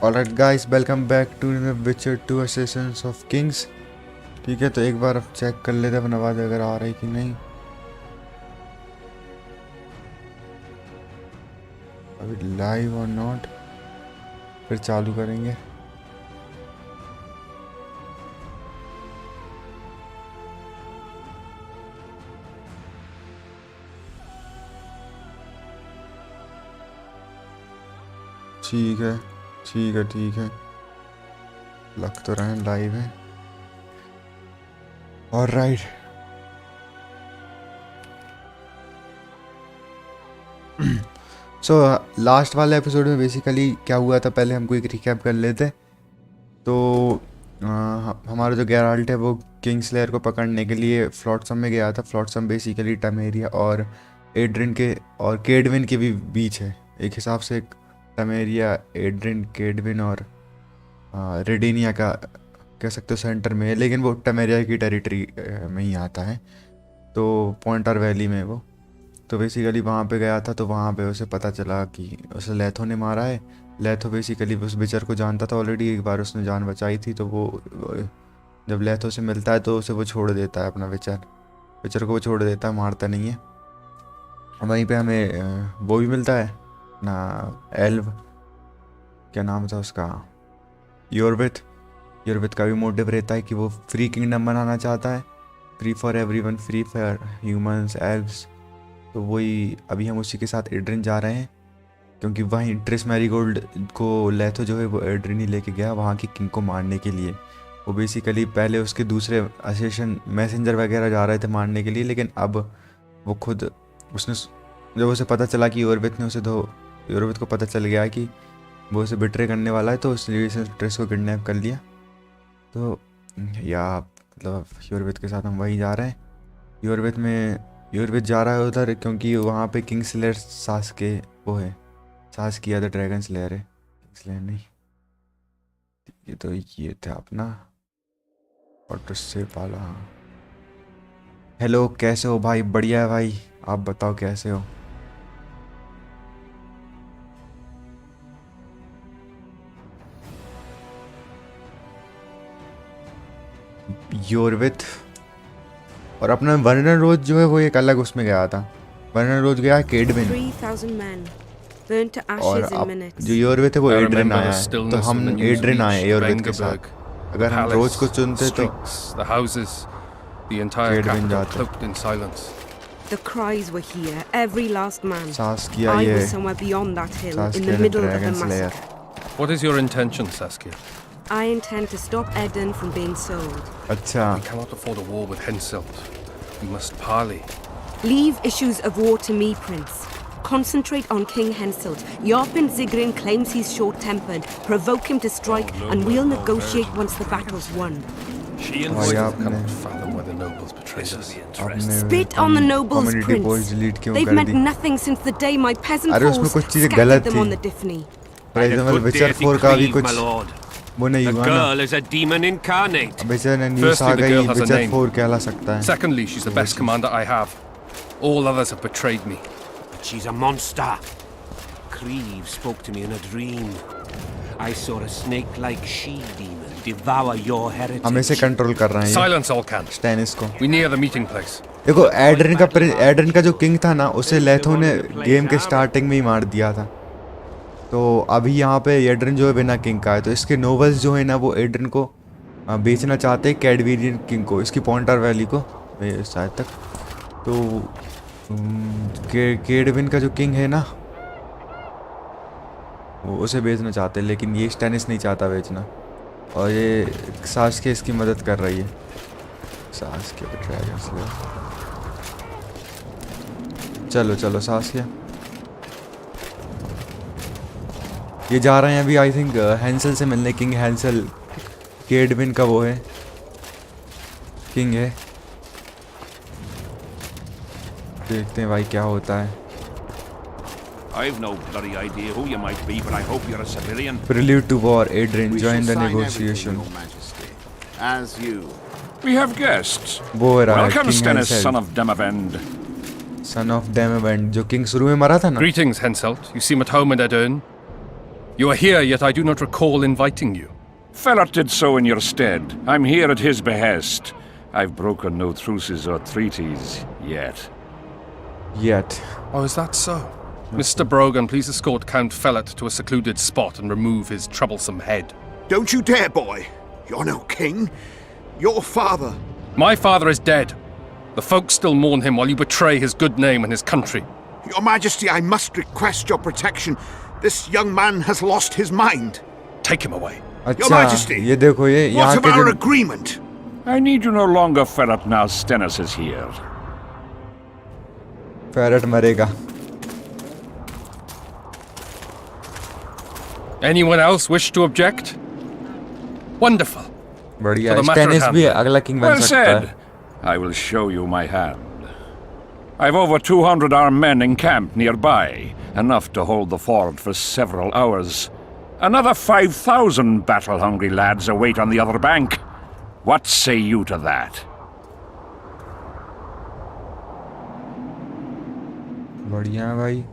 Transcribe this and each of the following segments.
Alright guys, welcome back to Witcher 2 Assassins of Kings। ठीक है, तो एक बार अब चेक कर लेते हैं अपन आवाज़ अगर आ रही कि नहीं। अभी लाइव और नॉट, फिर चालू करेंगे। ठीक है ठीक है ठीक है, लग तो रहे हैं लाइव है। ऑलराइट, सो लास्ट वाले एपिसोड में बेसिकली क्या हुआ था, पहले हमको एक रिकैप कर लेते। तो हमारा जो गैराल्ट है वो किंग स्लेयर को पकड़ने के लिए फ्लॉट्सम में गया था। फ्लॉट्सम बेसिकली टमेरिया और एड्रिन के और केडविन के भी बीच है एक हिसाब से। टमेरिया, एड्रिन, केडविन और रेडिनिया का कह सकते हो सेंटर में है, लेकिन वो टमेरिया की टेरिटरी में ही आता है, तो पॉइंटर वैली में वो। तो बेसिकली वहाँ पे गया था, तो वहाँ पे उसे पता चला कि उसे लेथो ने मारा है। लेथो बेसिकली उस बिचर को जानता था ऑलरेडी, एक बार उसने जान बचाई थी। तो वो जब लेथो से मिलता है तो उसे वो छोड़ देता है, अपना बिचर को वो छोड़ देता है, मारता नहीं है। वहीं पे हमें वो भी मिलता है ना, एल्व, क्या नाम था उसका, योरविथ का भी मोटिव रहता है कि वो फ्री किंगडम बनाना चाहता है, free for everyone, free for humans, elves. तो वही अभी हम उसी के साथ एड्रिन जा रहे हैं, क्योंकि वहीं ट्रिस मैरीगोल्ड को लेथो जो है वो एड्रिन ही लेके गया वहाँ की किंग को मारने के लिए। वो बेसिकली पहले उसके दूसरे असेशन मैसेंजर वगैरह जा रहे थे मारने के लिए, लेकिन अब वो खुद उसने, जब उसे पता चला कि योरविथ को पता चल गया कि वो उसे बिट्रे करने वाला है, तो उसने ट्रिस को किडनैप कर लिया। तो या मतलब योरविथ के साथ हम वहीं जा रहे हैं। योरविथ जा रहा है उधर, क्योंकि वहाँ पे किंग स्लेयर सास के वो है, सास किया था, ड्रैगन स्लेयर है, किंग स्लेयर नहीं। ये था अपना ऑटो से पाला। हाँ, हेलो, कैसे हो भाई? बढ़िया है भाई, आप बताओ कैसे हो? योरविथ और अपना वर्नर रोज जो है वो एक अलग उसमें गया था। वर्नर रोज गया केडविन, और अब जो योरविथ है वो एड्रिन आया है। तो हम एड्रिन आए योरविथ के साथ। अगर हम रोज को चुनते तो केडविन जाते। The cries were here, every last man. Saskia, I yeah. was somewhere beyond that hill, Saskia in the middle of the Dragon Slayer. massacre. What is your intention, Saskia? I intend to stop Eden from being sold. अच्छा, We cannot afford a war with Henselt. We must parley. Leave issues of war to me, Prince. Concentrate on King Henselt. Yarpin Zigrin claims he's short-tempered. Provoke him to strike, and we'll negotiate once the battle's won. She and Voice cannot fathom why the nobles betrayed us. Spit on the nobles, Prince. They've meant nothing since the day my peasant force scattered them on the Diphne. for example, Witcher 4 का भी कुछ वो नहीं हुआ ना। girl is a demon incarnate. Witcher ने news आ गई, Witcher 4 कहला सकता है। Secondly, she's the best commander I have. All others have betrayed me. But she's a monster. Creve spoke to me in a dream. I saw a snake-like she-demon devour your heritage. हम इसे control कर रहे हैं। Silence all can. स्टैनिस को। We near the meeting place. देखो, Adrian का जो king था ना, उसे लेथो ने गेम के स्टार्टिंग में ही मार दिया था। तो अभी यहाँ पे एड्रिन जो है बिना किंग का है, तो इसके नोबल्स जो है ना वो एड्रिन को बेचना चाहते हैं कैडवेरियन किंग को, इसकी पॉइंटर वैली को शायद तक। तो केडविन का जो किंग है ना वो उसे बेचना चाहते हैं, लेकिन ये स्टैनिस नहीं चाहता बेचना, और ये सास्किया इसकी मदद कर रही है। सास्किया ड्रैगन स्लेयर, चलो चलो सास्किया। ये जा रहे हैं अभी आई थिंक हैंसल से मिलने। किंग हैंसल केडविन का वो है, किंग है। देखते हैं भाई क्या होता है। I've no bloody idea who you might be, but I hope you're a civilian. Prelude to war, Adrian, join the negotiation. As you. We have guests. वो रहा है Welcome, King Stennis, Henselt, son of Demavend. son of Demavend, जो king शुरू में मरा था ना। Greetings, Henselt. You seem at home in Edern. You are here, yet I do not recall inviting you. Felot did so in your stead. I'm here at his behest. I've broken no truces or treaties yet. Yet. Oh, is that so? Mr. Brogan, please escort Count Felot to a secluded spot and remove his troublesome head. Don't you dare, boy. You're no king. Your father. My father is dead. The folk still mourn him while you betray his good name and his country. Your Majesty, I must request your protection. This young man has lost his mind. Take him away. Your अच्छा Majesty, ये देखो ये what यहाँ of के our जो agreement? I need you no longer, Felot, now Stennis is here. ferret मरेगा. Anyone else wish to object? Wonderful. बढ़िया. For the matter at stainless hand. भी अगला किंग बन Well सकता है. said. I will show you my hand. I've over 200 armed men encamped nearby, enough to hold the fort for several hours. Another 5,000 battle-hungry lads await on the other bank. What say you to that? बढ़िया है भाई.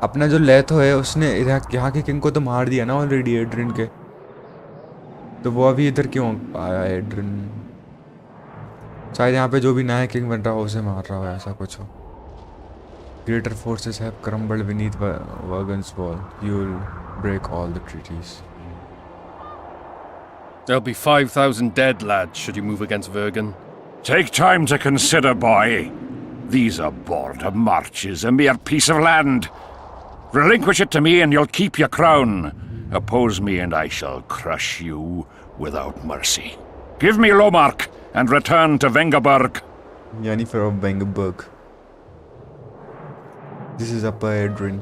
अपना जो लेथो है उसने यहाँ के king को तो मार दिया ना ऑलरेडी एड्रिन के. तो वो अभी इधर क्यों आया एड्रिन? शायद यहाँ पे जो भी नया किंग बन रहा हो उसे मार रहा हो, ऐसा कुछ हो. Greater forces have crumbled beneath Worgen's wall. You'll break all the treaties. There'll be 5,000 dead lads should you move against Vergen. Take time to consider, boy. These are border marches, a mere piece of land. Relinquish it to me and you'll keep your crown. Oppose me and I shall crush you without mercy. Give me Lomark and return to Vengerberg. Yennefer of Vengerberg. This is Upper Edrin.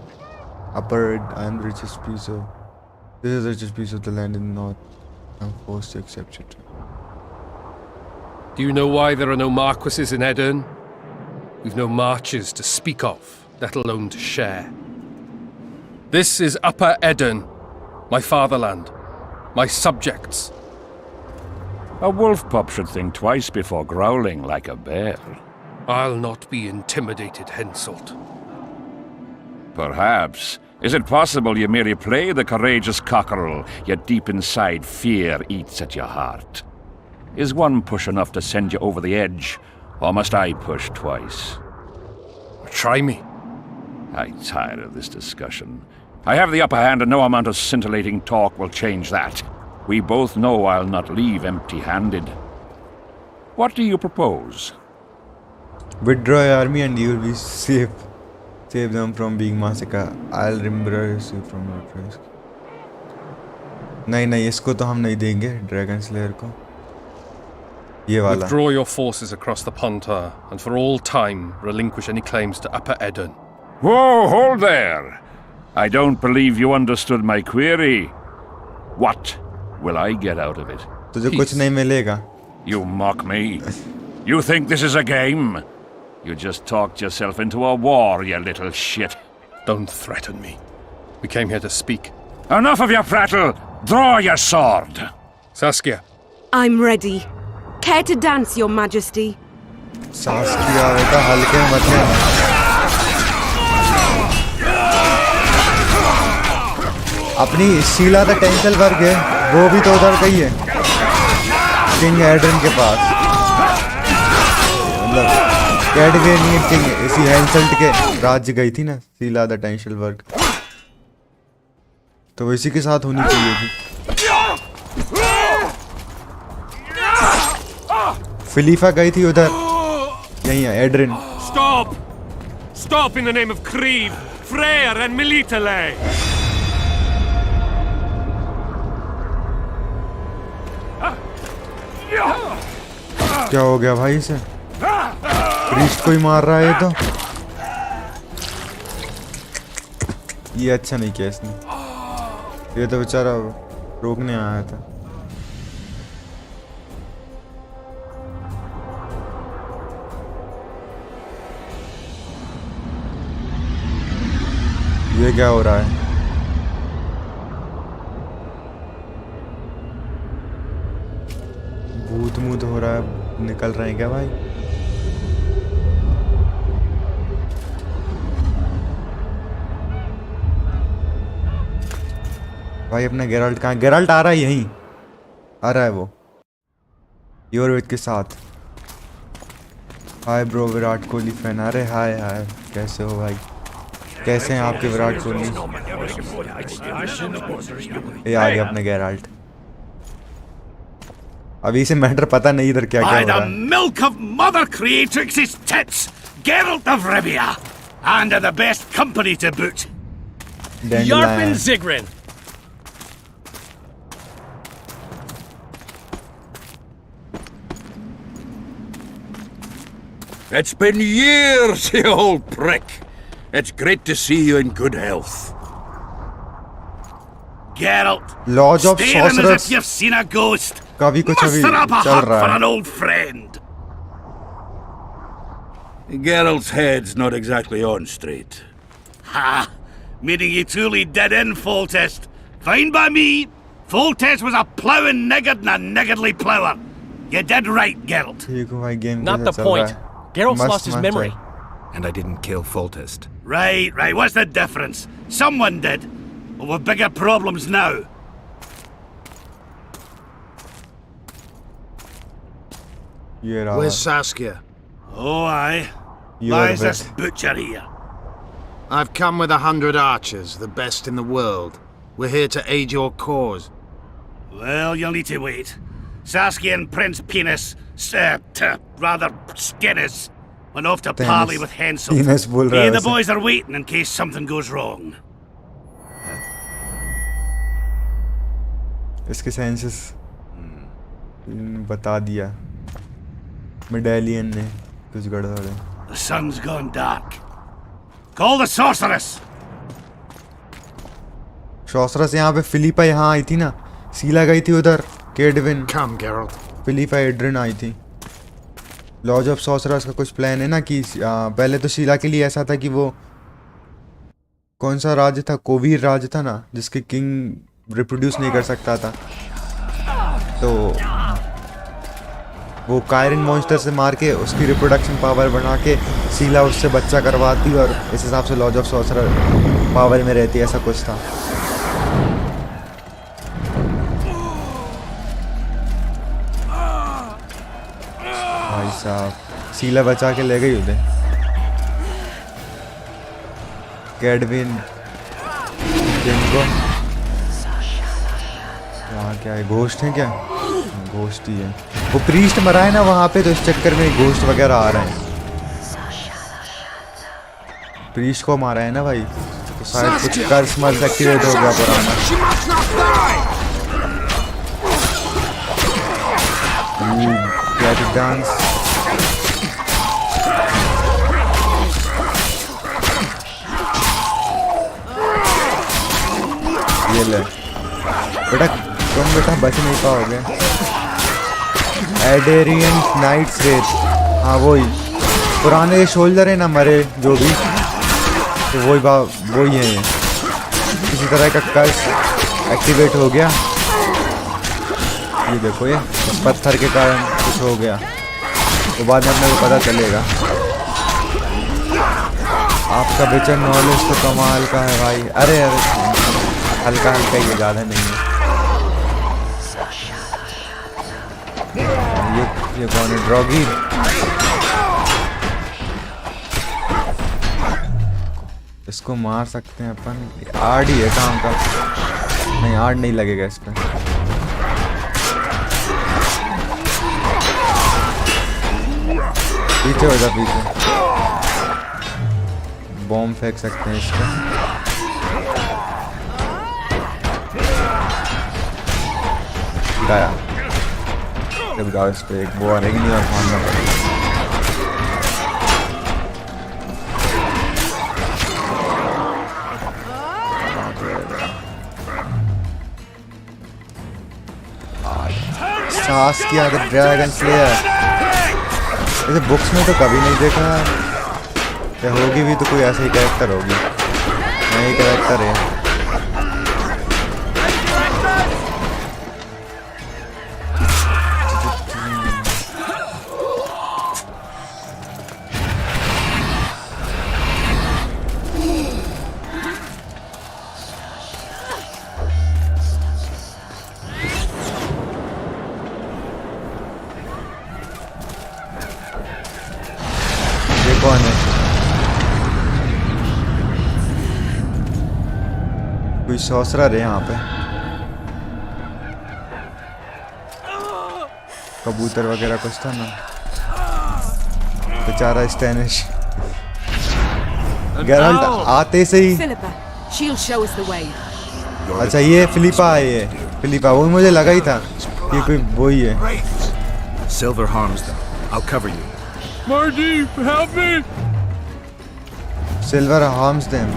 I am the richest piece of... This is the richest piece of the land in the north. I'm forced to accept it. Do you know why there are no marquises in Edirn? We've no marches to speak of, let alone to share. This is Upper Edirn, my fatherland, my subjects. A wolf pup should think twice before growling like a bear. I'll not be intimidated henceforth. Perhaps. Is it possible you merely play the courageous cockerel, yet deep inside fear eats at your heart? Is one push enough to send you over the edge, or must I push twice? Try me. I'm tired of this discussion. I have the upper hand and no amount of scintillating talk will change that. We both know I'll not leave empty-handed. What do you propose? Withdraw your army and you'll be safe. Save them from being massacred. I'll embrace you from your risk. नहीं इसको तो हम नहीं देंगे dragon slayer को. ये वाला. Withdraw your forces across the Pontar, and for all time relinquish any claims to Upper Edirn. Whoa, hold there! I don't believe you understood my query. What will I get out of it? तुझे कुछ नहीं मिलेगा. You mock me? You think this is a game? You just talked yourself into a war, you little shit. Don't threaten me. We came here to speak. Enough of your prattle! Draw your sword! Saskia. I'm ready. Care to dance, Your Majesty? सास किया बेटा हल्के में मत लेना. अपनी Sheila the tensile वर्ग है वो भी तो उधर का ही है किंग एड्रिन के पास. मतलब कैडवेनियन किंग इसी हैंसल्ट के राज्य गई थी ना शीला द टेंसल वर्ग, तो इसी के साथ होनी चाहिए थी. फिलीफा गई थी उधर. यही है Adrian. Stop! Stop in the name of Creve, Freyr and Militale! क्या हो गया भाई इसे? प्रीस्ट को ही मार रहा है ये तो. ये अच्छा नहीं किया इसने. ये तो बेचारा रोकने आया था. ये क्या हो रहा है? भूत मूत हो रहा है. निकल रहे हैं क्या भाई? भाई अपना गेराल्ट कहाँ? गेराल्ट आ रहा है यहीं, आ रहा है वो योरवित के साथ। Hi bro Virat Kohli fan. अरे हाय हाय, कैसे हो भाई? कैसे हैं आपके विराट कोहली? ये आ गया अपना गेराल्ट। अभी इसे मैटर पता नहीं इधर क्या क्या By हो the रहा है। milk of Mother Creatrix's tits, Geralt of Rivia, and the best company to boot. Dandelion. Zigrin! It's been years, you old prick. It's great to see you in good health. Geralt, Lodge of staring as Sorcerers if you've seen a ghost. का भी कुछ अभी Muster up a चल hut रहा for है। an old friend. Geralt's head's not exactly on straight. Ha! Meaning you truly did in Foltest. Fine by me. Foltest was a ploughing niggard and a niggardly plougher. You did right, Geralt. ठीक हो भाई, game Not कैसा the चल रहा point. है? Geralt's मस्त lost his मस्त memory. है। And I didn't kill Foltest. Right. What's the difference? Someone did. Well, we've bigger problems now. ये रहा Where's Saskia? Oh, aye. You're Why is a this bit- butcher here? I've come with 100 archers, the best in the world. We're here to aid your cause. Well, you'll need to wait. Saskia and Prince Penis, rather Skinnis, went off to Penis. parley with Hensel. Penis बोल रहा है The वैसे। boys are waiting in case something goes wrong. इसके senses बता दिया medallion ने कुछ गड़बड़ है। The sun's gone dark. Call the sorceress! Sorcerer's यहाँ पे फिलिपा यहाँ आई थी ना, सीला गई थी उधर, केडविन, Come, Geralt. फिलिपा एड्रिन आई थी। लॉज ऑफ सॉर्सरस का कुछ प्लान है ना कि पहले तो शीला के लिए ऐसा था कि वो कौन सा राज्य था, कोवीर राज्य था ना, जिसके किंग रिप्रोड्यूस नहीं कर सकता था, तो वो कायरिन मॉन्स्टर से मार के उसकी रिप्रोडक्शन पावर बना के शीला उससे बच्चा करवाती और इस हिसाब से लॉज ऑफ सॉर्सरर पावर में रहती, ऐसा कुछ था। भाई साहब शीला बचा के ले गई उधर। कैडविन जिनको क्या है, घोस्ट है क्या? घोस्ट ही है। वो प्रीस्ट मरा है ना वहाँ पे, तो इस चक्कर में घोस्ट वगैरह आ रहे हैं। प्रीस्ट को मारा है ना भाई, तो शायद कुछ कर्स मर्स एक्टिवेट हो गया पुराना। She must not die! Get it dance. ये ले बेटा, तुम बेटा बच नहीं पाओगे। एडेरियन नाइट्स रेट, हाँ वही पुराने शोल्डर है ना मरे जो भी, तो वही है ये। किसी तरह का कर्स एक्टिवेट हो गया, ये देखो ये पत्थर के कारण कुछ हो गया, तो बाद में अपने को पता चलेगा। आपका बेचन नॉलेज तो कमाल का है भाई। अरे हल्का हल्का ही, ज़्यादा नहीं है। ये कौन है? ड्रॉगी। इसको मार सकते हैं अपन। आर्ड ही है काम का, नहीं आर्ड नहीं लगेगा इस पर। पीछे हो जा, पीछे बॉम्ब फेंक सकते हैं इस पर। गया जब जाओ इस पर, एक वो आ रही नहीं और मारना पड़ेगा। सास किया द ड्रैगन स्लेयर, ऐसे बुक्स में तो कभी नहीं देखा, या होगी भी तो कोई ऐसा ही कैरेक्टर होगी, नई कैरेक्टर है। कौन है? कोई सॉसरर है यहाँ पे। कबूतर वगैरह कुछ था ना। बेचारा स्टैनिश गेराल्ट आते से ही। Philippa, she'll show us the way. अच्छा ये फिलिपा है, ये फिलिपा, वो मुझे लगा ही था कि कोई वो ही है। Silver harms them. I'll cover you. Marty, help me! Silver harms them.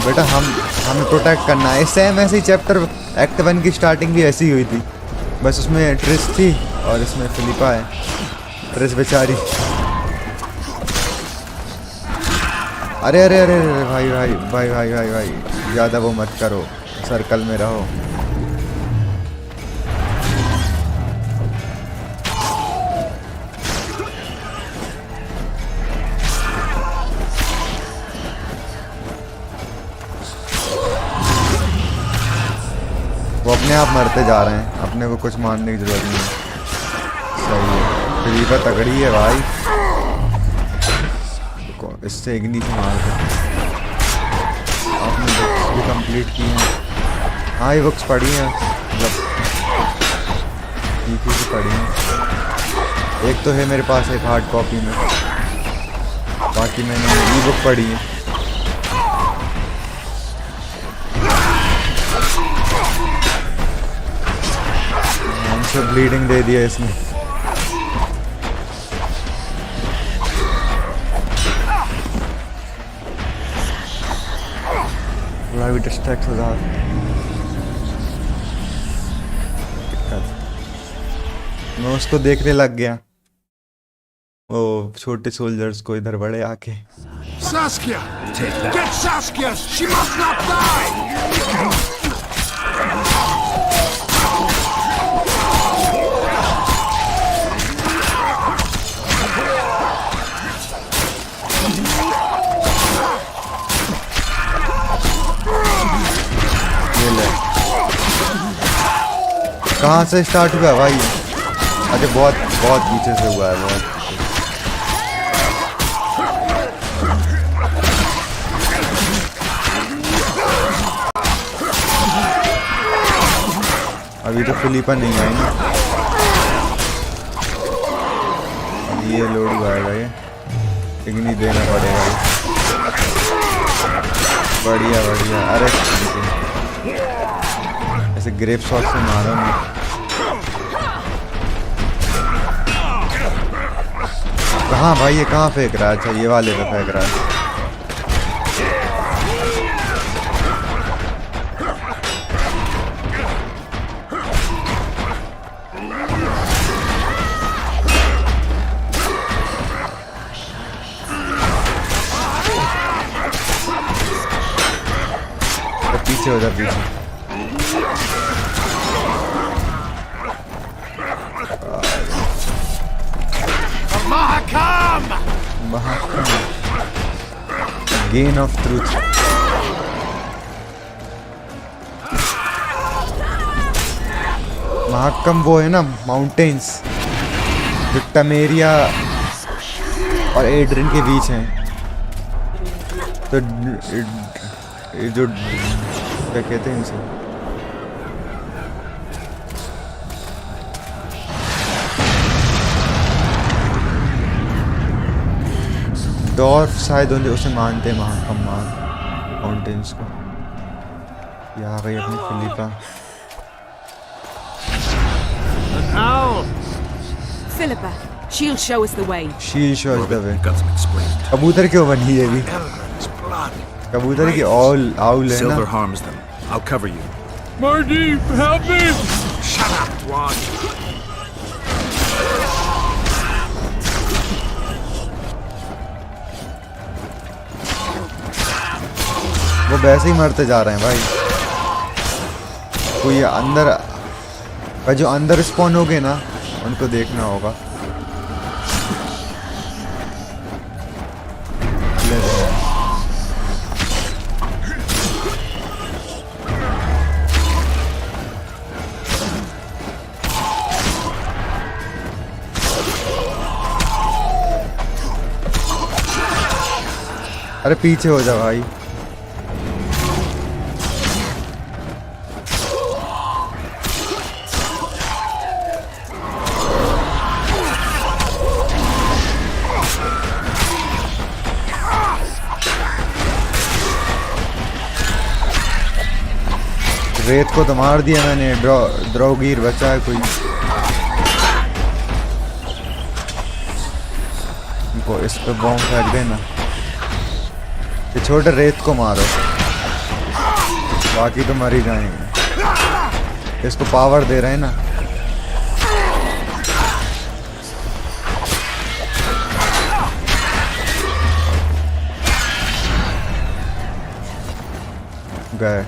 बेटा हमें प्रोटेक्ट करना है। सेम ऐसे ही चैप्टर एक्ट 1 की स्टार्टिंग भी ऐसी ही हुई थी, बस उसमें ट्रिस थी और इसमें फिलिपा है। ट्रिस बेचारी। अरे अरे अरे अरे भाई भाई भाई भाई भाई भाई ज़्यादा वो मत करो, सर्कल में रहो। वो अपने आप मरते जा रहे हैं, अपने को कुछ मारने की जरूरत नहीं है। सही है, फिलिपा तगड़ी है भाई। इससे इग्नी से मार दो। आपने बुक्स भी कंप्लीट की हैं। हाँ ये बुक्स पढ़ी हैं, मतलब ठीक से पढ़ी हैं। एक तो है मेरे पास एक हार्ड कॉपी में, बाकी मैंने ई बुक पढ़ी है। हमसे ब्लीडिंग दे दिया इसने। थोड़ा भी डिस्ट्रैक्ट हो रहा। मैं उसको देखने लग गया, वो छोटे सोल्जर्स को इधर बड़े आके। Saskia! Get Saskia! She must not die! कहाँ से स्टार्ट हुआ भाई? अच्छा बहुत बहुत पीछे से हुआ है, बहुत। अभी तो फिलिपा नहीं आई ना, अभी ये लोड हुआ है, ये इग्नी देना पड़ेगा। बढ़िया बढ़िया। अरे ऐसे ग्रेप शॉट से मारो ना। कहाँ भाई, ये कहाँ फेंक रहा है? अच्छा ये वाले पे फेंक रहा है। तो पीछे हो जा, पीछे। Gain of truth. महाकम वो है ना, माउंटेन्स जो टमेरिया और एड्रिन के बीच हैं। तो ये जो क्या कहते हैं इनसे, डॉर्फ शायद उसे मानते हैं, महाकम माउंटेन्स को। ये आ गई अपनी Philippa. Philippa, she'll show us the way. She'll show us the way। Got some explained. कबूतर क्यों बनी है अभी? कबूतर की आउल है ना। Silver harms them. I'll cover you. Marty, help me! Shut up, Dwan! वो वैसे ही मरते जा रहे हैं भाई। कोई अंदर, जो अंदर स्पॉन हो गए ना, उनको देखना होगा। ले रहे हैं। अरे पीछे हो जा भाई। रेत को तो मार दिया मैंने। द्रोगीर बचा है कोई। इनको इस पे बॉम्ब फेंक देना। ये छोटे रेत को मारो, बाकी तो मर ही जाएंगे। इसको पावर दे रहे हैं ना। गए।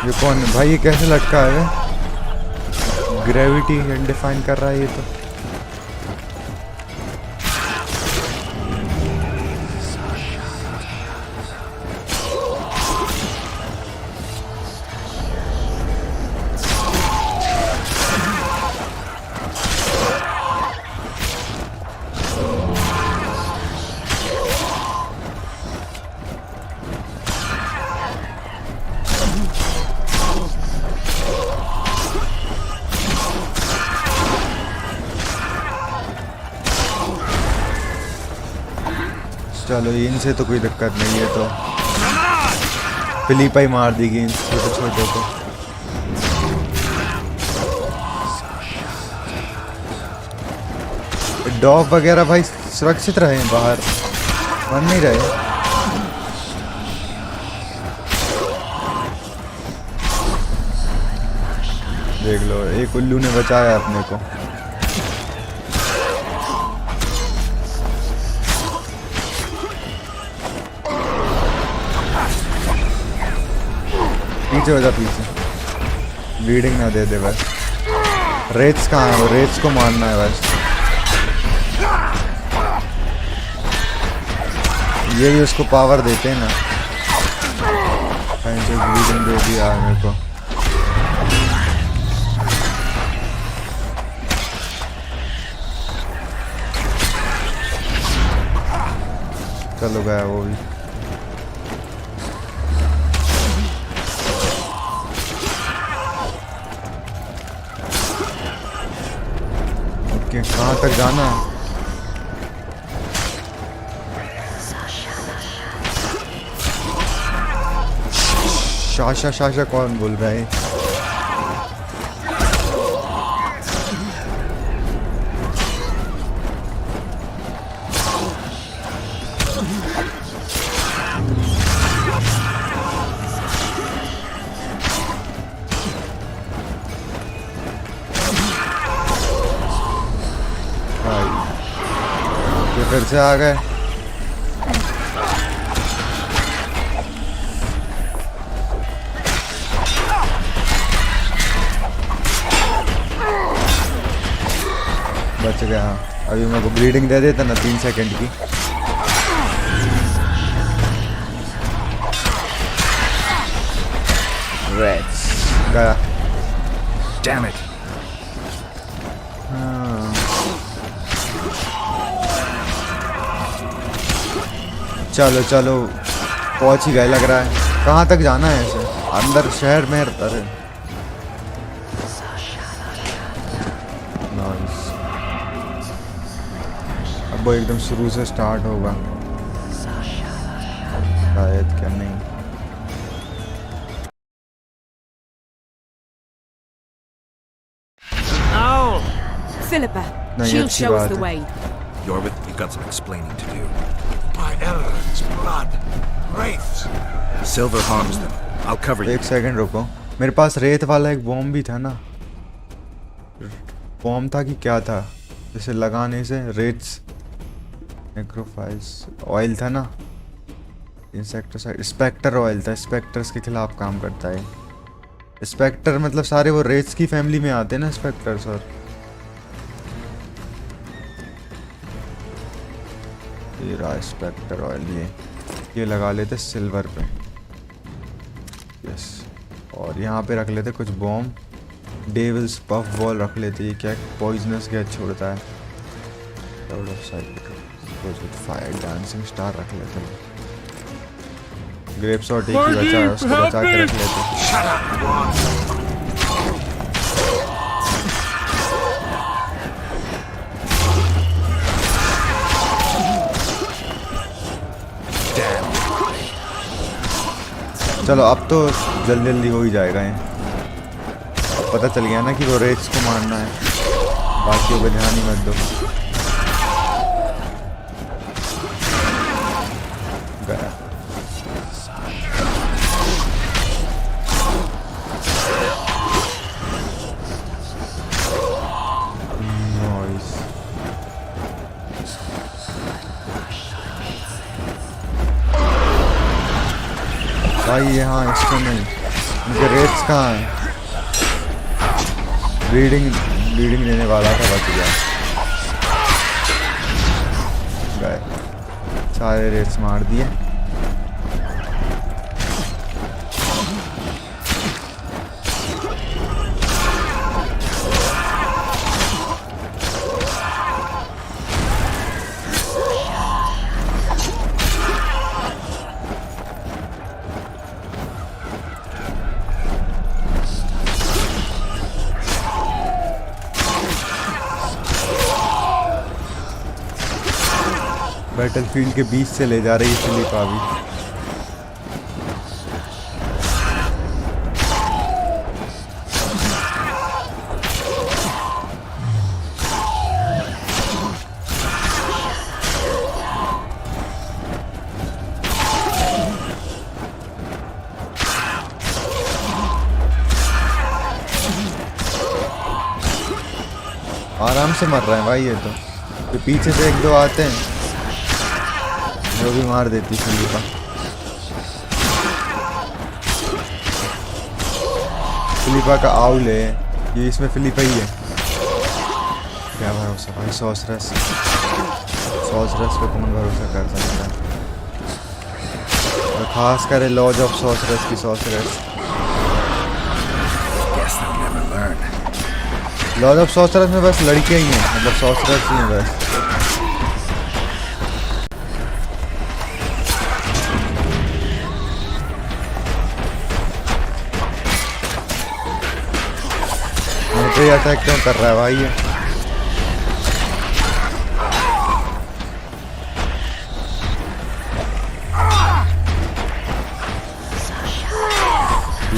ये कौन है भाई? ये कैसे लटका है? ग्रेविटी डिफाइन कर रहा है ये तो। चलो इनसे तो कोई दिक्कत नहीं है। तो फिलिपा ही मार दी गई छोटे छोटे को। डॉग वगैरह भाई सुरक्षित रहे बाहर, मन नहीं रहे। देख लो एक उल्लू ने बचाया अपने को। पीछे हो जा, पीछे। ब्लीडिंग ना दे दे बस। रेट्स कहाँ है? वो रेट्स को मारना है बस। यही उसको पावर देते हैं ना। कहीं से ब्लीडिंग दे दिया मेरे को। चलो गया वो भी। कहाँ तक जाना है? शाशा शाशा कौन बोल रहा है? फिर से आ गए। बच गया। अभी मेरे को ब्लीडिंग दे देता ना 3 सेकंड की। रेट्स गया। Damn it. चलो चलो पहुंच ही गए लग रहा है। कहाँ तक जाना है ऐसे? अंदर शहर में अरे नाइस। अब वो एकदम शुरू से स्टार्ट होगा शायद, क्या नहीं। Philippa, नहीं, she'll अच्छी show us बात the है। way. Yorwith, you've got some explaining to do. My Elrond's blood. Wraiths. Silver harms them. I'll cover you. एक सेकंड रुको। मेरे पास रेत वाला एक बॉम्ब भी था ना। बॉम्ब था कि क्या था? जैसे लगाने से रेट्स नेक्रोफाइल्स ऑयल था ना। इंसेक्टिसाइड स्पेक्टर ऑयल था। स्पेक्टर्स के खिलाफ काम करता है। स्पेक्टर मतलब सारे वो रेट्स की फैमिली में आते हैं ना स्पेक्टर्स। और ये रहा स्पेक्टर ऑयल। ये लगा लेते सिल्वर पे। यस। और यहाँ पे रख लेते कुछ बॉम्ब। डेविल्स पफ बॉल रख लेते। ये क्या पॉइजनस गैस छोड़ता है। Suppose with fire dancing star रख लेते हैं। ग्रेप शॉट एक ही बचा है, उसको बचा के रख लेते हैं। चलो अब तो जल्दी जल्दी हो ही जाएगा ये। अब पता चल गया ना कि वो रेट्स को मारना है, बाकियों पे ध्यान ही मत दो। गया। Nice. भाई यहाँ इसको नहीं, इनके रेट्स कहाँ हैं? ब्लीडिंग देने वाला था, बच गया। गए, सारे रेट्स मार दिए। बैटलफील्ड के बीच से ले जा रही है फिलिपा भी। आराम से मर रहे हैं भाई ये तो पीछे से एक दो आते हैं वो भी मार देती फिलिपा। फिलिपा का आउल है ये, इसमें फिलिपा ही है। क्या भरोसा भाई, सॉसरस पे कौन भरोसा कर सकता है, और खास कर लॉज ऑफ सॉसरस की सॉसरस। लॉज ऑफ सॉसरस में बस लड़कियां ही हैं, मतलब सॉसरस ही हैं बस। मुझे अटैक क्यों कर रहा है भाई ये?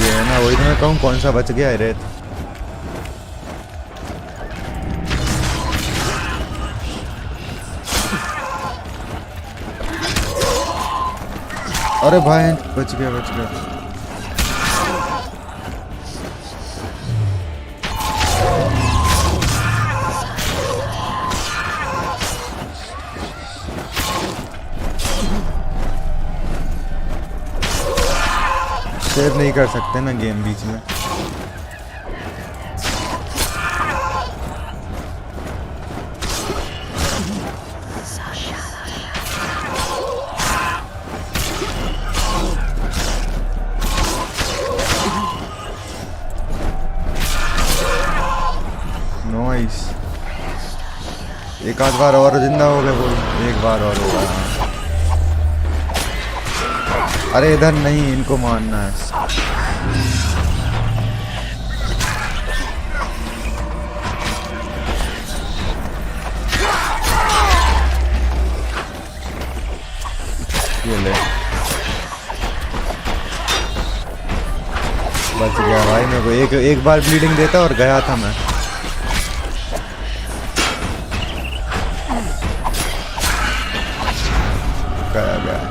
है ना, वही तो मैं कहूँ, कौन सा बच गया है रेत। अरे भाई बच गया। सेव नहीं कर सकते ना गेम बीच में। नाइस, एक आध बार और जिंदा हो गए, कोई एक बार और होगा। अरे इधर नहीं, इनको मारना है। ये ले, बच गया भाई। मेरे को एक बार ब्लीडिंग देता और गया था मैं। गया।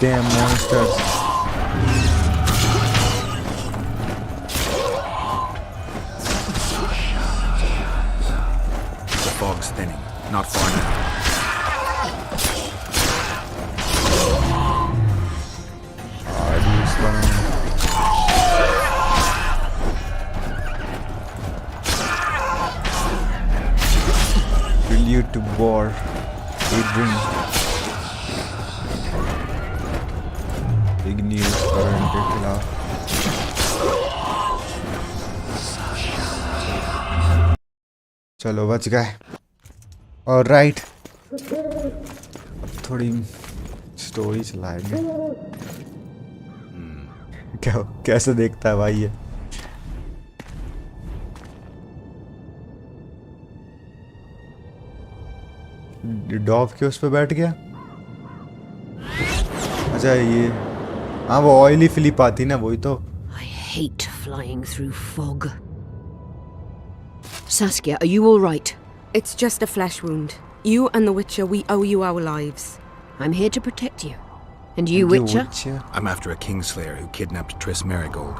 Damn monsters. The fog's thinning. Not far now. Prelude to war. A dream. करो इनके खिलाफ। चलो बच गए। ऑलराइट, अब थोड़ी स्टोरी चलाएंगे। क्या कैसे देखता है भाई ये? डॉफ के उस पे बैठ गया। अच्छा ये, हाँ वो ऑयली फिलिप आती ना, वही तो। I hate flying through fog. Saskia, are you all right? It's just a flesh wound. You and the Witcher, we owe you our lives. I'm here to protect you. And you, Witcher? I'm after a Kingslayer who kidnapped Triss Marigold.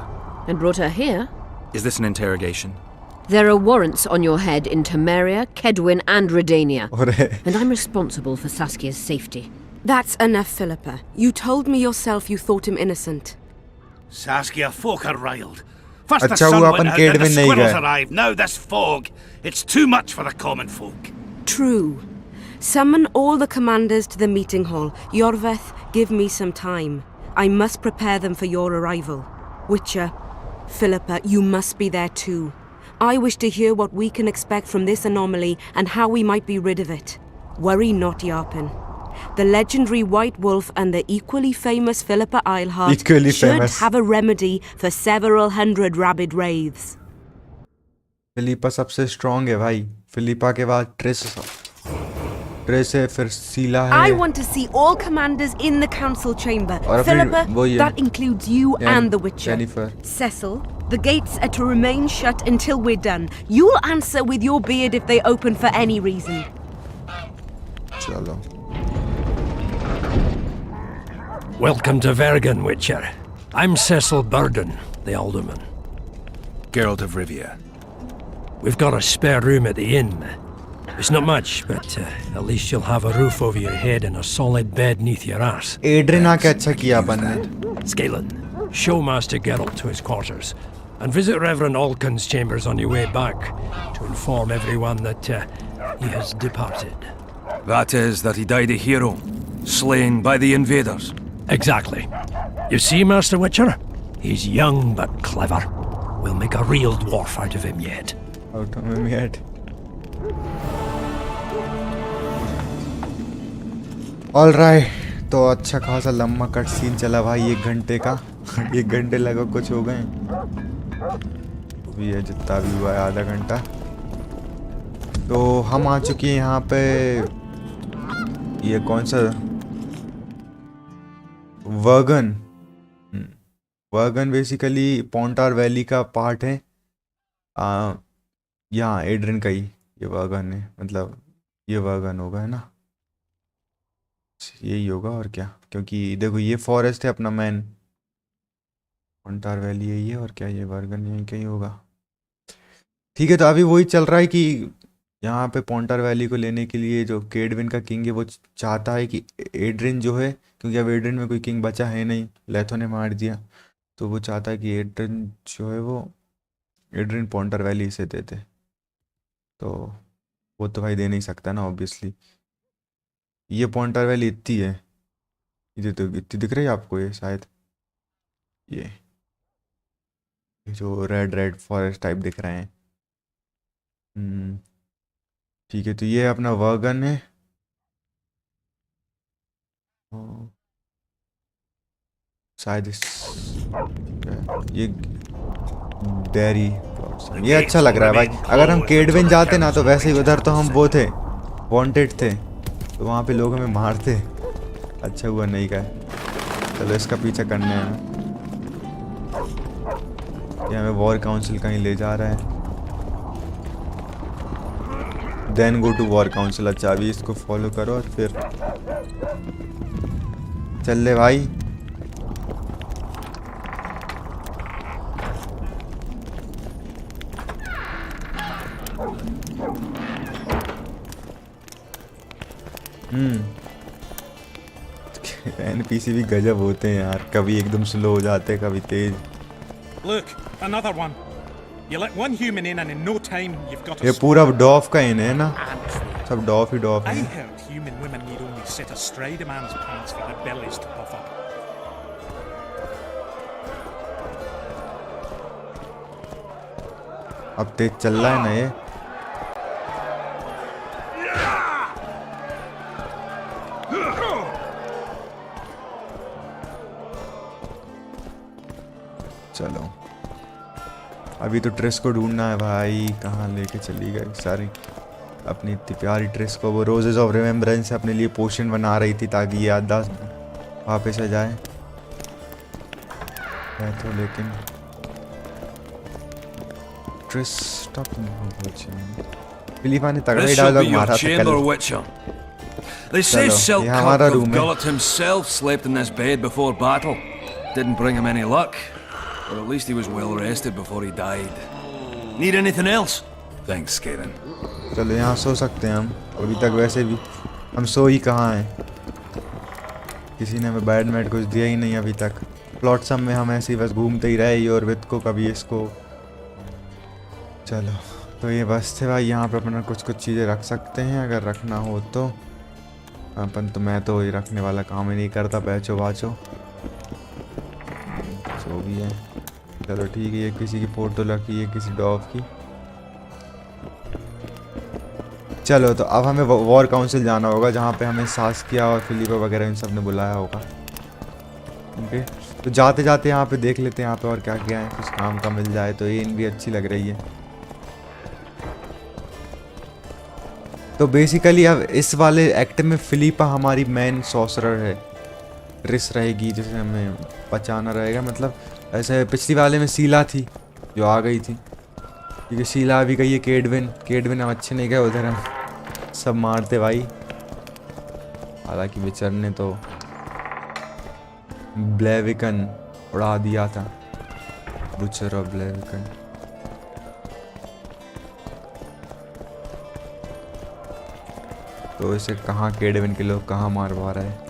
And brought her here? Is this an interrogation? There are warrants on your head in Temeria, Kedwin, and Redania. And I'm responsible for Saskia's safety. That's enough, Philippa. You told me yourself you thought him innocent. Saskia, folk are riled. First the अच्छा sun हुआ went upon out, then the केडविन नहीं squirrels गए। arrived. Now this fog. It's too much for the common folk. True. Summon all the commanders to the meeting hall. Yorveth, give me some time. I must prepare them for your arrival. Witcher, Philippa, you must be there too. I wish to hear what we can expect from this anomaly and how we might be rid of it. Worry not, Yarpen. The legendary White Wolf and the equally famous Philippa Eilhart should have a remedy for several hundred rabid wraiths. Philippa सबसे strong है भाई। Philippa के बाद tris है, फिर सीला है। I want to see all commanders in the council chamber. और Philippa, वही है। that includes you and the Witcher. Jennifer. Cecil, the gates are to remain shut until we're done. You'll answer with your beard if they open for any reason. चलो। Welcome to Vergen, Witcher. I'm Cecil Burden, the alderman. Geralt of Rivia. We've got a spare room at the inn. It's not much, but at least you'll have a roof over your head and a solid bed neath your ass. Adrian आके अच्छा किया अपन ने। Scalen, show Master Geralt to his quarters, and visit Reverend Alkin's chambers on your way back to inform everyone that he has departed. That is, that he died a hero, slain by the invaders. Exactly. You see, Master Witcher? He's young but clever. We'll make a real dwarf out of him yet. Out of him yet. All right. तो अच्छा खासा लंबा cut scene चला भाई, 1 घंटे का। 1 घंटे लगा कुछ हो गए। भी है जितना भी हुआ है, आधा घंटा। तो हम आ चुके हैं यहाँ पे। ये कौन सा वर्गन? वर्गन बेसिकली पॉन्टार वैली का पार्ट है। यहाँ एड्रिन का ही ये वर्गन है, मतलब ये वर्गन होगा, है ना? यही होगा और क्या, क्योंकि देखो ये फॉरेस्ट है अपना मेन। पॉन्टार वैली यही है और क्या, ये वर्गन यहीं कहीं होगा। ठीक है, तो अभी वही चल रहा है कि यहाँ पे पॉन्टार वैली को लेने के लिए जो केडविन का किंग है वो चाहता है कि एड्रिन जो है, क्योंकि अब एड्रिन में कोई किंग बचा है नहीं, लेथो ने मार दिया, तो वो चाहता है कि एड्रिन जो है वो एड्रिन पॉन्टार वैली इसे देते। तो वो तो भाई दे नहीं सकता ना ऑब्वियसली। ये पॉन्टार वैली इतनी है, ये तो इतनी दिख रही है आपको, ये शायद ये जो रेड फॉरेस्ट टाइप दिख रहे हैं। ठीक है, तो ये अपना वर्गन है। शायद ये डेयरी, ये अच्छा लग रहा है भाई। अगर हम केडविन जाते ना तो वैसे ही उधर तो हम वो थे, वांटेड थे, तो वहाँ पे लोग हमें मारते। अच्छा हुआ नहीं गए। चलो इसका पीछा करने हैं। ये हमें वॉर काउंसिल कहीं ले जा रहा है। Then go to war council. अच्छा अभी इसको फॉलो करो और फिर चल ले भाई। एनपीसी भी गजब होते हैं यार, कभी एकदम स्लो हो जाते हैं, कभी तेज। Look, another one. You let one human in and in no time you've got ये पूरा डॉफ का इन है ना, सब डॉफ ही डॉफ I है। heard human women need only sit astride a man's pants for their bellies to puff up. अब तेज चल रहा है ना ये। चलो अभी तो ट्रेस को ढूंढना है भाई, कहाँ लेके चली गई सारी अपनी इतनी प्यारी ट्रेस को। वो रोजेस ऑफ रिमेम्बरेंस अपने लिए पोशन बना रही थी ताकि याददाश्त वापस आ जाए। मैं तो लेकिन ट्रेस स्टॉप फिलिपा ने तगड़ा ही डायलॉग मारा था कल। They say चलो ये हमारा Selkirk रूम है। Gullet himself slept in this bed before battle. Didn't bring him any luck. Or at least he was well rested before he died. Need anything else? Thanks, Skaven. चलो यहाँ सो सकते हैं हम। अभी तक वैसे भी हम सो ही कहाँ हैं, किसी ने हमें बेड मेड कुछ दिया ही नहीं अभी तक। प्लॉट सब में हम ऐसे ही बस घूमते ही रहे, ये और विद को कभी इसको। चलो तो ये बस थे भाई, यहाँ पे अपना कुछ कुछ चीज़ें रख सकते हैं अगर रखना हो तो। अपन तो मैं तो ये रखने वाला काम ही नहीं करता, बैचो बाचो जो भी है। चलो ठीक है, ये किसी की फ़ोटो रखी, ये किसी डॉग की। चलो तो अब हमें वॉर काउंसिल जाना होगा जहाँ पे हमें सास्किया और फिलिपा वगैरह इन सब ने बुलाया होगा। ओके तो जाते जाते यहाँ पे देख लेते हैं यहाँ पे और क्या क्या है, कुछ काम का मिल जाए तो। ये इन भी अच्छी लग रही है। तो बेसिकली अब इस वाले एक्ट में फिलिपा हमारी मेन सॉसरर है, रिस रहेगी जिसे हमें बचाना रहेगा। मतलब ऐसे पिछली वाले में शीला थी जो आ गई थी, क्योंकि शीला अभी गई है केडविन हम अच्छे नहीं गए उधर, हम सब मारते भाई। हालांकि विचर ने तो ब्लेविकन उड़ा दिया था, बुचर और ब्लेविकन। तो इसे कहाँ केडविन के लोग कहाँ मारवा रहे हैं।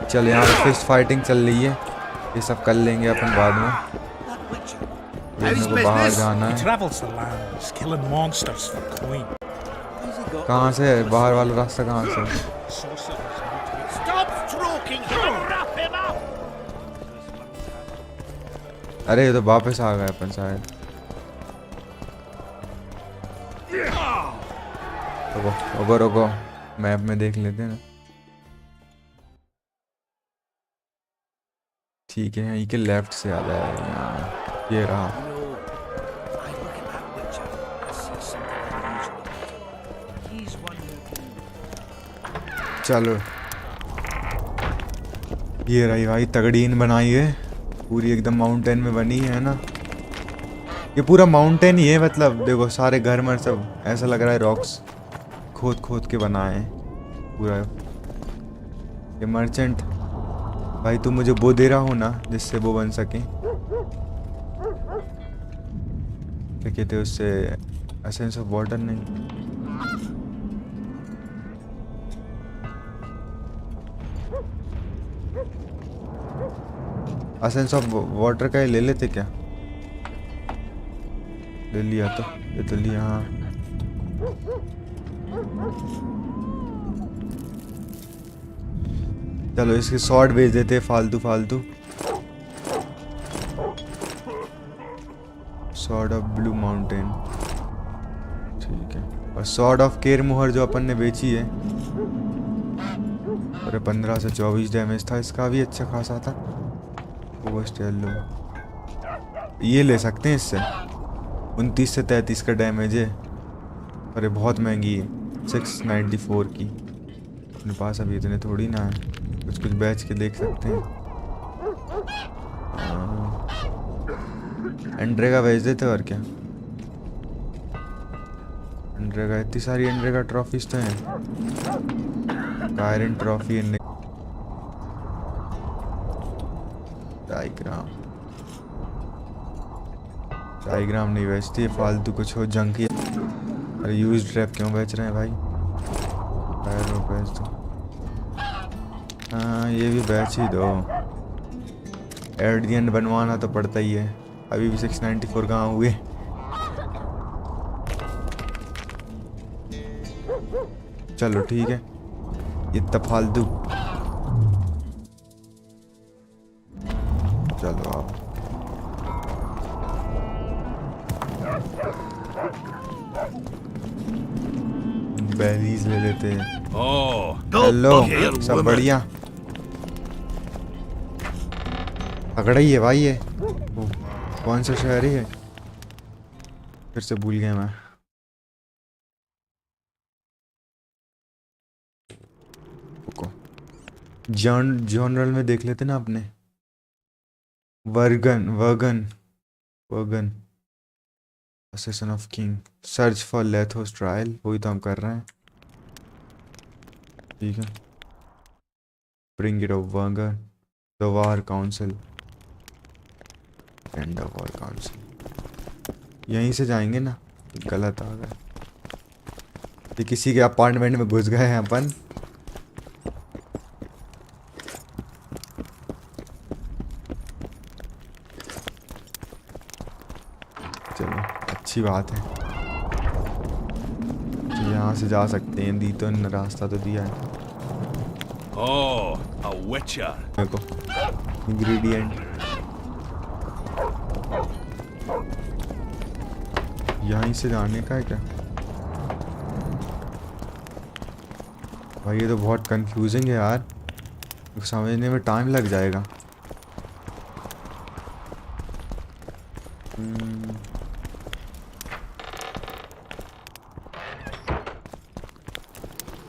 चल यहाँ पे फिस्ट फाइटिंग चल रही है, ये सब कर लेंगे अपन बाद में। को बाहर जाना है। कहाँ से बाहर वाला रास्ता कहाँ से? अरे ये तो वापस आ गए अपन शायद। रुको रुको मैप में देख लेते हैं ना। ठीक है यहीं के लेफ्ट से आ जाए, ये रहा। चलो ये रही भाई, तगड़ीन बनाई है पूरी, एकदम माउंटेन में बनी है ना। ये पूरा माउंटेन ही है, मतलब देखो सारे घर मर सब ऐसा लग रहा है रॉक्स खोद खोद के बनाए हैं पूरा। ये मर्चेंट भाई तुम मुझे वो दे रहा हो ना जिससे वो बन सके, क्या कहते हैं उससे, एसेंस ऑफ वाटर नहीं, एसेंस ऑफ वाटर का ही ले लेते क्या? ले लिया तो ये तो लिया। हाँ चलो इसके शॉर्ट भेज देते हैं फालतू फालतू। सॉर्ड ऑफ ब्लू माउंटेन ठीक है, और सॉर्ड ऑफ केर मुहर जो अपन ने बेची है, और 15 से 24 डैमेज था इसका, भी अच्छा खासा था। लो ये ले सकते हैं इससे, 29 से 33 का डैमेज है, अरे बहुत महंगी है 694 की। अपने पास अभी इतने थोड़ी ना है, कुछ कुछ बेच के देख सकते हैं। एंड्रेगा भेज देते और क्या, एंड्रेगा इतनी सारी एंड्रेगा ट्रॉफीज तो हैं। आयरन ट्रॉफी, डायग्राम नहीं बेचती है फालतू, कुछ हो जंक। अरे यूज ट्रैप क्यों बेच रहे हैं भाई? बेच दो। हाँ ये भी बेच ही दो, एट दी एंड बनवाना तो पड़ता ही है। अभी भी 694 कहाँ हुए? चलो ठीक है, इतना फालतू। चलो आप बेरीज ले लेते हैं। Oh, हेलो, सब बढ़िया? तगड़ा ही है भाई ये। कौन सा शहर है? फिर से भूल गया मैं। जॉनरल में देख लेते ना अपने। वर्गन वर्गन वर्गन Assassin of King, search for Lethos trial, वही तो हम कर रहे हैं। ठीक है, bring it up Vargan, the war council, and the war council। यहीं से जाएंगे ना? गलत आ गए, ये किसी के अपार्टमेंट में घुस गए हैं अपन। चलो अच्छी बात है, तो यहाँ से जा सकते हैं। दी तो रास्ता तो दिया है। Oh, a witcher. देखो इंग्रेडिएंट, यहीं से जाने का है क्या? भाई ये तो बहुत कंफ्यूजिंग है यार, समझने में टाइम लग जाएगा।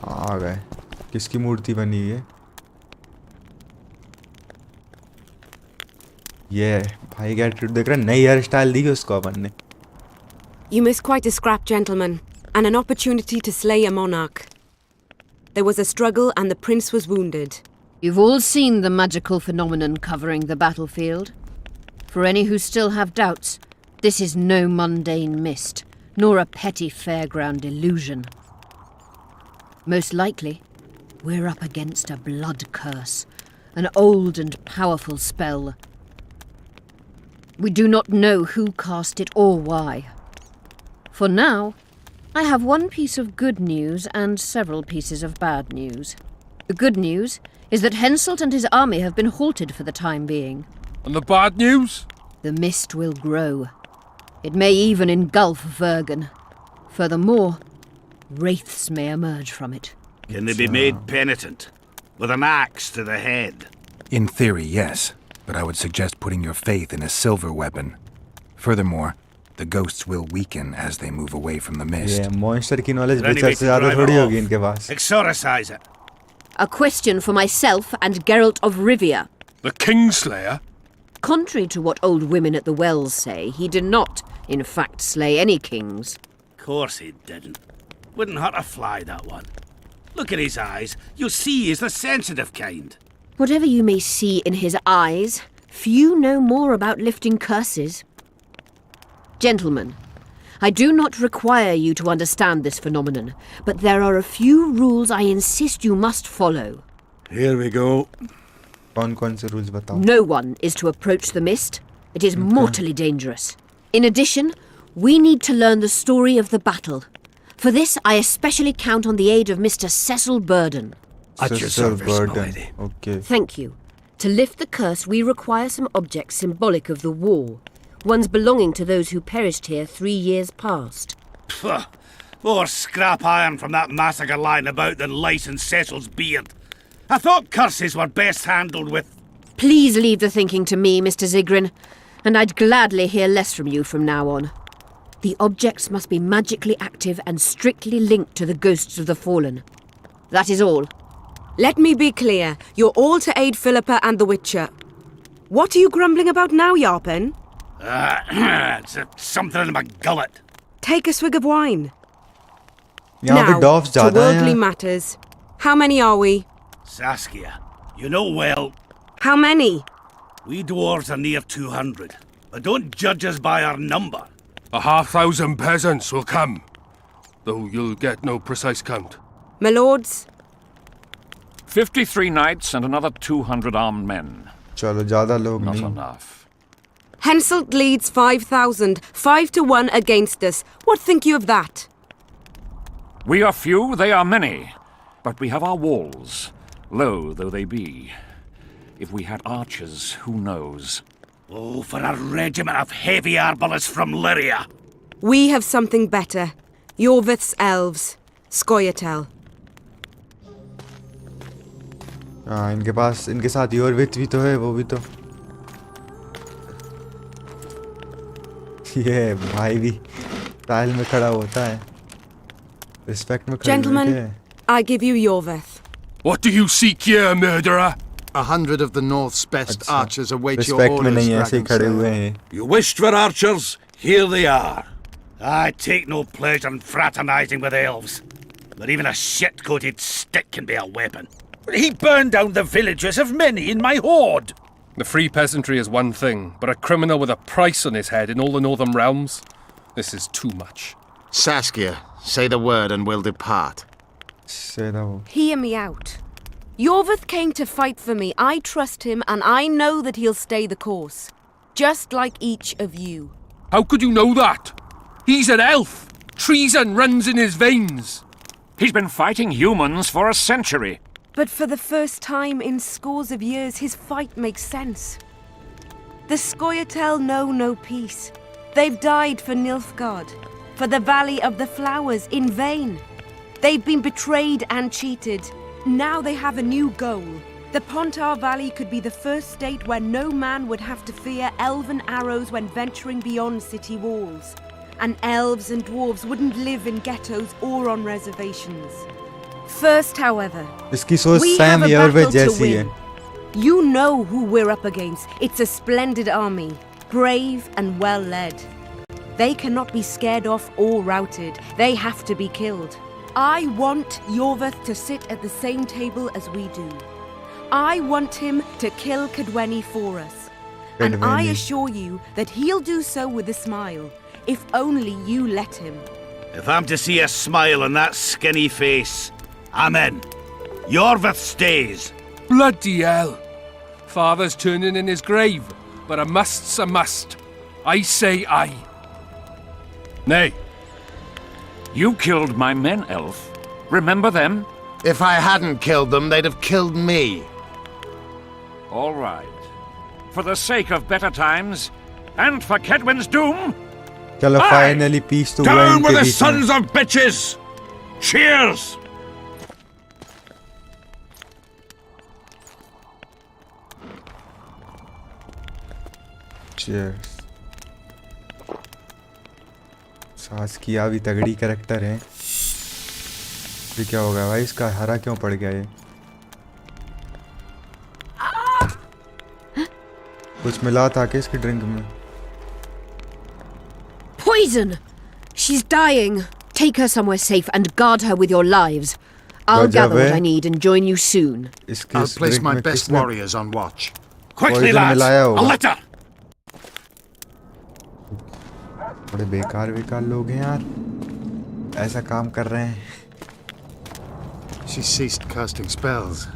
आ गए। किसकी मूर्ति बनी है ये? भाई का एटीट्यूड देख रहा है, नई हेयर स्टाइल दी है उसको अपन ने। You missed quite a scrap, gentlemen, and an opportunity to slay a monarch. There was a struggle and the prince was wounded. You've all seen the magical phenomenon covering the battlefield. For any who still have doubts, this is no mundane mist, nor a petty fairground illusion. Most likely, we're up against a blood curse, an old and powerful spell. We do not know who cast it or why. For now, I have one piece of good news and several pieces of bad news. The good news is that Henselt and his army have been halted for the time being. And the bad news? The mist will grow. It may even engulf Vergen. Furthermore, wraiths may emerge from it. Can they be made penitent? With an axe to the head? In theory, yes. But I would suggest putting your faith in a silver weapon. Furthermore, the ghosts will weaken as they move away from the mist. Yeah, monster की knowledge विचार से ज़्यादा थोड़ी होगी इनके पास। Exorcise it. A question for myself and Geralt of Rivia. The Kingslayer? Contrary to what old women at the wells say, he did not, in fact, slay any kings. Of course he didn't. Wouldn't hurt a fly, that one. Look at his eyes. You'll see he's the sensitive kind. Whatever you may see in his eyes, few know more about lifting curses. Gentlemen, I do not require you to understand this phenomenon, but there are a few rules I insist you must follow. Here we go. कौन-कौन से rules बताओ? No one is to approach the mist. It is mortally dangerous. In addition, we need to learn the story of the battle. For this, I especially count on the aid of Mr. Cecil Burden. At your service, my lady. Okay. Thank you. To lift the curse, we require some objects symbolic of the war. Ones belonging to those who perished here 3 years past. Pfft. More scrap iron from that massacre lying about than lice in Cecil's beard. I thought curses were best handled with... Please leave the thinking to me, Mr. Zigrin, and I'd gladly hear less from you from now on. The objects must be magically active and strictly linked to the ghosts of the fallen. That is all. Let me be clear. You're all to aid Philippa and the Witcher. What are you grumbling about now, Yarpen? It's something in my gullet. Take a swig of wine. यहाँ पे doves to ज़्यादा हैं worldly यहाँ। matters. How many are we? Saskia, you know well, How many? we dwarves are near 200. But don't judge us by our number. 1,500 peasants will come, though you'll get no precise count. My lords? 53 knights and another 200 armed men. चलो ज़्यादा लोग Not नहीं। enough. Henselt leads 5,000, 5 to 1 against us. What think you of that? We are few, they are many. But we have our walls, low though they be. If we had archers, who knows? Oh, for a regiment of heavy arbalists from Lyria. We have something better. Yorvith's elves. Scoia'tael. हाँ, इनके पास इनके साथ योरविथ भी तो है, वो भी तो ये भाई भी स्टाइल में खड़ा होता है, रिस्पेक्ट में खड़ा होता Gentlemen, है। I give you Yorvith. What do you seek here, murderer? 100 of the North's best अच्छा, archers await your रिस्पेक्ट में orders, नहीं, ऐसे ही खड़े Dragonslayer. हुए हैं। You wished for archers? Here they are. I take no pleasure in fraternizing with elves. But even a shit-coated stick can be a weapon. He burned down the villages of many in my horde. The free peasantry is one thing, but a criminal with a price on his head in all the northern realms? This is too much. Saskia, say the word and we'll depart. Say that. Hear me out. Yorvith came to fight for me. I trust him, and I know that he'll stay the course. Just like each of you. How could you know that? He's an elf. Treason runs in his veins. He's been fighting humans for a century. But for the first time in scores of years, his fight makes sense. The Scoia'tael know no peace. They've died for Nilfgaard, for the Valley of the Flowers, in vain. They've been betrayed and cheated. Now they have a new goal. The Pontar Valley could be the first state where no man would have to fear elven arrows when venturing beyond city walls. And elves and dwarves wouldn't live in ghettos or on reservations. First, however, इसकी सोच we Sam have a योरविथ battle to जैसी है। win. You know who we're up against. It's a splendid army, brave and well led. They cannot be scared off or routed. They have to be killed. I want Yorvith to sit at the same table as we do. I want him to kill Cadweni for us. And I Cadweni. assure you that he'll do so with a smile, if only you let him. If I'm to see a smile on that skinny face, I'm in. Yorvith stays. Bloody hell. Father's turning in his grave, but a must's a must. I say aye. Nay. You killed my men, elf. Remember them? If I hadn't killed them, they'd have killed me. All right. For the sake of better times, and for Kedwin's doom, चलो Aye! Finally piece तो हुआ Down इनके with the बीच में। sons of bitches! Cheers! Cheers. सास किया भी तगड़ी character है। ये क्या होगा भाई, इसका हरा क्यों पड़ गया ये? कुछ मिला था क्या इसकी ड्रिंक में? Poison! She's dying. Take her somewhere safe and guard her with your lives. I'll gather what I need and join you soon. इसके I'll इस place drink my में best किसने warriors on watch. Quickly, Poison lads! मिलाया A होगा। litter! बड़े बेकार लोग हैं यार, ऐसा काम कर रहे हैं। She ceased casting spells.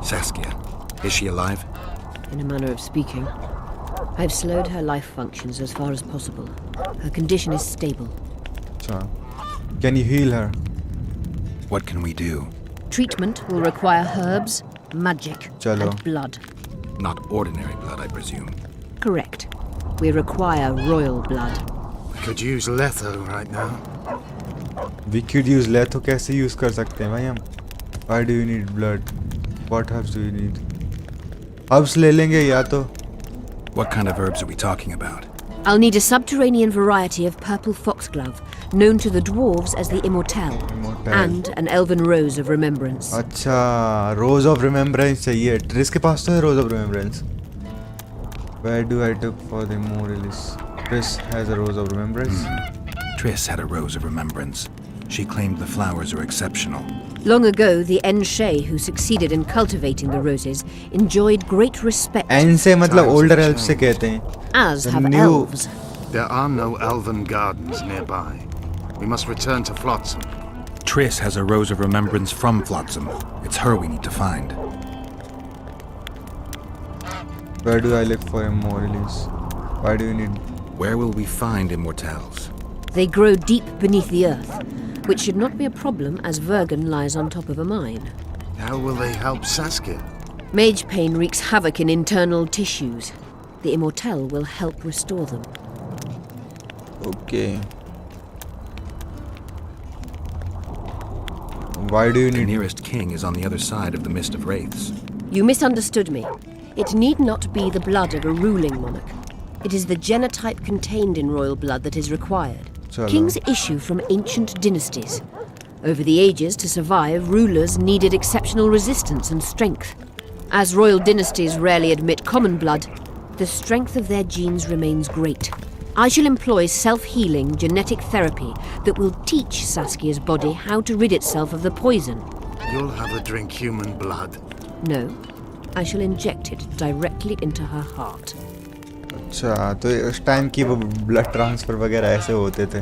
Saskia, is she alive? In a manner of speaking. I've slowed her life functions as far as possible. Her condition is stable. अच्छा, can you heal her? What can we do? Treatment will require herbs, magic, Chalo. and blood. Not ordinary blood, I presume. Correct. We require royal blood. We could use letho right now. We could use letho, कैसे use कर सकते हैं भाई हम? Why do you need blood? What herbs do you need? Herbs ले लेंगे या तो। What kind of herbs are we talking about? I'll need a subterranean variety of purple foxglove, known to the dwarves as the Immortelle, Immortelle. and an elven rose of remembrance. अच्छा, Rose of Remembrance चाहिए। Triss के पास तो है Rose of Remembrance. Where do I look for the more release? Triss has a Rose of Remembrance. Triss had a rose of remembrance. She claimed the flowers are exceptional. Long ago, the Enshe, who succeeded in cultivating the roses, enjoyed great respect, N से मतलब older elves से कहते हैं। as The have new- elves. There are no elven gardens nearby. We must return to Flotsam. Triss has a rose of remembrance from Flotsam. It's her we need to find. Where do I look for a more release? Why do you need? Where will we find immortelles? They grow deep beneath the earth, which should not be a problem as Vergen lies on top of a mine. How will they help Saskia? Mage pain wreaks havoc in internal tissues. The Immortelle will help restore them. Okay. Why do you The need... nearest king is on the other side of the Mist of Wraiths. You misunderstood me. It need not be the blood of a ruling monarch. It is the genotype contained in royal blood that is required. Chalo. Kings issue from ancient dynasties. Over the ages, to survive, rulers needed exceptional resistance and strength. As royal dynasties rarely admit common blood, the strength of their genes remains great. I shall employ self-healing genetic therapy that will teach Saskia's body how to rid itself of the poison. You'll have her drink human blood. No, I shall inject it directly into her heart. अच्छा, तो उस time की वो blood transfer वगैरह ऐसे होते थे.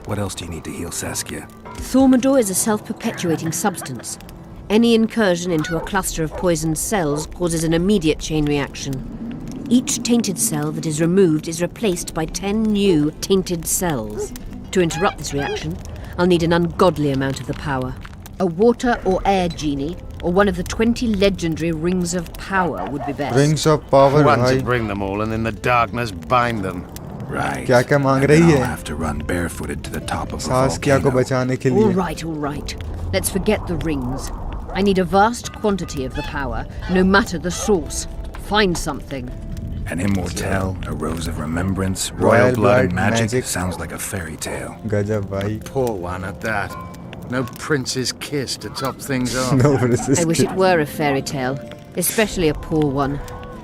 What else do you need to heal Saskia? Thaumadour is a self-perpetuating substance. Any incursion into a cluster of poisoned cells causes an immediate chain reaction. Each tainted cell that is removed is replaced by 10 new tainted cells. To interrupt this reaction, I'll need an ungodly amount of the power. A water or air genie, or one of the 20 legendary rings of power would be best. Rings of power, One भाई. to bring them all and in the darkness bind them. Right. क्या-क्या मांग And रही then है? I'll have to run barefooted to the top of a सास्किया को volcano. बचाने के लिए. All right. Let's forget the rings. I need a vast quantity of the power, no matter the source. Find something. An immortelle, a rose of remembrance, Royal royal blood and blood, magic. magic. Sounds like a fairy tale. गजब भाई. Poor one at that. No prince's kiss to top things off. No, but it's I wish it were a fairy tale, especially a poor one,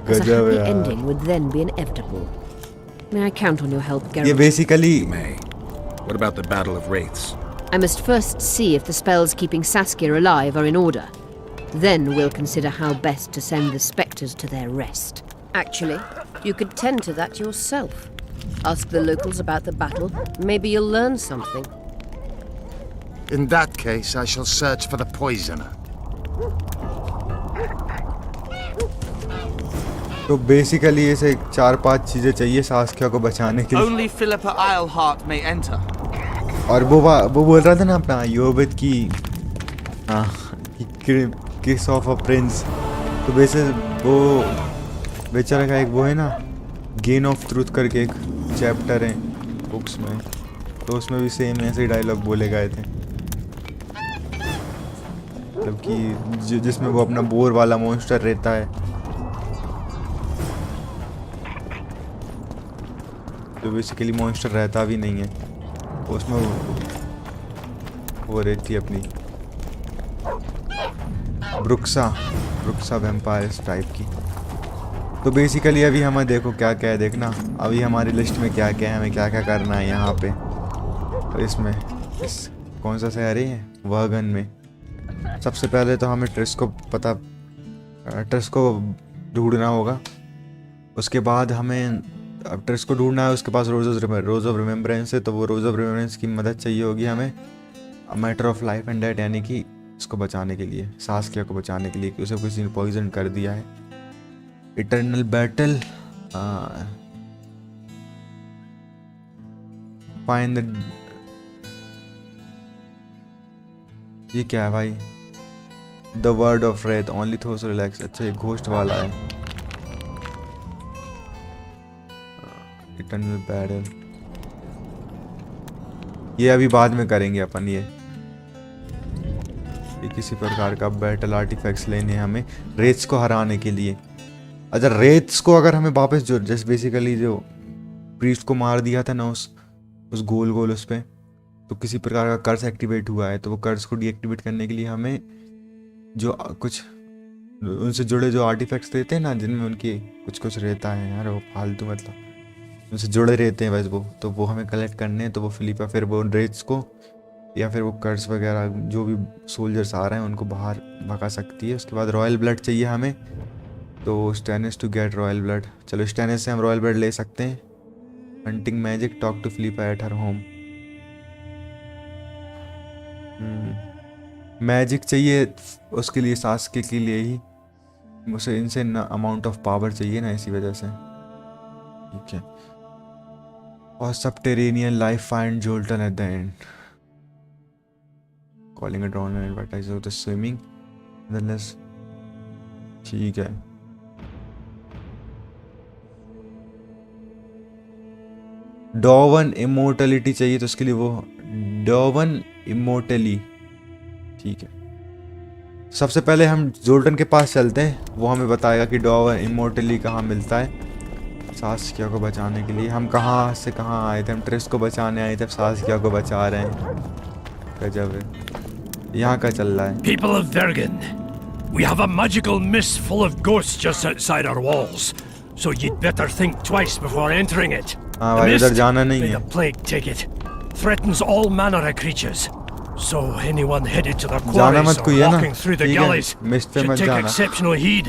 as a Gajab happy yaar. ending would then be inevitable. May I count on your help, ये Geralt? basically May. What about the Battle of Wraiths? I must first see if the spells keeping Saskia alive are in order. Then we'll consider how best to send the spectres to their rest. Actually, you could tend to that yourself. Ask the locals about the battle. Maybe you'll learn something. In that case, I shall search for the poisoner. तो basically ऐसे 4-5 चीजें चाहिए सास्किया को बचाने के लिए. Only Philippa Eilhart may enter. और वो बोल रहा था ना अपना योबित की किस ऑफ अ प्रिंस. तो वैसे वो बेचारा का एक वो है ना गेन ऑफ ट्रूथ करके एक चैप्टर है बुक्स में, तो उसमें भी सेम ऐसे ही डायलॉग बोले गए थे. मतलब कि जिसमें वो अपना बोर वाला मॉन्स्टर रहता है, तो बेसिकली मॉन्स्टर रहता भी नहीं है उसमें. वो रहती है अपनी ब्रुक्सा वैम्पायर टाइप की. तो बेसिकली अभी हमें देखो क्या क्या है, देखना अभी हमारी लिस्ट में क्या क्या है, हमें क्या क्या करना है यहाँ पे. और इसमें कौन सा शहर है वागन में. सबसे पहले तो हमें ट्रिस को ढूंढना होगा. उसके बाद हमें अब ट्रिस को ढूंढना है, उसके पास रोज ऑफ रिमेम्बरेंस है, तो वो रोज ऑफ रिमेम्बरेंस की मदद चाहिए होगी हमें matter of life and death, यानी कि इसको बचाने के लिए, सास्किया को बचाने के लिए कि उसे किसी ने पॉइजन कर दिया है. इटर्नल बैटल, फाइंड द, ये क्या है भाई, the word of wraith only those relax. अच्छा ये घोस्ट वाला है. इटर्नल बैटल ये अभी बाद में करेंगे अपन. ये किसी प्रकार का बैटल आर्टिफैक्ट्स लेने हैं हमें रेथ्स को हराने के लिए. अच्छा रेथ्स को अगर हमें वापस जो जैसे बेसिकली जो प्रीस्ट को मार दिया था ना उस गोल उस पे, तो किसी प्रकार का कर्स एक्टिवेट हुआ है, तो वो कर्स को डीएक्टिवेट करने के लिए हमें जो कुछ उनसे जुड़े जो आर्टिफैक्ट्स देते हैं ना, जिनमें उनकी कुछ रहता है यार, वो फालतू मतलब उनसे जुड़े रहते हैं बस वो, तो वो हमें कलेक्ट करने हैं. तो वो फिलिपा फिर वो रेथ्स को या फिर वो कर्स वगैरह जो भी सोल्जर्स आ रहे हैं उनको बाहर भगा सकती है. उसके बाद रॉयल ब्लड चाहिए हमें, तो Stannis to get royal blood. चलो स्टैनिस से हम रॉयल ब्लड ले सकते हैं. Hunting magic, talk to Philippa at her home. Magic चाहिए उसके लिए, सास्किया के लिए ही, उसे इनसे अमाउंट ऑफ पावर चाहिए ना, इसी वजह से. ठीक है. और subterranean life find Zoltan at the end. Calling a drone and advertise of the swimming knowledge. ठीक है, डॉवन इमोर्टलिटी चाहिए तो उसके लिए वो डॉवन इमोर्टली। ठीक है, सबसे पहले हम जोल्टन के पास चलते हैं, वो हमें बताएगा कि डॉवन इमोर्टली कहाँ मिलता है। सास्किया को बचाने के लिए हम कहाँ से कहाँ आए थे, हम ट्रिस को बचाने आए थे, सास्किया को बचा रहे हैं। गजब है, यहाँ का चल रहा है। People of Vergen, we have a magical mist full of ghosts just outside our walls, so you'd better think twice before entering it. हाँ भाई, उधर जाना नहीं है। The plague ticket threatens all manner of creatures, so anyone headed to the quarries or walking through the galleys should take exceptional heed.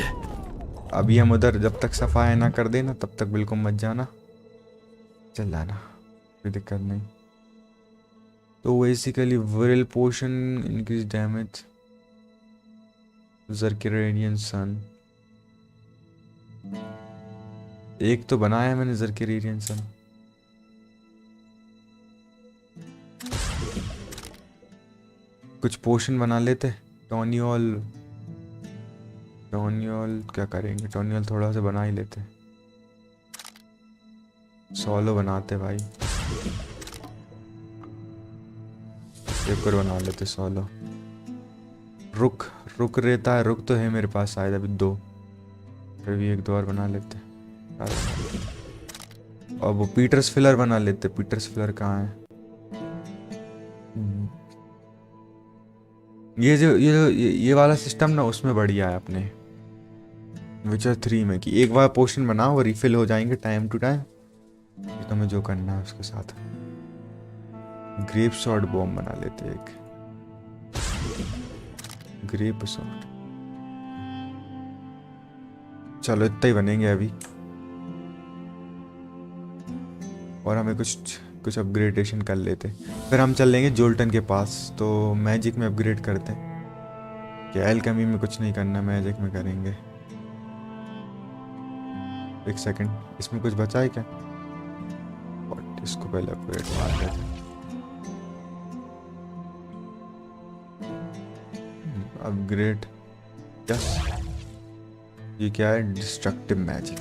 अभी हम उधर जब तक सफाई ना कर देना तब तक बिल्कुल मत जाना, चल जाना, कोई दिक्कत नहीं। तो बेसिकली विरल पोशन इंक्रीज डैमेज, ज़र्केरेनियन सन एक तो बनाया मैंने, ज़र्केरेनियन सन। कुछ पोशन बना लेते, टोनियोल क्या करेंगे, टोनियोल थोड़ा सा बना ही लेते, सोलो बनाते भाई, एक और बना लेते सोलो। रुक रहता है, रुक तो है मेरे पास शायद अभी 2, फिर भी 1-2 और बना लेते। और वो पीटर्स फिलर बना लेते, पीटर्स फिलर कहाँ है? ये वाला सिस्टम ना उसमें बढ़िया है अपने विचर 3 में, कि एक बार पोशन बनाओ वो रिफिल हो जाएंगे टाइम टू टाइम। ये तो हमें जो करना है उसके साथ ग्रेप शॉट बॉम्ब बना लेते हैं, एक ग्रेप शॉट। चलो इतना ही बनेंगे अभी, और हमें कुछ अपग्रेडेशन कर लेते, फिर हम चल लेंगे जोल्टन के पास। तो मैजिक में अपग्रेड करते हैं, क्या एल्केमी में कुछ नहीं करना, मैजिक में करेंगे। एक सेकंड, इसमें कुछ बचा है क्या? और इसको पहले अपग्रेड मार लेते हैं। Upgrade, yes. ये क्या है? डिस्ट्रक्टिव मैजिक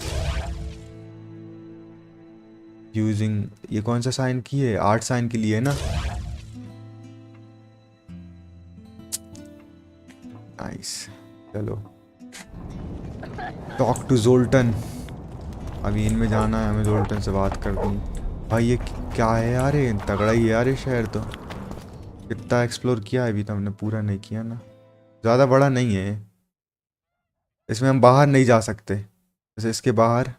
यूजिंग, ये कौन सा साइन की है? 8 साइन के लिए है ना। नाइस, चलो टॉक टू जोल्टन। अभी इनमें जाना है हमें, जोल्टन से बात कर दूँ। भाई ये क्या है यार, ये तगड़ा ही है यार ये शहर। तो कितना एक्सप्लोर किया है अभी तो हमने, पूरा नहीं किया ना, ज़्यादा बड़ा नहीं है। इसमें हम बाहर नहीं जा सकते, जैसे इसके बाहर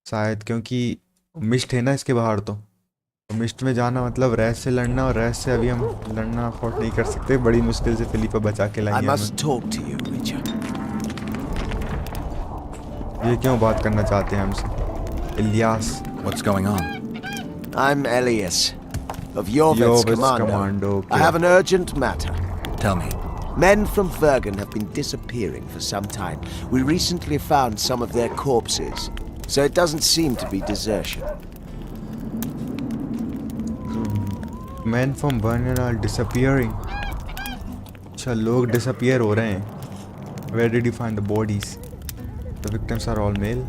शायद, क्योंकि मिस्ट है ना इसके बाहर। तो मिस्ट में जाना मतलब रैस से लड़ना, और रैस से अभी हम लड़ना अफोर्ड नहीं कर सकते, बड़ी मुश्किल से फिलिपा बचा के लाएंगे हमें। ये क्यों बात करना चाहते हैं हमसे? Ilyas, What's going on? I'm Elias of Yorvet's Commando. I have an urgent matter. Tell me. Men from Vergen have been disappearing for some time. We recently found some of their corpses, so it doesn't seem to be desertion. Men from Vergen are disappearing. अच्छा, लोग disappear हो रहे हैं। Where did you find the bodies? The victims are all male.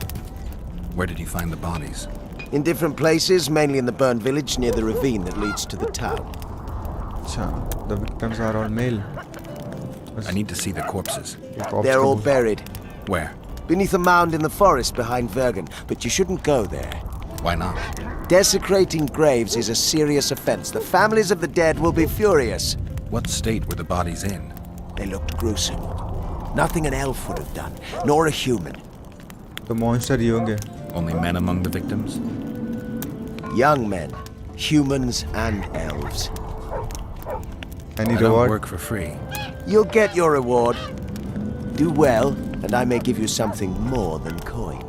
Where did you find the bodies? In different places, mainly in the burned village near the ravine that leads to the town. अच्छा, the victims are all male. I need to see the corpses. They're all buried. Where? Beneath a mound in the forest behind Vergen, but you shouldn't go there. Why not? Desecrating graves is a serious offense. The families of the dead will be furious. What state were the bodies in? They looked gruesome. Nothing an elf would have done, nor a human. तो monster ही होंगे। Only men among the victims? Young men, humans and elves. Any I reward? don't work for free. You'll get your reward. Do well, and I may give you something more than coin.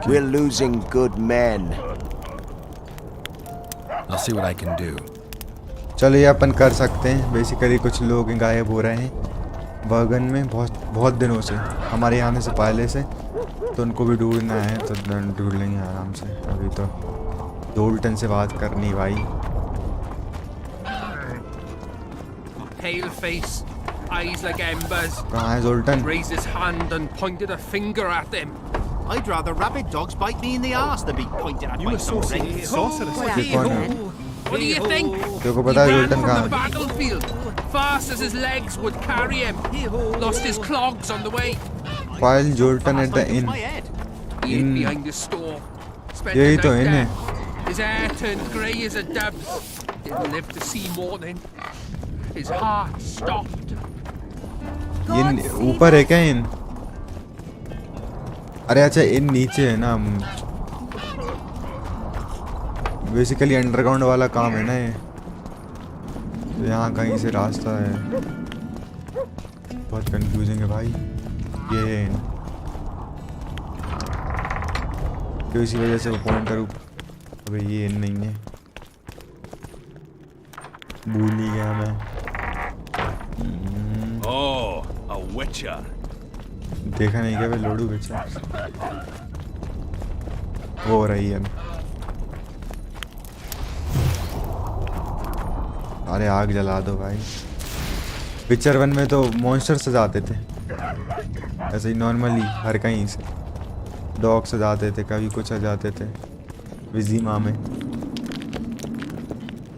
We're losing good men. I'll see what I can do. चलो ये अपन कर सकते हैं। Basically कुछ लोग गायब हो रहे हैं वर्गन में बहुत दिनों से, हमारे आने से पहले से, तो उनको भी ढूंढना है, तो ढूंढ लेंगे आराम से। अभी तो जोल्टन से बात करनी भाई। pale face, eyes like embers. कहाँ है जोल्टन? Raised his hand and pointed a finger at them. I'd rather rabid dogs bite me in the arse than be pointed at by some red sorceress. What do you think? तेरे को He पता है ran जोल्टन from the कहाँ है? battlefield, fast as his legs would carry him. Lost his clogs on the way. While Jolton at the inn. He hid behind the store. Spent यही the तो night inn है. there. His hair turned grey as a dove's. Didn't live to see morning. His heart stopped. ये ऊपर है क्या इन? अरे अच्छा इन नीचे है ना. बेसिकली अंडरग्राउंड वाला काम है ना ये. तो यहाँ कहीं से रास्ता है. बहुत कंफ्यूजिंग है भाई. ये है इन. तो इसी वजह से वो पॉइंट करूँ. अबे ये इन नहीं है. भूल ही गया मैं. Oh, a witcher. देखा नहीं क्या वे लोडू बेचा. वो हो रही है. अरे आग जला दो भाई. पिक्चर 1 में तो मॉन्स्टर सजाते थे ऐसे ही नॉर्मली हर कहीं से. डॉग सजाते थे, कभी कुछ सजाते थे. विजीमा में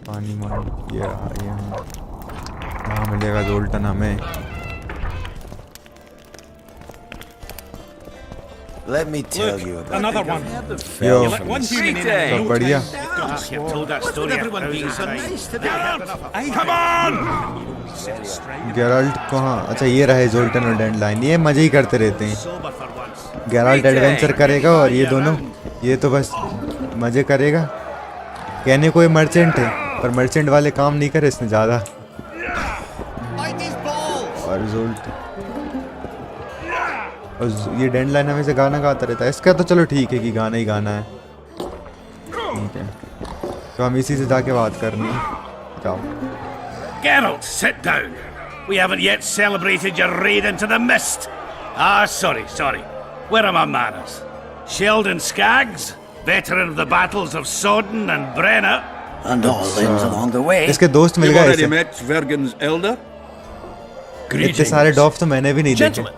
पानी मार ये यहाँ मिलेगा जोल्टन हमें. Let me tell you about Another one. Yo, You let one human in and सब बढ़िया. You've told that story. Everyone being so nice to me. Come on! Geralt कहाँ? अच्छा ये रहे जोल्टन और डेडलाइन. ये मजे ही करते रहते हैं. Sober for once. Geralt adventure करेगा और ये दोनों ये तो बस मजे करेगा. कहने कोई मर्चेंट है पर मर्चेंट वाले काम नहीं करे इसने ज़्यादा. और जोल्ट और ये डेडलाइन हमें से गाना गाता रहता है. इसका तो चलो ठीक है कि गाना ही गाना है. ठीक है तो हम इसी से जाके बात करनी है. जाओ. Geralt, sit down. We haven't yet celebrated your raid into the mist. Sorry. Where are my manners? Sheldon Skaggs, veteran of the battles of Sodden and Brenna. And all things along the way. इसके दोस्त मिल गए इसे. met Vergen's elder? इतने सारे डॉफ तो मैंने भी नहीं देखे. Gentlemen,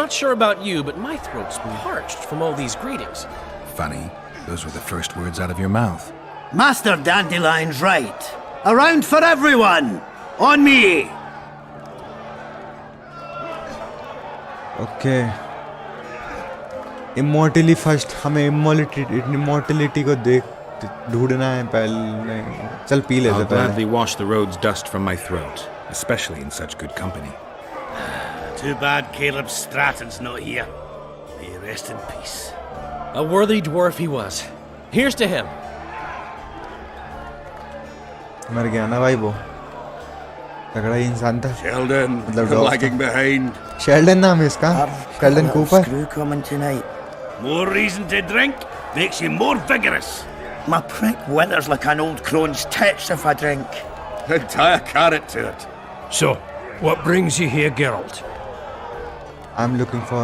not sure about you, but my throat's parched from all these greetings. Funny, those were the first words out of your mouth. Master Dandelion's right. Around for everyone. On me. Okay. Immortally first. हमें immortality को ढूंढना है पहले. चल P लेते I'll पहले. gladly wash the road's dust from my throat, especially in such good company. Too bad Caleb Stratton's not here. May he rest in peace. A worthy dwarf he was. Here's to him. मर गया ना भाई वो. तगड़ा ही इंसान था. Sheldon, मतलब dog lagging behind. Sheldon नाम है इसका. Sheldon Cooper. Screw coming tonight. More reason to drink makes you more vigorous. My prick withers like an old crone's tits if I drink. And tie a carrot to it. So, what brings you here, Geralt? I'm looking for.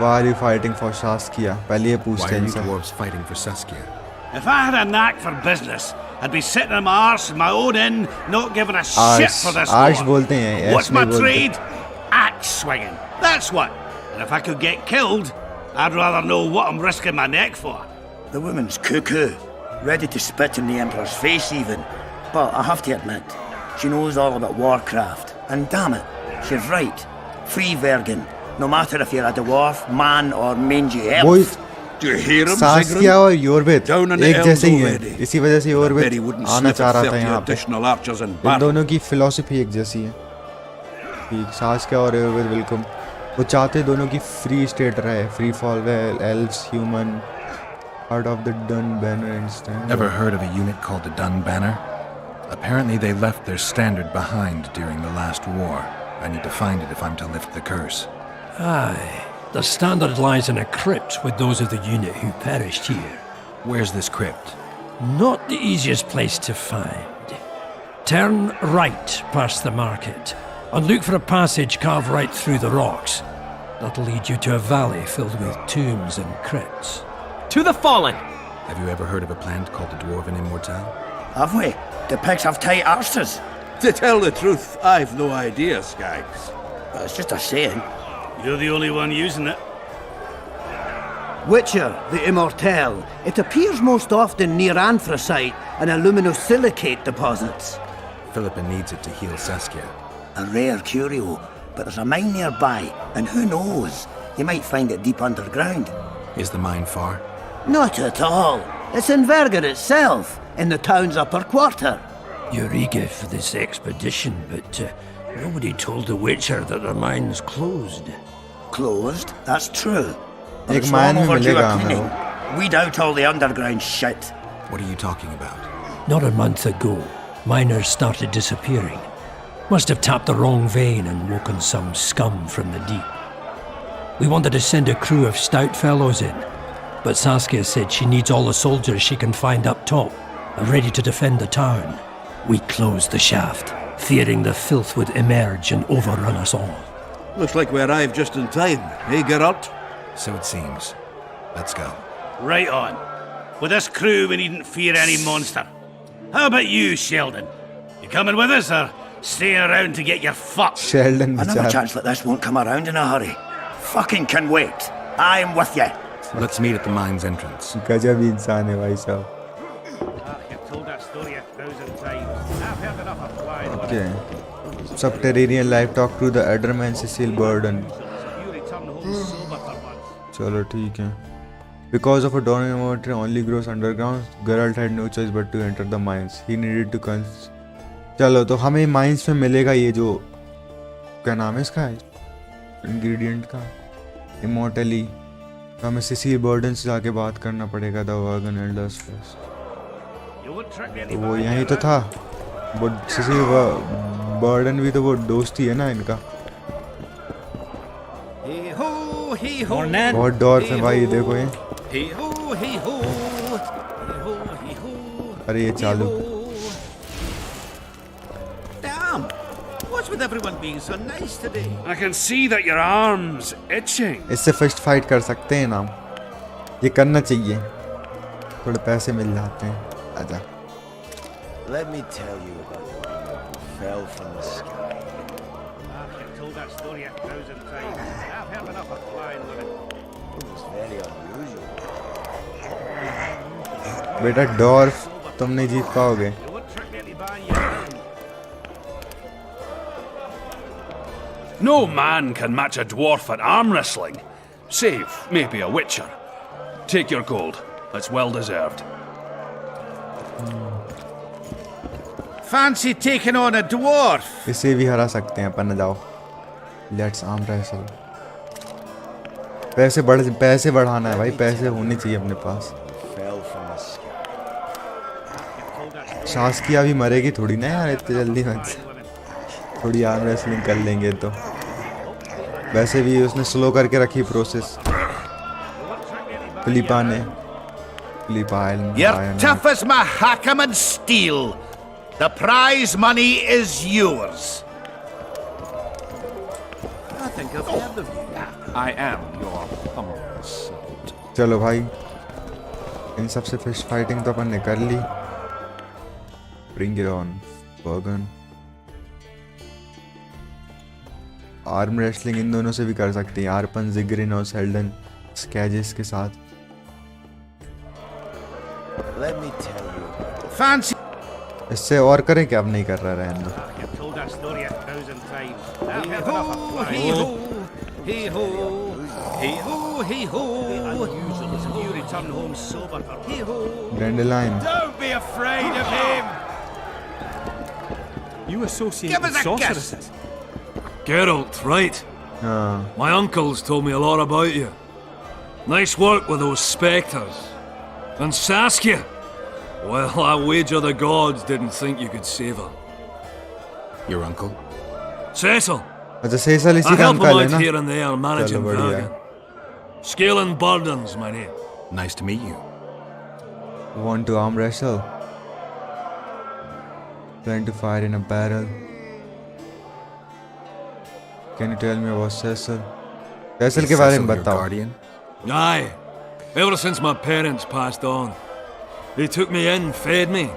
Why are you fighting for Saskia? पहले ये पूछते Why हैं are you इनसे. dwarves fighting for Saskia? If I had a knack for business, I'd be sitting on my arse in my own inn, not giving a shit for this Arse war. बोलते हैं. What's my नहीं बोलते. trade? Axe swinging. That's what. And if I could get killed, I'd rather know what I'm risking my neck for. The woman's cuckoo. Ready to spit in the Emperor's face even. But I have to admit, she knows all about warcraft. And damn it, she's right. Free Vergen. No matter if you're a dwarf, man or mangy elf. वो Do you hear him, सास्किया और योरवेट Down in the एक जैसे ही elves हैं. already. इसी वजह से Bet he योरवेट wouldn't आना slip चाह at रहा था 30 यहाँ पे. additional archers in in battle. दोनों की फिलॉसफी एक जैसी है. ठीक. सास्किया और योरवेट वेलकम. वो चाहते दोनों की फ्री स्टेट रहे. Free fall well elves human part of the Dun Banner instead. Ever heard of a unit called the Dun Banner? Apparently they left their standard behind during the last war. I need to find it if I'm to lift the curse. Aye. The standard lies in a crypt with those of the unit who perished here. Where's this crypt? Not the easiest place to find. Turn right past the market and look for a passage carved right through the rocks. That'll lead you to a valley filled with tombs and crypts. To the fallen! Have you ever heard of a plant called the Dwarven Immortal? Have we? The pigs have tight arses. To tell the truth, I've no idea, Skaggs. It's just a saying. You're the only one using it. Witcher, the Immortelle. It appears most often near anthracite and aluminosilicate deposits. Philippa needs it to heal Saskia. A rare curio, but there's a mine nearby, and who knows? You might find it deep underground. Is the mine far? Not at all. It's in Verger itself, in the town's upper quarter. You're eager for this expedition, but nobody told the Witcher that the mine's closed. Closed? That's true. But एक it's mine long में overdue मिलेगा a हमें cleaning. वो. Weed out all the underground shit. What are you talking about? Not a month ago, miners started disappearing. Must have tapped the wrong vein and woken some scum from the deep. We wanted to send a crew of stout fellows in, but Saskia said she needs all the soldiers she can find up top and ready to defend the town. We closed the shaft, fearing the filth would emerge and overrun us all. Looks like we arrived just in time, eh, Geralt? So it seems. Let's go. Right on. With this crew, we needn't fear any monster. How about you, Sheldon? You coming with us, or staying around to get your fuck? Sheldon, Another chance like this won't come around in a hurry. Fucking can wait. I'm with you. Let's meet at the mine's entrance. गजब इंसान है भाई साहब. I've told that story 1,000 times. I've heard enough of flying. Okay. Subterranean life talk to the Adderman Cecil Burden. चलो ठीक है. Because of a dormitory only grows underground, Geralt had no choice but to enter the mines. He needed to चलो तो हमें mines में मिलेगा ये जो क्या नाम है इसका इंग्रेडिएंट का इमोर्टली. तो हमें सिसिल बर्डन से जाके बात करना पड़ेगा द वर्गन एल्डर्स फर्स्ट. तो वो यहीं तो था. वो सिसिल बर्डन भी तो वो दोस्त ही है ना इनका. बहुत डॉर्फ है भाई. देखो ये. अरे ये चालू. What's with everyone being so nice today? I can see that your arm's itching. इससे फिस्ट फाइट कर सकते हैं ना. ये करना चाहिए. थोड़े पैसे मिल जाते हैं. आजा. Let me tell you about the woman who fell from the sky. I've told that story 1,000 times. I've heard enough of flying women. It was very unusual. बेटा डॉर्फ तुम नहीं जीत पाओगे. No man can match a dwarf at arm wrestling, save maybe a witcher. Take your gold. That's well deserved. Fancy taking on a dwarf? इसे भी हरा सकते हैं अपन. जाओ. Let's arm wrestle. पैसे बढ़ाना है भाई. पैसे होने चाहिए अपने पास. शासकिया भी मरेगी थोड़ी ना यार इतनी जल्दी मत. थोड़ी आर्म रेसलिंग कर लेंगे तो. वैसे भी उसने स्लो करके रखी प्रोसेस. फिलिपा ने. You're tough as Mahakam and steel. The prize money is yours. I think I've heard of you. I am your humble servant. चलो भाई. इन सबसे फिस्ट फाइटिंग तो अपन ने कर ली. Bring it on, Bergen. Arm wrestling इन दोनों से भी कर सकते हैं. आर्पन जिग्रिन और सेल्डन स्कैजेस के साथ. Let me tell you. Fancy. इससे और करें क्या. अब नहीं कर रहा रहने दो. I've told that story 1,000 times. I've heard enough of flying. Hey-ho, hey-ho, hey-ho. Unusual is you return home sober. Hey-ho. Dandelion. Don't be afraid of him. You associate Give with us a sorceresses. Geralt, right? My uncles told me a lot about you. Nice work with those spectres. And Saskia? Well, I wager the gods didn't think you could save her. Your uncle? Cecil. अच्छा सेसल इसी I का help him uncle है out ना. here and there managing चलो बढ़िया. Vergen. Scaling Burdens, my name. Nice to meet you. Want to arm wrestle? Trying to fire in a barrel. Can you tell me about Cecil? Cecil के बारे में बताओ. Aye. Ever since my parents passed on. They took me in, fed me,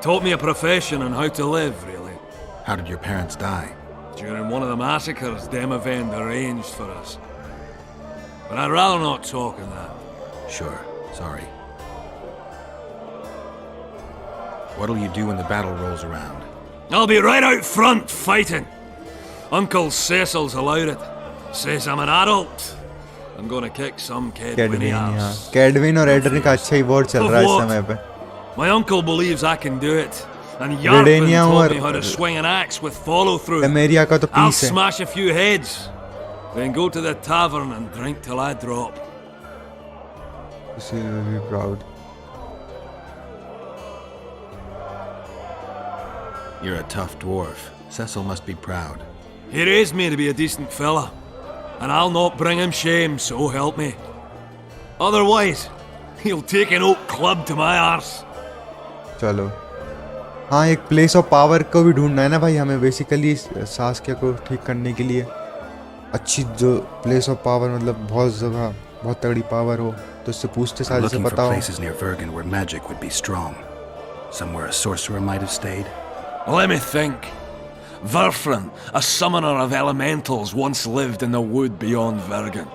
Taught me a profession and how to live, really. How did your parents die? During one of the massacres Demavend arranged for us. But I'd rather not talk of that. Sure, sorry. What'll you do when the battle rolls around? I'll be right out front fighting. Uncle Cecil's allowed it. Says I'm an adult. I'm gonna kick some kid when he asks. कैडविन और एडरिन का अच्छा ही war चल रहा है इस समय पे. My uncle believes I can do it. And Yarpen taught me how to swing an axe with follow-through. I'll smash a few heads. Then go to the tavern and drink till I drop. She will be proud. You're a tough dwarf. Cecil must be proud. He raised me to be a decent fella. And I'll not bring him shame, so help me. Otherwise, he'll take an oak club to my arse. चलो. हाँ, एक place of power को भी ढूंढना है ना भाई हमें बेसिकली सास्किया को ठीक करने के लिए. अच्छी जो प्लेस ऑफ पावर मतलब बहुत जगह बहुत तगड़ी पावर हो तो उससे पूछते सारे से पता हो. Places near Vergen where magic would be strong. Somewhere a sorcerer might have stayed. Let me think. Verfrin, a summoner of elementals, once lived in the wood beyond Vergen.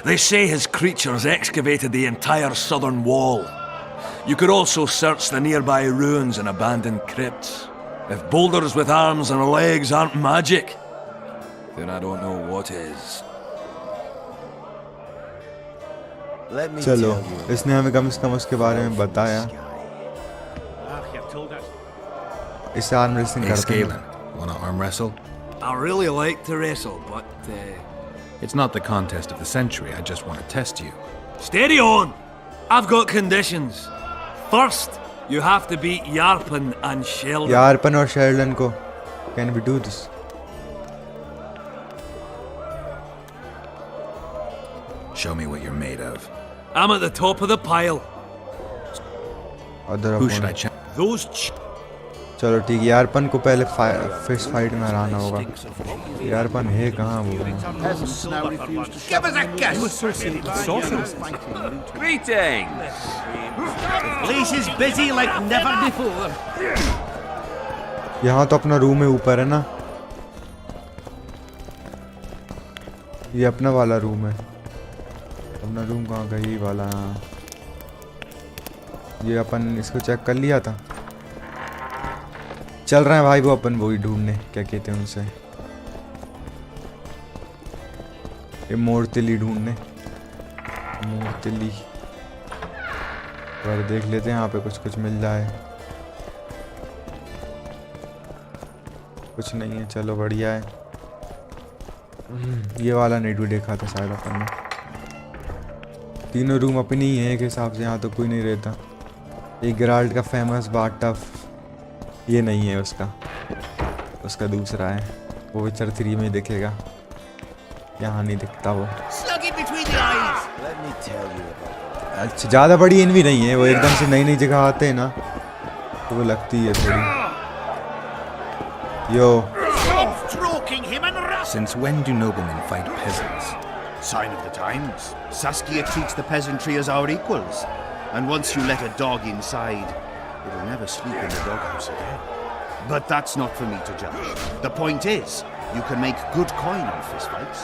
They say his creatures excavated the entire southern wall. You could also search the nearby ruins and abandoned crypts. If boulders with arms and legs aren't magic, then I don't know what is. चलो, इसने हमें कम से कम उसके बारे में बताया. इससे arm wrestling करते हैं. Wanna arm wrestle? I really like to wrestle, but it's not the contest of the century. I just want to test you. Steady on! I've got conditions. First, you have to beat Yarpen and Sheldon. Yarpen और Sheldon को. Can we do this? Show me what you're made of. I'm at the top of the pile. Who should I check? Those. चलो ठीक है. यारपन को पहले fist fight में हराना होगा. यारपन है कहाँ वो? Give us a kiss. Greetings. The place is busy like never before. यहाँ तो अपना रूम है ऊपर है ना. ये अपना वाला रूम है. अपना रूम कहाँ का? यही वाला. ये अपन इसको चेक कर लिया था. चल रहे हैं भाई वो अपन वही ढूंढने. क्या कहते हैं उनसे? ये मोरतिली ढूंढने. मोरतिली और देख लेते हैं यहाँ पे कुछ मिल जाए. कुछ नहीं है. चलो बढ़िया है. ये वाला नेट भी देखा था शायद अपन ने. तीनों रूम अपनी ही है एक हिसाब से. यहाँ तो कोई नहीं रहता. एक गेराल्ट का फेमस बाथ ये नहीं है उसका दूसरा है. वो विचर 3 में दिखेगा. यहाँ नहीं दिखता वो. अच्छा ज़्यादा बड़ी इन भी नहीं है. वो एकदम से नई जगह आते हैं ना तो वो लगती है थोड़ी. यो. Since when do noblemen fight peasants? Sign of the times. Saskia treats the peasantry as our equals. And once you let a dog inside, it'll never sleep in the doghouse again. But that's not for me to judge. The point is, you can make good coin on fistfights.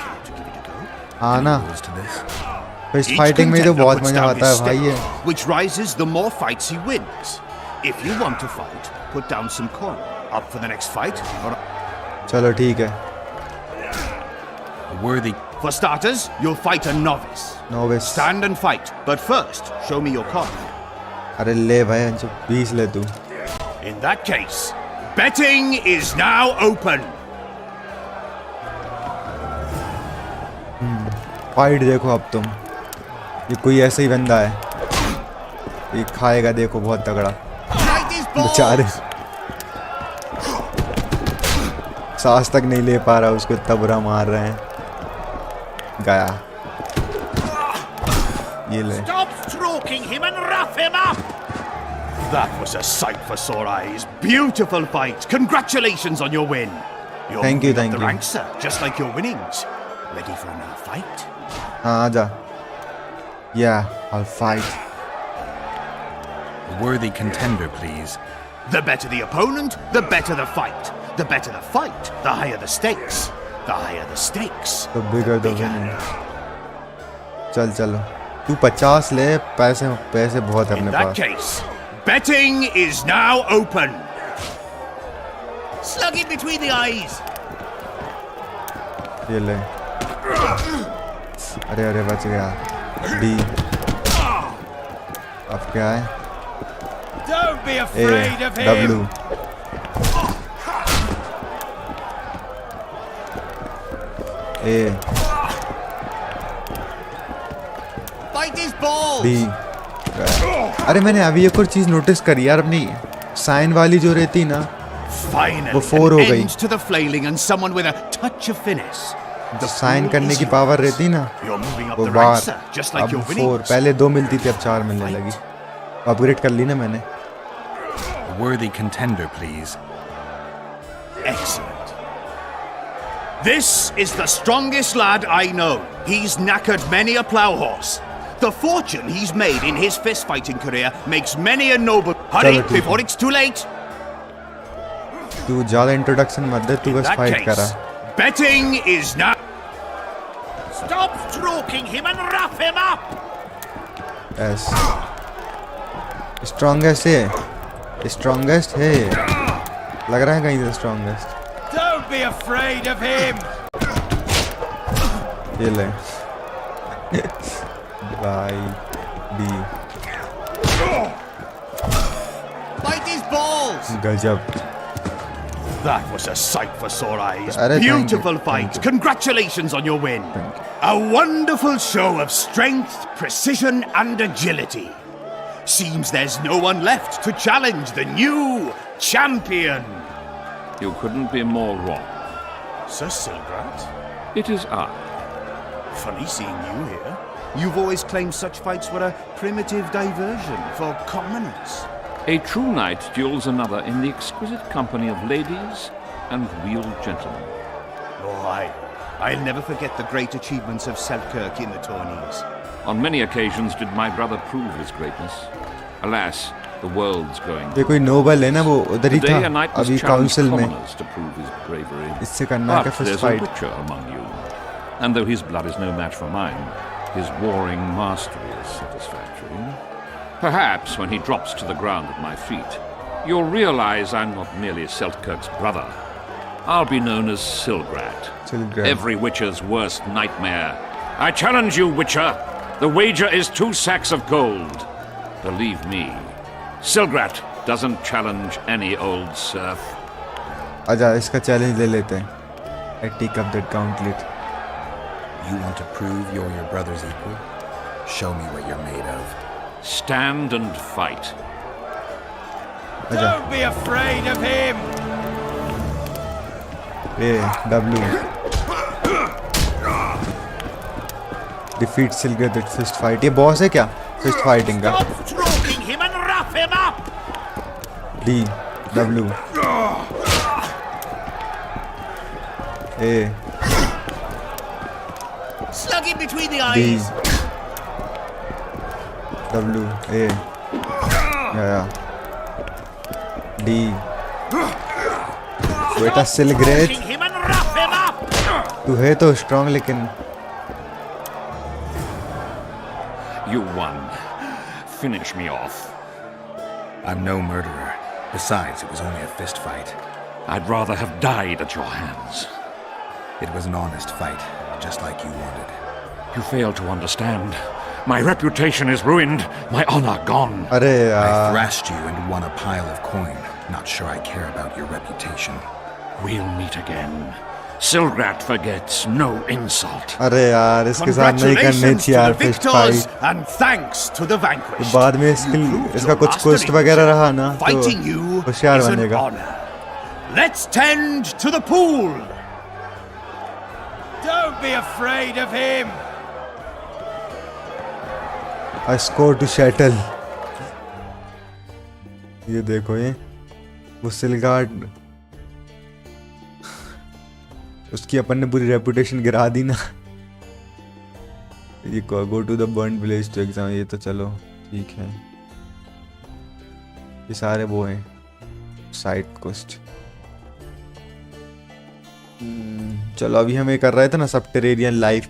Care to give it a go? हाँ ना. Fist fighting में तो बहुत मजा आता है भाई ये. Which rises the more fights he wins. If you want to fight, put down some coin. Up for the next fight, or... चलो ठीक है. Worthy. For starters, you'll fight a novice. Novice. Stand and fight, but first, show me your coin. अरे ले भाई 20 ले तू. In that case, betting is now open. Fight देखो अब तुम. ये कोई ऐसा ही बंदा है. ये खाएगा देखो बहुत तगड़ा. बेचारे सांस तक नहीं ले पा रहा. उसको इतना बुरा मार रहे हैं. गया. ये ले. Stop stroking him and rough him up. That was a sight for sore eyes. Beautiful fight. Congratulations on your win. You're thank you. the ranks, sir, just like your winnings. Ready for another fight? हाँ आजा. Yeah, I'll fight. A worthy contender, please. The better the opponent, the better the fight. The better the fight, the higher the stakes. The higher the stakes. The bigger the winning. चल चलो तू 50 ले पैसे बहुत है अपने पास. In that case, betting is now open. Slug it between the eyes. ये ले. अरे बच गया. D. अब क्या है? Don't be afraid of him. W. A. Bite his balls. D. अरे मैंने अभी एक और चीज नोटिस करी यार, अपनी साइन वाली जो रहती ना वो 4 हो गई. To the flailing and someone with a touch of finesse. जो साइन करने की पावर रहती ना वो बार अब 4, पहले 2 मिलती थी अब 4 मिलने लगी. अपग्रेड कर ली ना मैंने. A worthy contender, please. Excellent. This is the strongest lad I know. He's knackered many a plough horse. The fortune he's made in his fist-fighting career makes many a noble... Hurry, before it's too late! तू ज़्यादा introduction मत दे, तू बस fight करा. Betting is now... Stop stroking him and rough him up! Yes. Strongest है. Strongest है. लग रहा है कहीं से strongest. Don't be afraid of him. ये ले. By D. Bite his balls. गजब. That was a sight for sore eyes. Arre, Beautiful fight. Congratulations on your win. A wonderful show of strength, precision, and agility. Seems there's no one left to challenge the new champion. You couldn't be more wrong. Sir Silgrat? It is I. Funny seeing you here. You've always claimed such fights were a primitive diversion for commoners. A true knight duels another in the exquisite company of ladies and real gentlemen. Oh, I'll never forget the great achievements of Selkirk in the tourneys. On many occasions did my brother prove his greatness. Alas, the world's going. ये कोई Nobel है ना, वो उधर ही था अभी council में. इससे करना है fist fight. But there's a butcher among you, and though his blood is no match for mine, his warring mastery is satisfactory. Perhaps when he drops to the ground at my feet, you'll realize I'm not merely Selkirk's brother. I'll be known as Silgrat. Every witcher's worst nightmare. I challenge you, Witcher. The wager is 2 sacks of gold. Believe me, Silgrat doesn't challenge any old serf. आजा इसका challenge ले लेते हैं. I take up that gauntlet. You want to prove you're your brother's equal? Show me what you're made of. Stand and fight. Don't be afraid of him. A W. Defeat Silgrat at fist fight. ये boss है क्या? Fist fighting का. Stop stroking him and rough him up. D W. A. Slug him between the D. eyes. W. A. Yeah. D. बेटा सिलग्रेट तू है तो strong लेकिन You won. Finish me off. I'm no murderer. Besides, it was only a fist fight. I'd rather have died at your hands. It was an honest fight, just like you wanted. You fail to understand. My reputation is ruined. My honor gone. अरे I thrashed you and won a pile of coin. Not sure I care about your reputation. We'll meet again. Silgrat forgets no insult. अरे यार इसके साथ नहीं करने चाहिए यार fist fight. And thanks to the vanquished. बाद में इसका कुछ कोस्ट वगैरह रहा ना तो होशियार बनेगा. Let's tend to the pool. Don't be afraid of him. I score to settle. ये देखो ये वो सिलगार्ड उसकी अपन ने पूरी रेपुटेशन गिरा दी ना. ये go to the burn village to exam, ये तो चलो ठीक है. ये सारे वो हैं साइड क्वेस्ट। चलो अभी हम ये कर रहे थे ना सबटेरेनियन लाइफ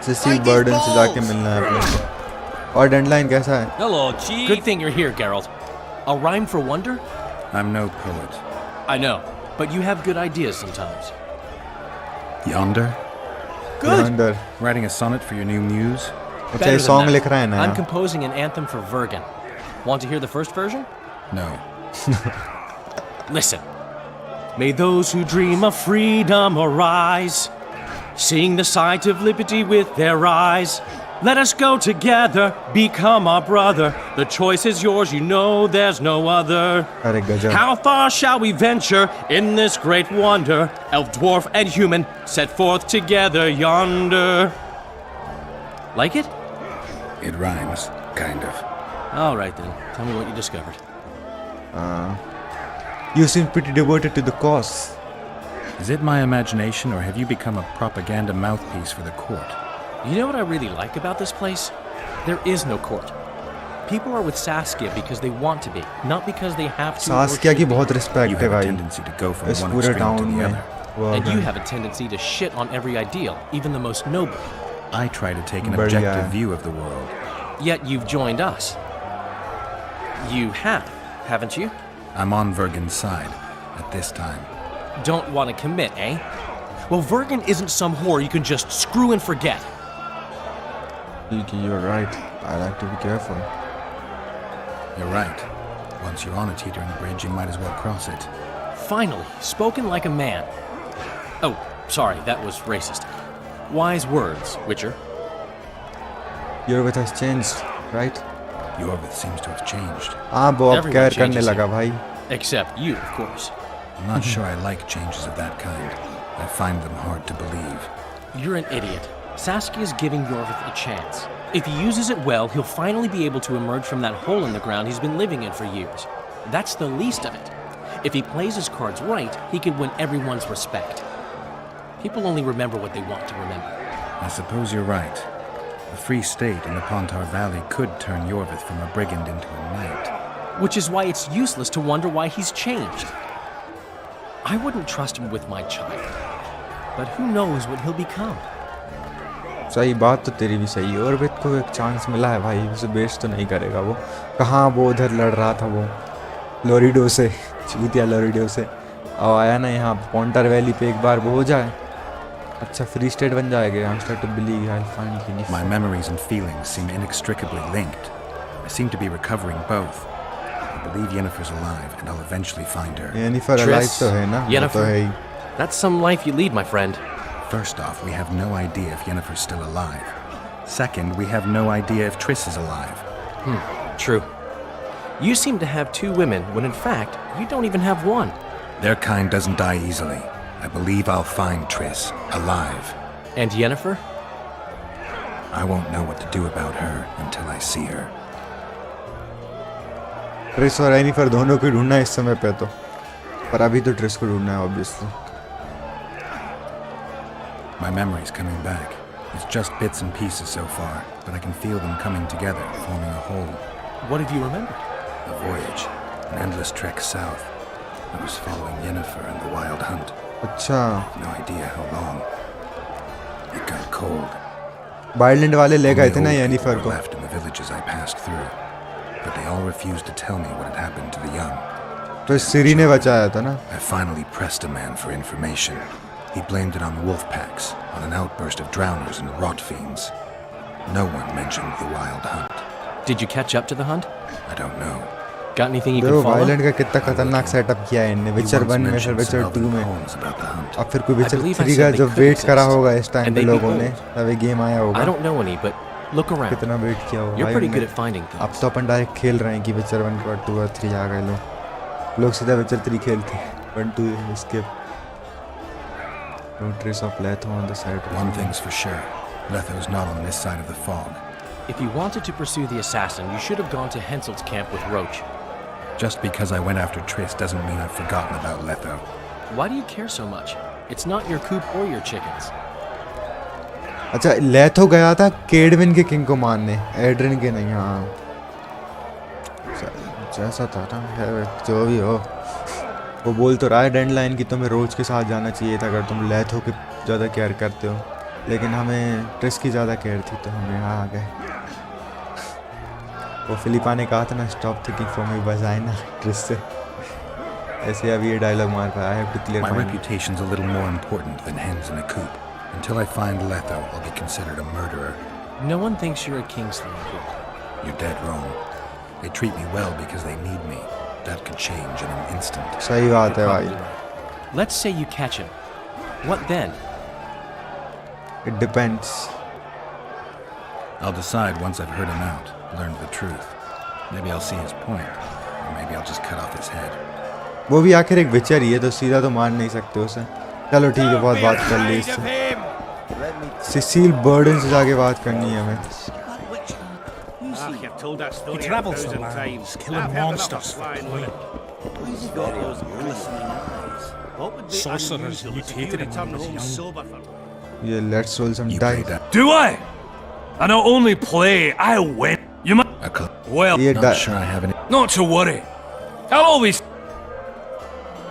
सी बर्डन से जाके मिलना है अपने को। और डेडलाइन कैसा है? Hello, Chief. Good thing you're here, Geralt. A rhyme for wonder? I'm no poet. I know, but you have good ideas sometimes. Yonder? Good. Yonder. Writing a sonnet for your new muse? अच्छा ये song लिख रहा है ना? I'm composing an anthem for Vergen. Want to hear the first version? No. Listen. May those who dream of freedom arise, seeing the sight of liberty with their eyes. Let us go together, become our brother. The choice is yours, you know there's no other. अरे गजब। How far shall we venture in this great wonder? Elf, dwarf, and human set forth together yonder. Like it? It rhymes, kind of. All right then, tell me what you discovered. You seem pretty devoted to the cause. Is it my imagination, or have you become a propaganda mouthpiece for the court? You know what I really like about this place? There is no court. People are with Saskia because they want to be, not because they have to. Saskia की बहुत respect है भाई। tendency to go from इस one पूरे extreme town to the में। other. And you have a tendency to shit on every ideal, even the most noble. I try to take an बढ़िया objective है। view of the world. Yet you've joined us. You have, haven't you? I'm on Vergen's side at this time. Don't want to commit, eh? Well, Vergen isn't some whore you can just screw and forget. You're right. I like to be careful. You're right. Once you're on a teetering bridge, you might as well cross it. Finally, spoken like a man. Oh, sorry, that was racist. Wise words, Witcher. Your with has changed, right? Your with seems to have changed. हाँ वो अब Everyone care करने changes लगा here. भाई। Except you, of course. I'm not sure I like changes of that kind. I find them hard to believe. You're an idiot. Saskia's giving Yorvith a chance. If he uses it well, he'll finally be able to emerge from that hole in the ground he's been living in for years. That's the least of it. If he plays his cards right, he can win everyone's respect. People only remember what they want to remember. I suppose you're right. A free state in the Pontar Valley could turn Yorvith from a brigand into a knight. Which is why it's useless to wonder why he's changed. I wouldn't trust him with my child. But who knows what he'll become? सही बात तो तेरी भी सही है। और with को एक चांस मिला है भाई, उसे बेस्ट तो नहीं करेगा वो। कहाँ वो उधर लड़ रहा था वो लोरिडो से, चूतिया लोरिडो से। और आया ना यहाँ पॉन्टर वैली पे एक बार वो हो जाए, अच्छा फ्री स्टेट बन जाएगा। I'm start to believe I'll find Yennefer. My memories and feelings seem inextricably linked. I seem to be recovering both. I believe Yennefer's alive, and I'll eventually find her. Yennefer alive तो है ना? वो तो है ही। That's some life you lead, my friend. First off, we have no idea if Yennefer's still alive. Second, we have no idea if Triss is alive. True. You seem to have two women when in fact, you don't even have one. Their kind doesn't die easily. I believe I'll find Triss, alive. And Yennefer? I won't know what to do about her until I see her. Tris और Yennefer दोनों को ढूंढना है इस समय पे तो, पर अभी तो ट्रिस को ढूंढना है obviously. My memory's coming back. It's just bits and pieces so far, but I can feel them coming together, forming a whole. What have you remembered? A voyage, an endless trek south. I was following Yennefer and the wild hunt. अच्छा. No idea how long. It got cold. वाइल्डलैंड वाले ले गए थे ना Jennifer को. Left in the villages I passed through, but they all refused to tell me what had happened to the young. तो सिरी ने बचाया था ना. I finally pressed a man for information. He blamed it on wolf packs, on an outburst of drowners and rot fiends. No one mentioned the wild hunt. Did you catch up to the hunt? I don't know. Got anything you देखो can follow? वाइल्डलैंड का कितना खतरनाक setup किया है इनने विचर 1 में फिर विचर 2 में, अब फिर कोई विचर 3 का जब वेट करा होगा इस टाइम पे लोगों ने तब ये गेम आया होगा. I don't know any, but look around. कितना वेट किया होगा. You're pretty good at finding things. अब तो अपन डायरेक्ट खेल रहे हैं कि विचर 1 के बाद 2 और 3 आ गए लोग सीधा विचर 3 खेलते हैं. 1 2 skip. No trace of Letho on the side. One thing's for sure. Letho's not on this side of the fog. If you wanted to pursue the assassin, you should have gone to Henselt's camp with Roach. Just because I went after Triss doesn't mean I've forgotten about Letho. Why do you care so much? It's not your coop or your chickens. अच्छा लेथो गया था केडविन के king को मारने, Adrian के नहीं. हाँ जैसा था ना है जो भी हो। वो बोल तो रहा है डेडलाइन की तुम्हें रोज के साथ जाना चाहिए था अगर तुम लेथ हो के ज़्यादा केयर करते हो, लेकिन हमें ट्रिस की ज़्यादा केयर थी तो हम यहाँ आ गए। वो फिलिपा ने कहा था ना स्टॉप थिंकिंग फॉर मी वजाइना ट्रिस से, ऐसे अभी ये डायलॉग मार पाया है to clear My reputation's a little more important than hens in a coop. Until I find Letho, I'll be considered a murderer. No one thinks you're a Kingslayer here. You're dead wrong. They treat me well because they need me. That could change in an instant. सही बात है भाई। Let's say you catch him. What then? It depends. I'll decide once I've heard him out, learned the truth. Maybe I'll see his point, or maybe I'll just cut off his head. वो भी आखिर एक विचर ही है तो सीधा तो मार नहीं सकते उसे। चलो ठीक है, बहुत बात कर ली इससे। सिसिल बर्डन से जाके बात करनी है हमें। He travels the lands, killing monsters for play. Sorcerers mutated him when he was young. Yeah, let's roll some dice. Do I? I not only play, I win. You might. Well, ये Not sure I have any. not to worry. I'll always.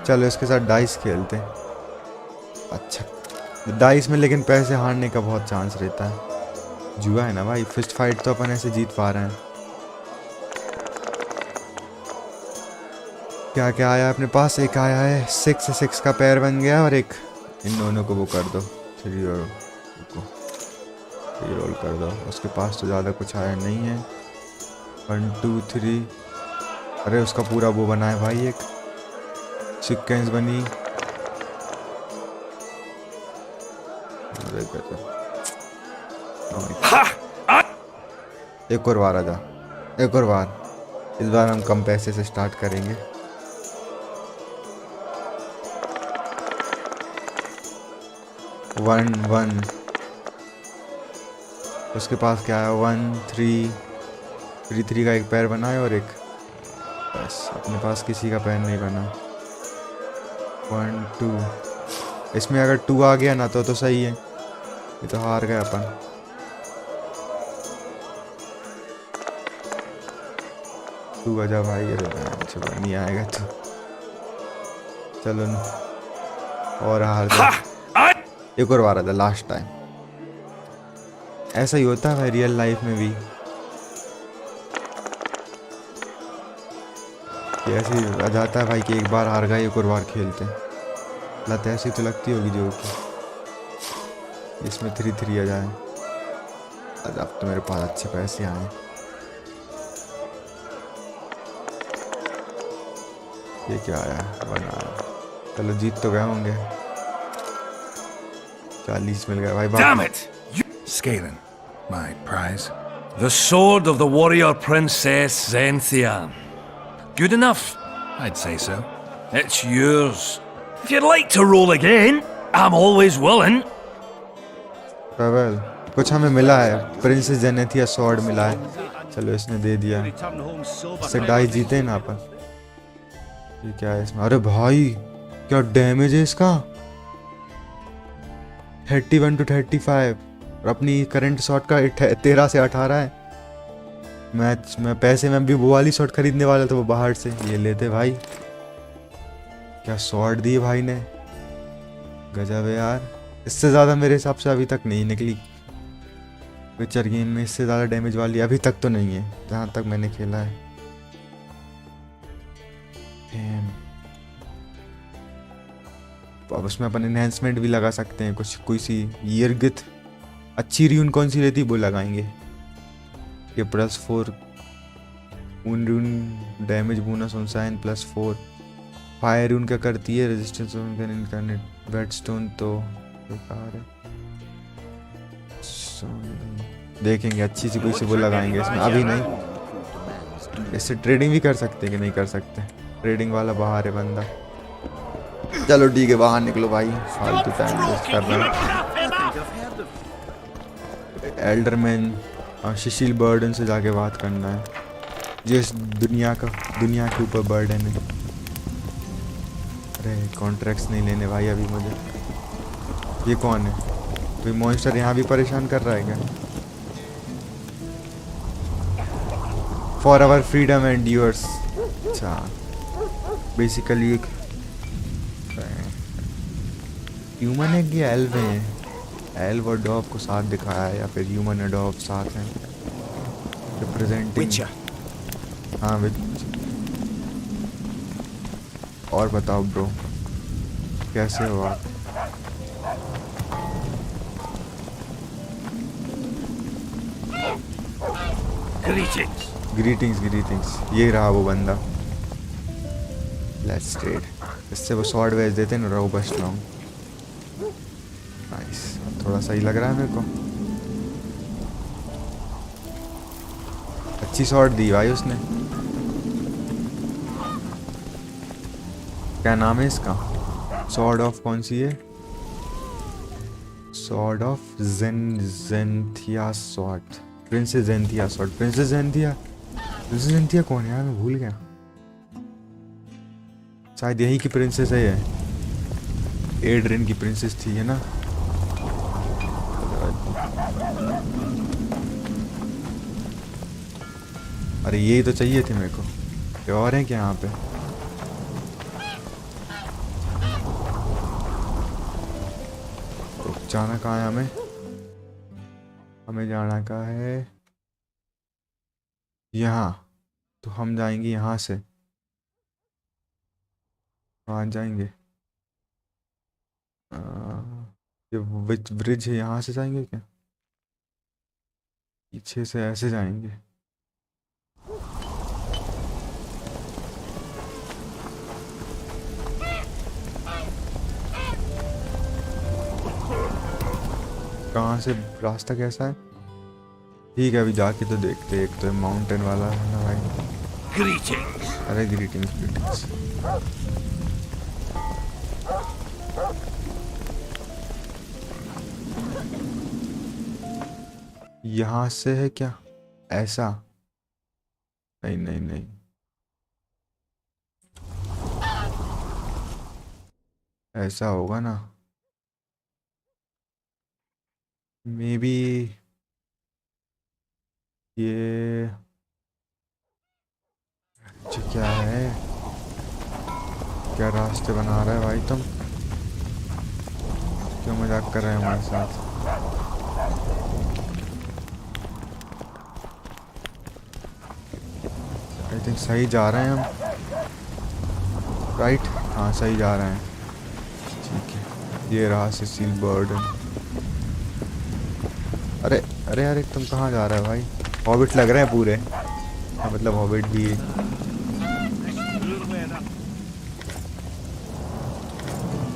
चलो इसके साथ dice खेलते हैं। अच्छा dice में लेकिन पैसे हारने का बहुत चांस रहता है, जुआ है ना भाई। फिस्ट फाइट तो अपन ऐसे जीत पा रहे हैं। क्या क्या आया अपने पास? एक आया है 6 का पैर बन गया और एक इन दोनों को वो कर दो 3 रोल कर दो। उसके पास तो ज़्यादा कुछ आया नहीं है। 1 2 3 अरे उसका पूरा वो बना है भाई, एक सिक्वेंस बनी। एक और बार आजा, एक और बार। इस बार हम कम पैसे से स्टार्ट करेंगे। वन उसके पास क्या है? 1 3 का एक पैर बना है और एक बस। अपने पास किसी का पैर नहीं बना। 1 2 इसमें अगर 2 आ गया ना तो सही है, ये तो हार गए अपन। तू आजा भाई, अरे चलो नहीं आएगा तो चलो न। और हार गया। एक और बार आता लास्ट टाइम। ऐसा ही होता है भाई रियल लाइफ में भी, ऐसे ही आ जाता है भाई कि एक बार हार गए एक और बार खेलते हैं। लत ऐसी तो लगती होगी जो कि इसमें 3 आ जाए। अब तो मेरे पास अच्छे पैसे आए। ये क्या आया? बना। चलो जीत तो गए होंगे। 40 मिल गया भाई। Damn it! Scalen, my prize. The sword of the warrior princess Zenthia. Good enough. I'd say so. It's yours. If you'd like to roll again, I'm always willing. Well, कुछ हमें मिला है। प्रिंसेस जेनेथिया स्वॉर्ड मिला है। चलो इसने दे दिया। इससे डाइस जीते ना अपन। ये क्या है इसमें? अरे भाई क्या डैमेज है इसका? 31 to 35 और अपनी करंट शॉट का 13 से 18 है। मैं पैसे में भी वो वाली शॉट खरीदने वाला था, वो बाहर से। ये लेते भाई, क्या शॉट दिए भाई ने, गजब है यार। इससे ज़्यादा मेरे हिसाब से अभी तक नहीं निकली विचर गेम में। इससे ज़्यादा डैमेज वाली अभी तक तो नहीं है जहाँ तक मैंने खेला है। अब उसमें अपन एनहेंसमेंट भी लगा सकते हैं कुछ। कोई सी यिरगिथ अच्छी रून कौन सी रहती वो लगाएंगे। ये +4 rune damage bonus on sign +4। Fire rune क्या करती है? रेजिस्टेंस ऑन इनकार्नेट वेटस्टोन तो बेकार है। देखेंगे अच्छी सी कोई सी वो लगाएंगे इसमें। अभी नहीं। इससे ट्रेडिंग भी कर सकते हैं कि नहीं कर सकते? ट्रेडिंग वाला बाहर है बंदा। चलो ठीक है, बाहर निकलो भाई, फालतू टाइम वेस्ट कर रहे हैं। एल्डरमैन और शिशिल बर्डन से जाके बात करना है, जिस दुनिया के ऊपर बर्डन है। अरे कॉन्ट्रैक्ट्स नहीं लेने भाई अभी मुझे। ये कौन है? कोई मॉन्स्टर यहाँ भी परेशान कर रहा है क्या? For our freedom and yours. अच्छा बेसिकली एक ह्यूमन है कि एल्व हैं? एल्व और डॉफ को साथ दिखाया है या फिर ह्यूमन और डॉफ साथ हैं रिप्रेजेंटिंग? हाँ और बताओ ब्रो, कैसे हो आप? ग्रीटिंग्स। ये रहा वो बंदा। Let's trade. इससे वो शॉर्ट वेज देते हैं, रोबस्ट लॉन्ग। नाइस, थोड़ा सही लग रहा है मेरे को। अच्छी शॉट दी भाई उसने। क्या नाम है इसका? सॉर्ड ऑफ कौन सी है? Sword of Zenthia sword. Princess Zenthia sword. Princess Zenthia कौन है यार? मैं भूल गया। शायद यही की प्रिंसेस है ये। एड्रिन की प्रिंसेस थी है ना? अरे यही तो चाहिए थे मेरे को। ये और हैं क्या यहाँ पे? तो जाना कहाँ है हमें? हमें जाना का है यहाँ। तो हम जाएंगे यहाँ से। कहाँ जाएंगे? ये विच ब्रिज है, यहाँ से जाएंगे क्या? पीछे से ऐसे जाएंगे। कहाँ से? रास्ता कैसा है? ठीक है अभी जाके तो देखते। एक तो माउंटेन वाला है ना भाई। ग्रीटिंग्स। अरे ग्रीटिंग्स। यहाँ से है क्या? ऐसा? नहीं। ऐसा होगा ना मे बी। ये क्या है? क्या रास्ते बना रहा है भाई तुम? क्यों मजाक कर रहे हैं हमारे साथ? आई थिंक सही जा रहे हैं हम, राइट? हाँ सही जा रहे हैं। ठीक है, ये रहा सिसिल बर्डन। अरे तुम कहाँ जा रहे हो भाई? हॉबिट लग रहे हैं पूरे। हाँ, मतलब हॉबिट भी है।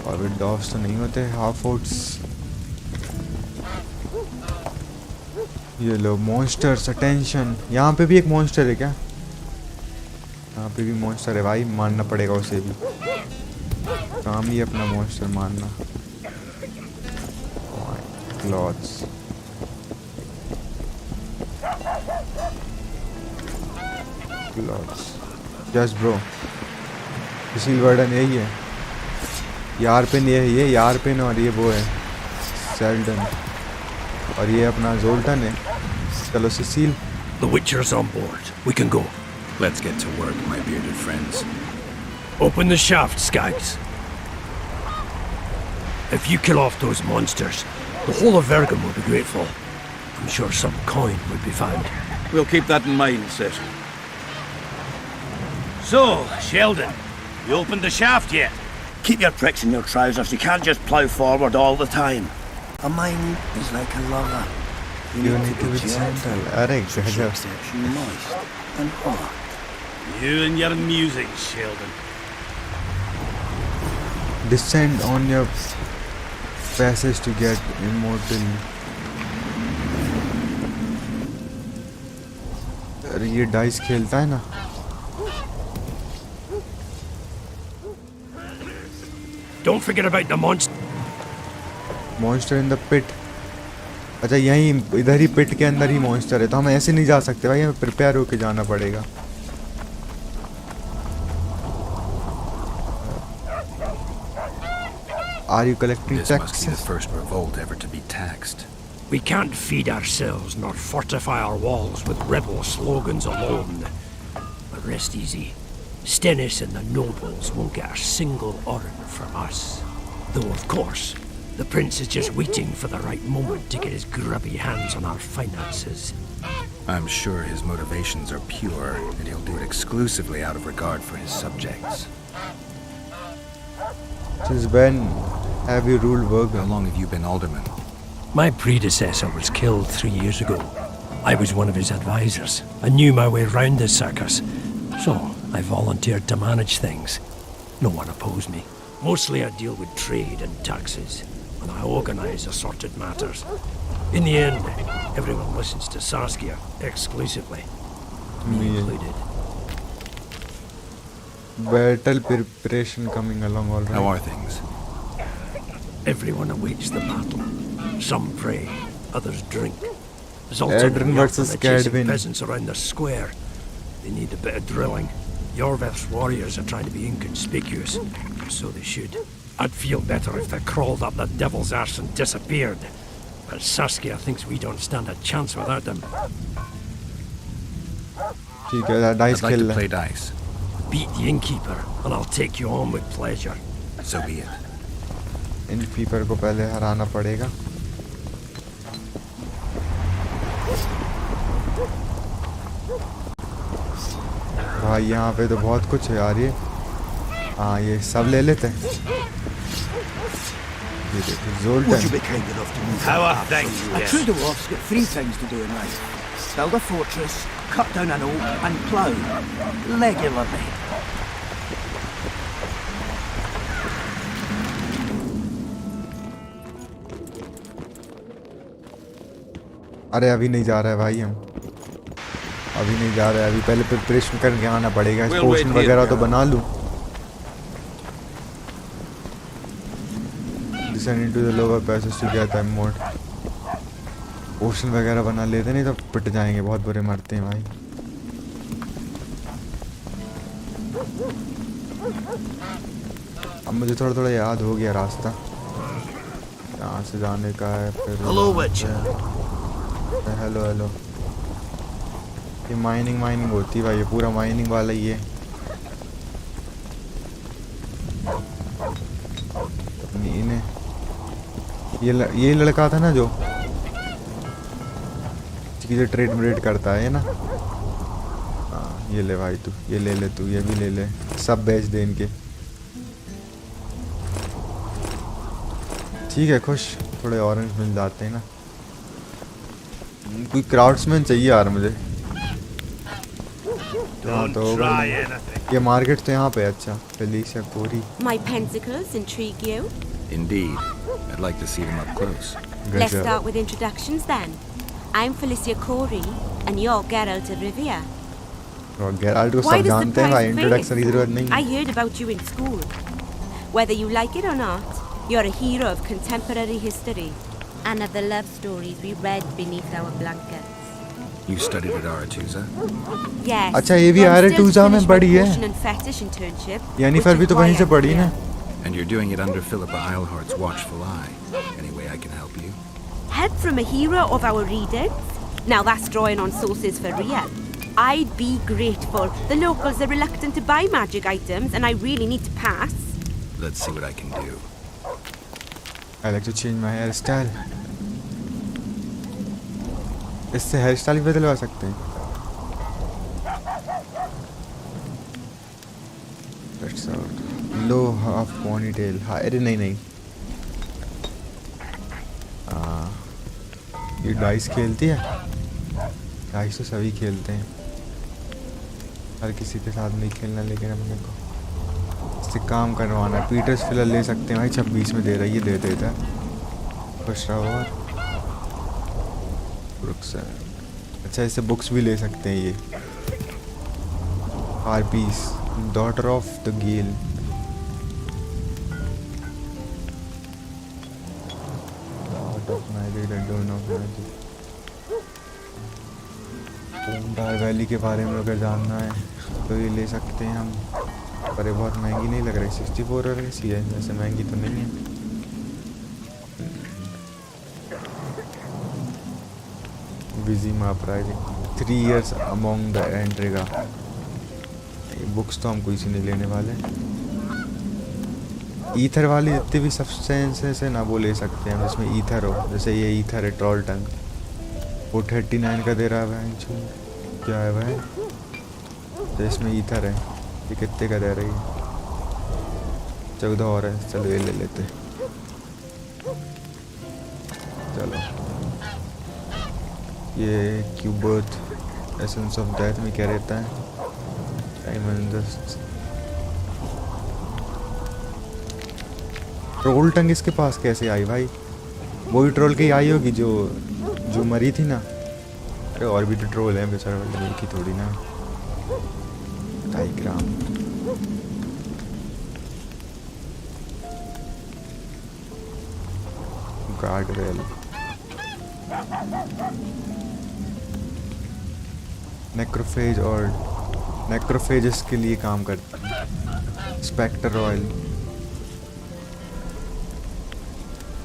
हॉबिट डॉग्स तो नहीं होते, हाफ ओट्स। ये लो मॉन्स्टर्स, अटेंशन। यहाँ पे भी एक मॉन्स्टर है क्या? यहाँ पे भी मॉन्स्टर है भाई, मारना पड़ेगा उसे भी। काम ही अपना मॉन्स्टर मारना। Clothes. Just bro, Cecil burden यही है। यार पिन ये है, ये यार पिन, और ये वो है सेल्डन, और ये अपना जोल्टन है। चलो Cecil. The Witcher's on board. We can go. Let's get to work, my bearded friends. Open the shaft, Skags. If you kill off those monsters, the whole of Vergam will be grateful. I'm sure some coin would be found. We'll keep that in mind, Sid. So, Sheldon, you opened the shaft yet? Keep your pricks in your trousers. You can't just plough forward all the time. A mind is like a lover. You need to be gentle. अरे गजब। Moist and hot. You and your music, Sheldon. Descend on your passage to get immortal. अरे ये dice खेलता है ना। Don't forget about the monster. Monster in the pit. अच्छा यहीं इधर ही पिट के अंदर ही मॉन्स्टर है, तो हम ऐसे नहीं जा सकते भाई, हमें प्रिपेयर होके जाना पड़ेगा। Are you collecting This must be the first revolt ever to be taxed. We can't feed ourselves nor fortify our walls with rebel slogans alone. But rest easy. Stennis and the nobles won't get a single oren from us. Though, of course, the prince is just waiting for the right moment to get his grubby hands on our finances. I'm sure his motivations are pure, and he'll do it exclusively out of regard for his subjects. Since when have you ruled Virgin? How long have you been alderman? My predecessor was killed 3 years ago. I was one of his advisors. I knew my way round the circus, so I volunteered to manage things. No one opposed me. Mostly I deal with trade and taxes, and I organize assorted matters. In the end, everyone listens to Saskia exclusively, me included. Battle preparation coming along all right. How are things? Everyone awaits the battle. Some pray, others drink. Edrin versus Cadwin. Peasants around the square. They need a bit of drilling. Jorveth's warriors are trying to be inconspicuous, so they should. I'd feel better if they crawled up the devil's arse and disappeared. But Saskia thinks we don't stand a chance without them. I'd like to play dice. Beat the innkeeper, and I'll take you on with pleasure. So be it. Innkeeper को पहले हराना पड़ेगा. भाई यहाँ पे तो बहुत कुछ है यार ये. हाँ ये सब ले लेते हैं. ये देखो Zoltan. Would you be kind enough to move? How are things? A true dwarf's got 3 things to do in life: build a fortress, cut down an oak, and plough regularly. अरे अभी नहीं जा रहा है भाई हम. अभी नहीं जा रहा है. अभी पहले प्रिपरेशन करके आना पड़ेगा. पोशन वगैरह तो बना लूँ. Descend into the lower passage to get time mode. पोशन वगैरह बना लेते नहीं तो पिट जाएंगे. बहुत बुरे मरते हैं भाई. अब मुझे थोड़ा थोड़ा याद हो गया रास्ता. यहाँ से जाने का है. फिर हेलो हेलो. ये माइनिंग होती है भाई. ये पूरा माइनिंग वाला ही है. इन्हें ये लड़का था ना जो ट्रेड करता है ना. हाँ ये ले भाई तू. ये ले ले तू. ये भी ले ले. सब बेच दे इनके. ठीक है खुश. थोड़े ऑरेंज मिल जाते हैं ना. कोई क्राफ्ट्समैन चाहिए यार मुझे. हाँ तो ये मार्केट तो यहाँ पे. अच्छा Felicia Corey. My pentacles intrigue you? Indeed. I'd like to see them up close. Let's start with introductions then. I'm Felicia Corey, and you're Geralt of Rivia. Geralt को सब जानते हैं भाई. इंट्रोडक्शन की जरूरत नहीं. I heard about you in school. Whether you like it or not, you're a hero of contemporary history and of the love stories we read beneath our blankets. You studied at Aretusa? Yes. अच्छा ये भी Aretusa में पढ़ी है. यानी फिर भी तो वहीं से पढ़ी ना. And you're doing it under Philippa Eilhart's watchful eye. Any way I can help you? Help from a hero of our readings? Now that's drawing on sources for real. I'd be grateful. The locals are reluctant to buy magic items and I really need to pass. Let's see what I can do. I like to change my hairstyle. इससे hair style भी बदलवा सकते हैं. That's out. Low half ponytail. हाँ अरे नहीं. ये dice खेलती है. डाइस तो सभी खेलते हैं. हर किसी के साथ नहीं खेलना लेकिन अपने को इससे काम करवाना. पीटर्स फिलहाल ले सकते हैं भाई. 26 में दे रहा है. ये दे देता है. खुश रहो. अच्छा इससे बुक्स भी ले सकते हैं. ये harpies daughter of the gale. Valley के बारे में अगर जानना है तो ये ले सकते हैं हम. पर ये बहुत महंगी नहीं लग रही. 64 और सी है. वैसे महंगी तो नहीं है. Vizima uprising. 3 years among the Endriga. Books तो हम कोई सी नहीं लेने वाले। ईथर वाली जितनी भी सब्सटेंसेस है ना वो ले सकते हैं जिसमें ईथर हो, जैसे ये ईथर है ट्रॉल टंग, वो 39 का दे रहा है भाई। क्या है भाई, तो इसमें ईथर है, ये कितने का दे रही है? 14 और है, चलो ये ले लेते। चलो ये क्यूबर्थ एसेंस ऑफ डेथ में क्या रहता है? ट्रोल टंग इसके पास कैसे आई भाई? वही ट्रोल की आई होगी जो मरी थी ना। अरे और भी तो ट्रोल हैं बेचारा, एक ही थोड़ी ना। डायग्राम गार्डवेल, नेक्रोफेज और नेक्रोफेजेस के लिए काम करती है। स्पेक्टर ऑयल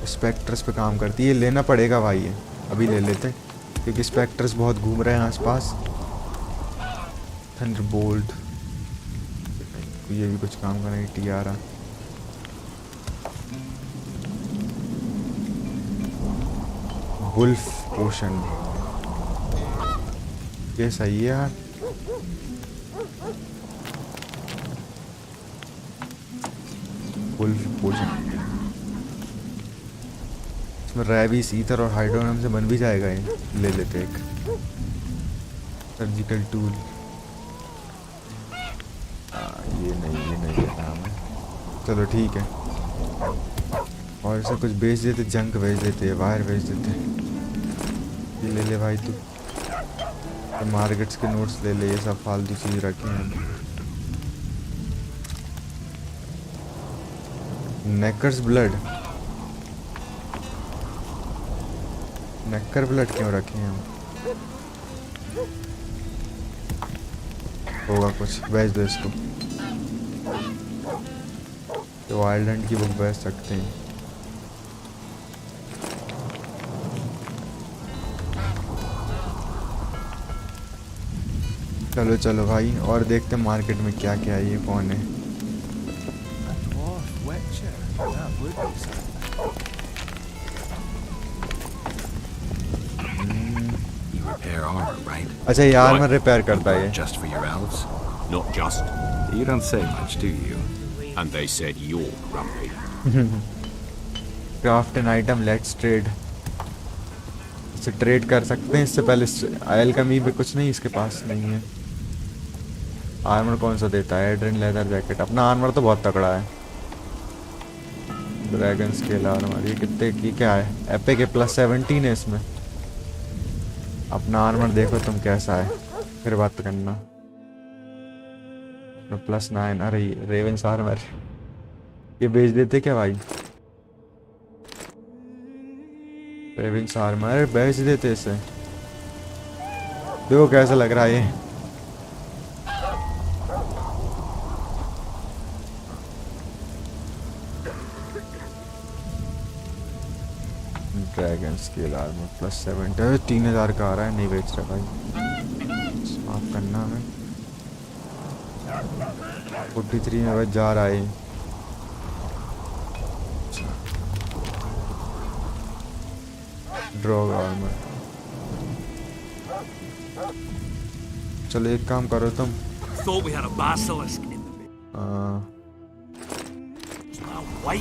स्पेक्टर्स पे काम करती है, ये लेना पड़ेगा भाई, ये अभी ले लेते क्योंकि स्पेक्टर्स बहुत घूम रहे हैं आसपास। थंडरबोल्ट, ये भी कुछ काम करना है। टियारा, वुल्फ पोशन, ये सही है यार। वुल्फ पोशन, इसमें रैबिस, ईथर और हाइड्रोनम से बन भी जाएगा, ये ले लेते एक। सर्जिकल टूल, ये नहीं लेना हमें, चलो ठीक है। और इसे कुछ बेच देते, जंक बेच देते, वायर बेच देते। ये ले ले भाई तू, तो मार्केट्स के नोट्स ले ले, ये सब फालतू चीज़ रखी हैं। नेकर्स ब्लड, नेकर ब्लड क्यों रखे हैं हम? होगा कुछ, बेच दो इसको। तो वाइल्ड हंट की बुक बेच सकते हैं। चलो चलो भाई, और देखते हैं मार्केट में क्या क्या है। ये कौन है? Repair armor, right? अच्छा, ये आर्मर रिपेयर करता है। Just for your elves? Not just. You don't say much, do you? And they said you're grumpy. Craft an item, let's trade. इससे ट्रेड कर सकते हैं। इससे पहले आयल कमी भी कुछ नहीं इसके पास नहीं है। आर्मर कौन सा देता है? एड्रिन लेदर जैकेट, अपना आर्मर तो बहुत तगड़ा है। ड्रैगन स्केल आर्मर, ये कितने की क्या है? एपिक के +17 है इसमें। अपना आर्मर देखो तुम कैसा है, फिर बात करना। +9, अरे रेवेंस आर्मर ये बेच देते क्या भाई? रेवेंस आर्मर बेच देते इसे। देखो कैसा लग रहा है ये। ड्रैगन स्केल आर्मर +7, 3000 का आ रहा है। नहीं बेच रहा भाई, माफ करना हमें। 43 में बस जा रहा है। ड्रॉग आर्मर, चलो एक काम करो तुम,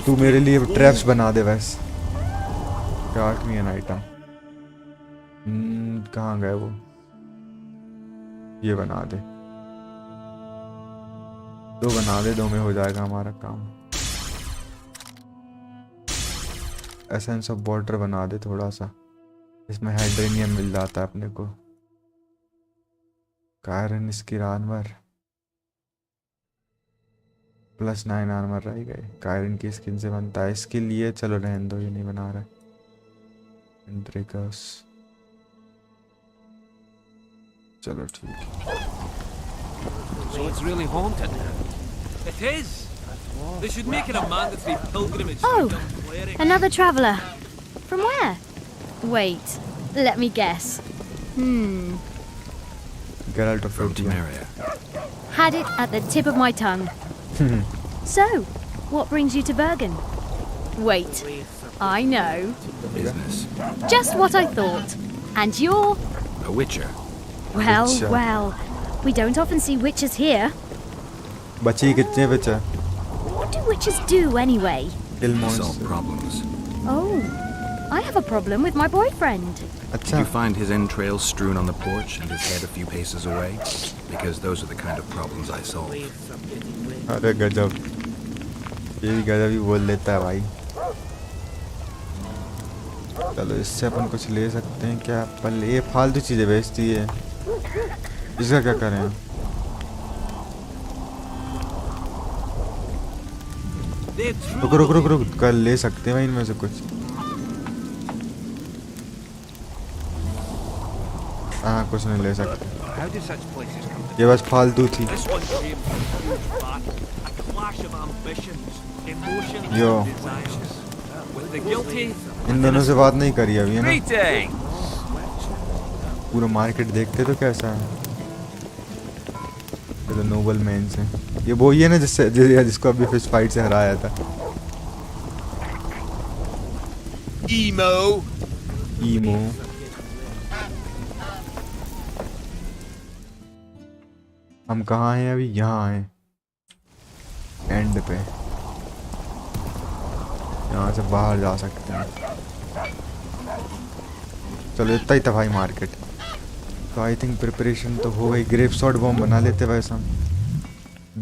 तू मेरे लिए ट्रैप्स बना दे वैसे। Got me an item. कहाँ गए वो? ये बना दे, 2 बना दे, 2 में हो जाएगा हमारा काम। एसेंस ऑफ वाटर बना दे थोड़ा सा, इसमें हाइड्रेनियम मिल जाता है अपने को। कायरन स्किन आर्मर +9 आर्मर रह गए। कायरन की स्किन से बनता है, इसके लिए चलो रहने दो, ये नहीं बना रहा है। चलो ठीक है। So it's really haunted. It is. They should make it a mandatory pilgrimage. Oh, another traveller. From where? Wait, let me guess. Geralt of From Temeria. Had it at the tip of my tongue. So, what brings you to Bergen? Wait, I know. Business. Just what I thought. And you're... A witcher. Well, Witcher. well. We don't often see witches here. बची कितने बचा? What do witches do anyway? Kill Solve monsters. problems. Oh, I have a problem with my boyfriend. Did you find his entrails strewn on the porch and his head a few paces away? Because those are the kind of problems I solve. अरे गजब, ये भी गजब ही बोल देता है भाई। चलो इससे अपन कुछ ले सकते हैं क्या? पल ये फालतू चीजें बेचती है, इसका क्या करें? रुक रुक रुक रुक, कल ले सकते हैं भाई इनमें से कुछ। हाँ कुछ नहीं ले सकते, ये बस फालतू थी। यो इन दोनों से बात नहीं करी अभी है ना? पूरा मार्केट देखते तो कैसा है। ये तो नोबल मैन्स हैं, ये वो ही है ना जिसको अभी फिश फाइट से हराया था। ईमो हम कहाँ हैं अभी? यहाँ हैं एंड पे, यहाँ से बाहर जा सकते हैं। चलो इतना ही था भाई मार्केट। तो आई थिंक प्रिपरेशन तो हो गई। ग्रेप शॉट बॉम्ब बना लेते, वैसे हम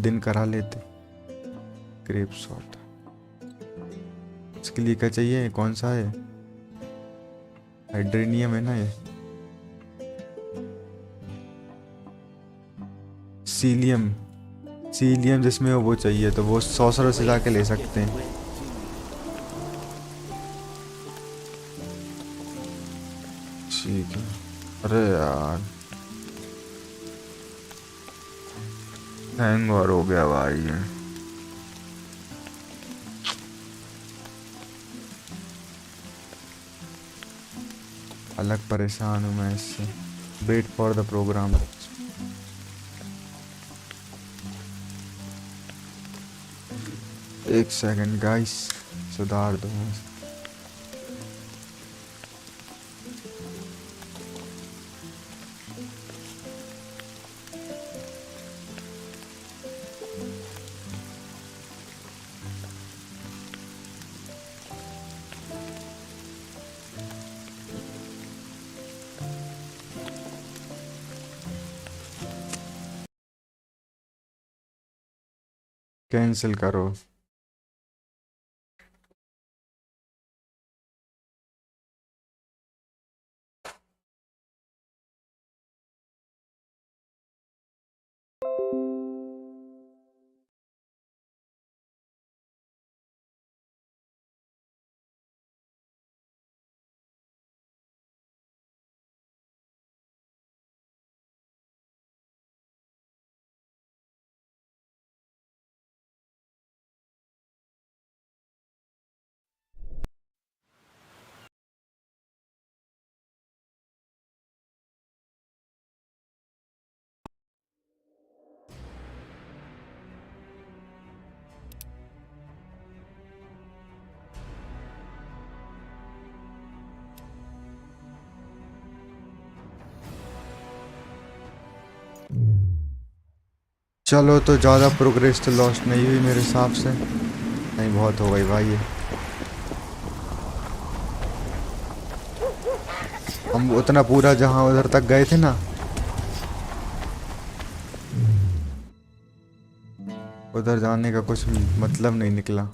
दिन करा लेते। ग्रेप शॉट इसके लिए क्या चाहिए? कौन सा है? हाइड्रेनियम है ना ये? सीलियम, सीलियम जिसमें वो चाहिए, तो वो सॉसर से जाके ले सकते हैं। ठीक है। अरे यार हैंग ओवर हो गया भाई ये। अलग परेशान हूँ मैं इससे। Wait for the programme. एक सेकंड गाइस, सुधार दो। कैंसिल करो। चलो तो ज़्यादा प्रोग्रेस तो लॉस्ट नहीं हुई मेरे हिसाब से। नहीं बहुत हो गई भाई ये। हम उतना पूरा जहाँ उधर तक गए थे ना, उधर जाने का कुछ मतलब नहीं निकला।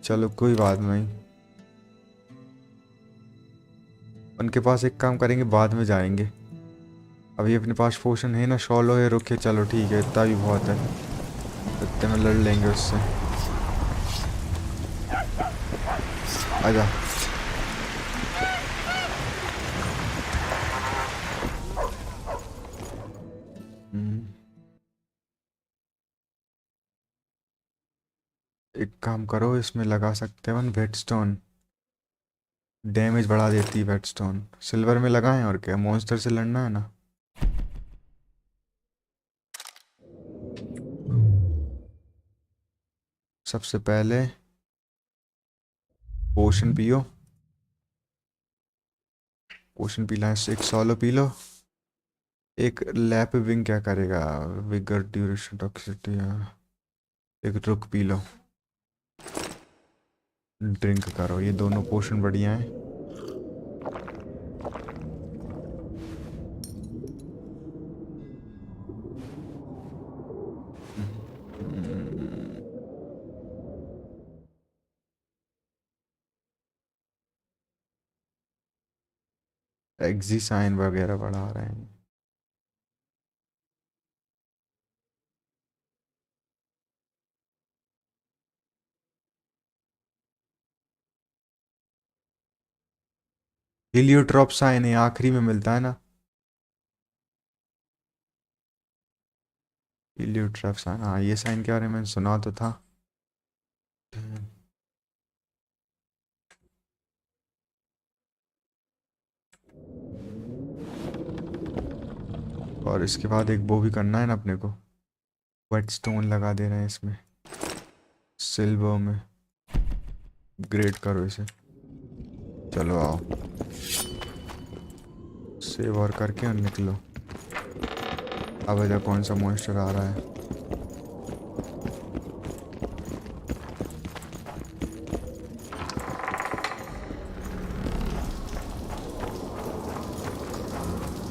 चलो कोई बात नहीं, उनके पास एक काम करेंगे, बाद में जाएंगे। अभी अपने पास पोशन है ना, शॉलो है, रुके। चलो ठीक है, इतना भी बहुत है, इतने में लड़ लेंगे उससे। आजा। एक काम करो, इसमें लगा सकते हैं वेटस्टोन, डैमेज बढ़ा देती है वेटस्टोन। सिल्वर में लगाएं और क्या, मॉन्स्टर से लड़ना है ना। सबसे पहले पोशन पियो, पोशन पीला है, एक सोलो पी लो, एक लैप विंग क्या करेगा, विगर ड्यूरेशन टॉक्सिसिटी, एक रुक पी लो, ड्रिंक करो, ये दोनों पोशन बढ़िया हैं। एक्जी साइन वगैरह बढ़ा रहे हैं। हिलियोट्रॉप साइन है, आखिरी में मिलता है ना, हिलियोट्रॉप साइन। हाँ ये साइन के बारे में मैंने सुना तो था। और इसके बाद एक वो भी करना है ना अपने को, वेट स्टोन लगा दे रहे हैं इसमें, सिल्वर में, ग्रेड करो इसे। चलो आओ, सेव और करके और निकलो। अब इधर कौन सा मॉन्स्टर आ रहा है?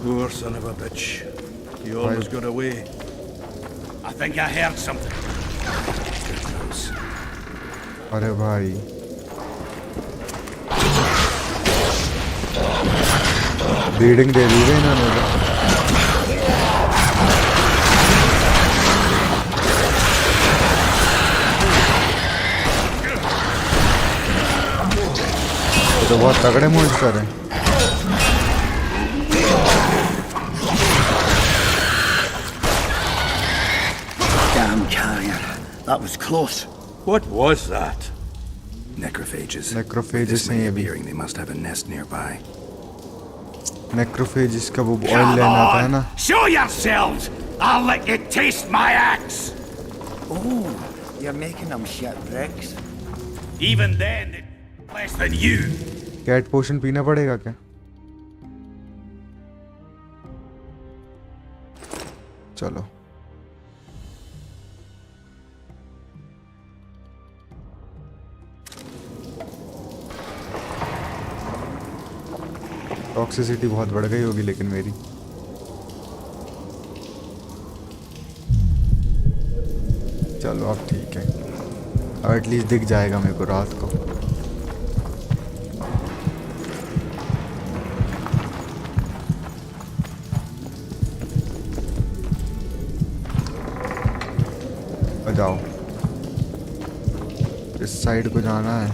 Poor son of a bitch. He almost got away. I think I heard something. अरे भाई रीडिंग दे दी है इन्होंने तो बहुत तगड़े मॉन्स्टर हैं। Damn carrier. That was close. What was that? Necrophages. Necrophages may हैं ये भी। appearing, they must have a nest nearby. नेक्रोफेजिस का वो ऑयल लेना आता है ना। Show yourselves! I'll let you taste my axe! Oh, you're making them shit bricks. Even then, it's less than you. Cat potion पीना पड़ेगा क्या? चलो टॉक्सिसिटी बहुत बढ़ गई होगी लेकिन मेरी। चलो अब ठीक है, अब एटलीस्ट दिख जाएगा मेरे को रात को। जाओ, इस साइड को जाना है।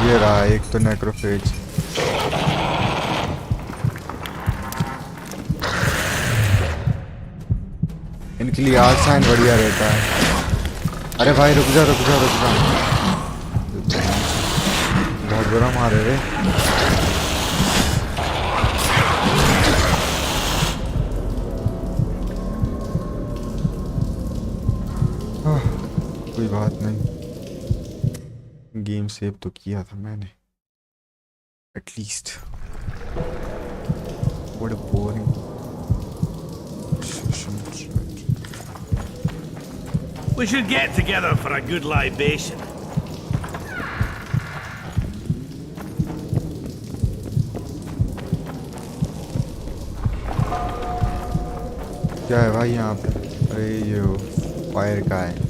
ये रहा एक तो नेक्रोफेज। इनके लिए आज साइन बढ़िया रहता है। अरे भाई रुक जा रुक जा रुक जा, बहुत बुरा मारे रे। कोई बात नहीं, गेम सेव तो किया था मैंने at least. What a boring. We should get together for a good libation. क्या है भाई यहाँ पे? अरे ये फायर का है।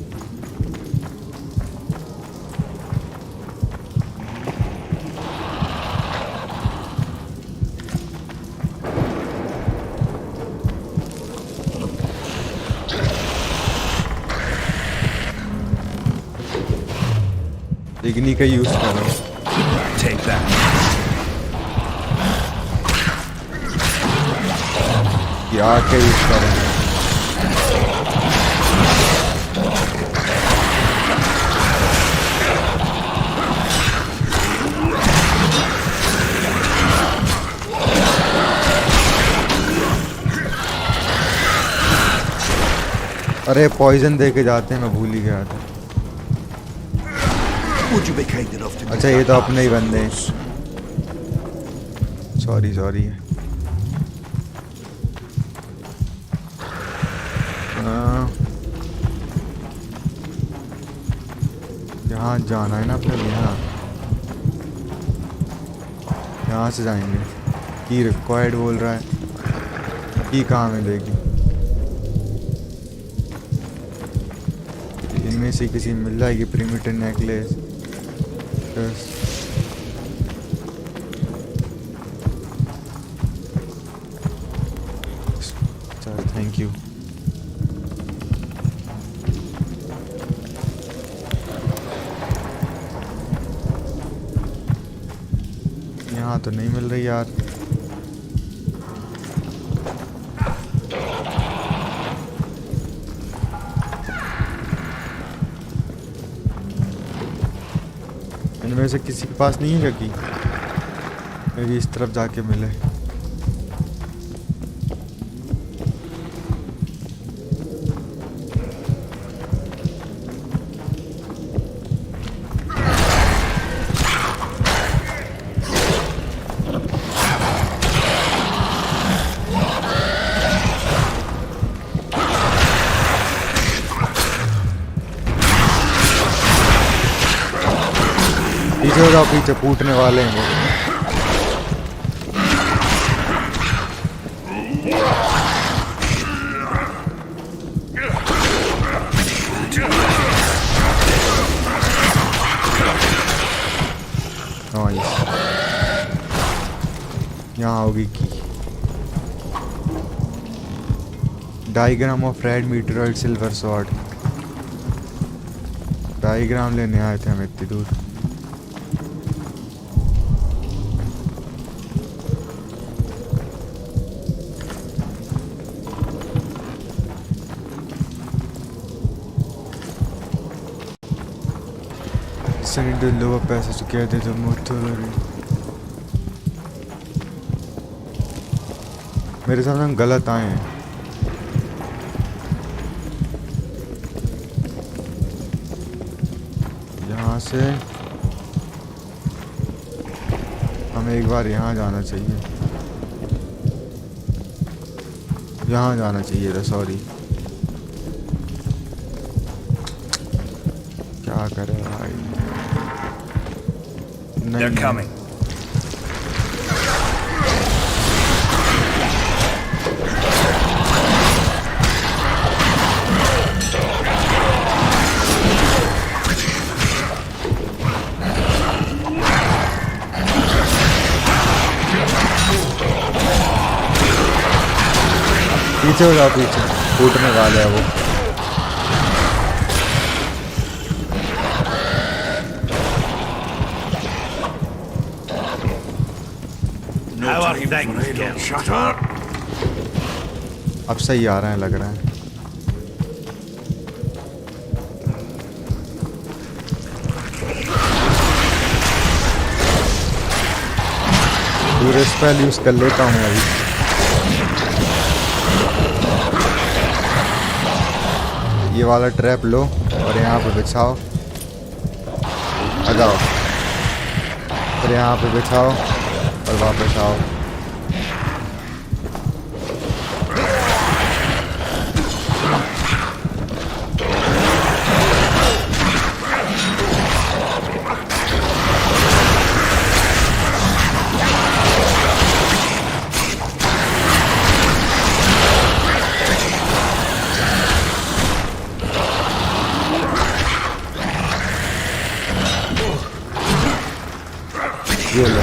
इग्नी का यूज करो। Take that. ये आग का यूज करो। अरे पॉइजन दे के जाते हैं, मैं भूल ही गया था। अच्छा ये तो अपने ही बंदे हैं। Sorry sorry. यहाँ जाना है ना अपने, यहाँ से जाएंगे। की रिक्वायर्ड बोल रहा है, की कहाँ मिलेगी? इनमें से किसी मिल जाएगी प्रीमिटर नेकलेस। चल थैंक यू। यहाँ तो नहीं मिल रही यार। इनमें से किसी के पास नहीं है कि मेरी इस तरफ जाके मिले। पीछे हो जाओ, पीछे फूटने वाले हैं वो। यहाँ होगी की diagram of red meteoroid silver sword. Diagram लेने आए थे हम इतनी दूर। Send the lower passage to gather the mortuary. मेरे सामने हम गलत आए हैं। यहाँ से हमें एक बार यहाँ जाना चाहिए, यहाँ जाना चाहिए था। सॉरी, क्या करे भाई। They're coming. पीछे हो जाओ, पीछे फूटने वाला है वो। अब सही आ रहा है, लग रहा है। पूरे स्पेल यूज कर लेता हूँ अभी। ये वाला ट्रैप लो और यहाँ पे बिछाओ, आ जाओ। फिर यहाँ पे बिछाओ और वापस आओ। ये लो।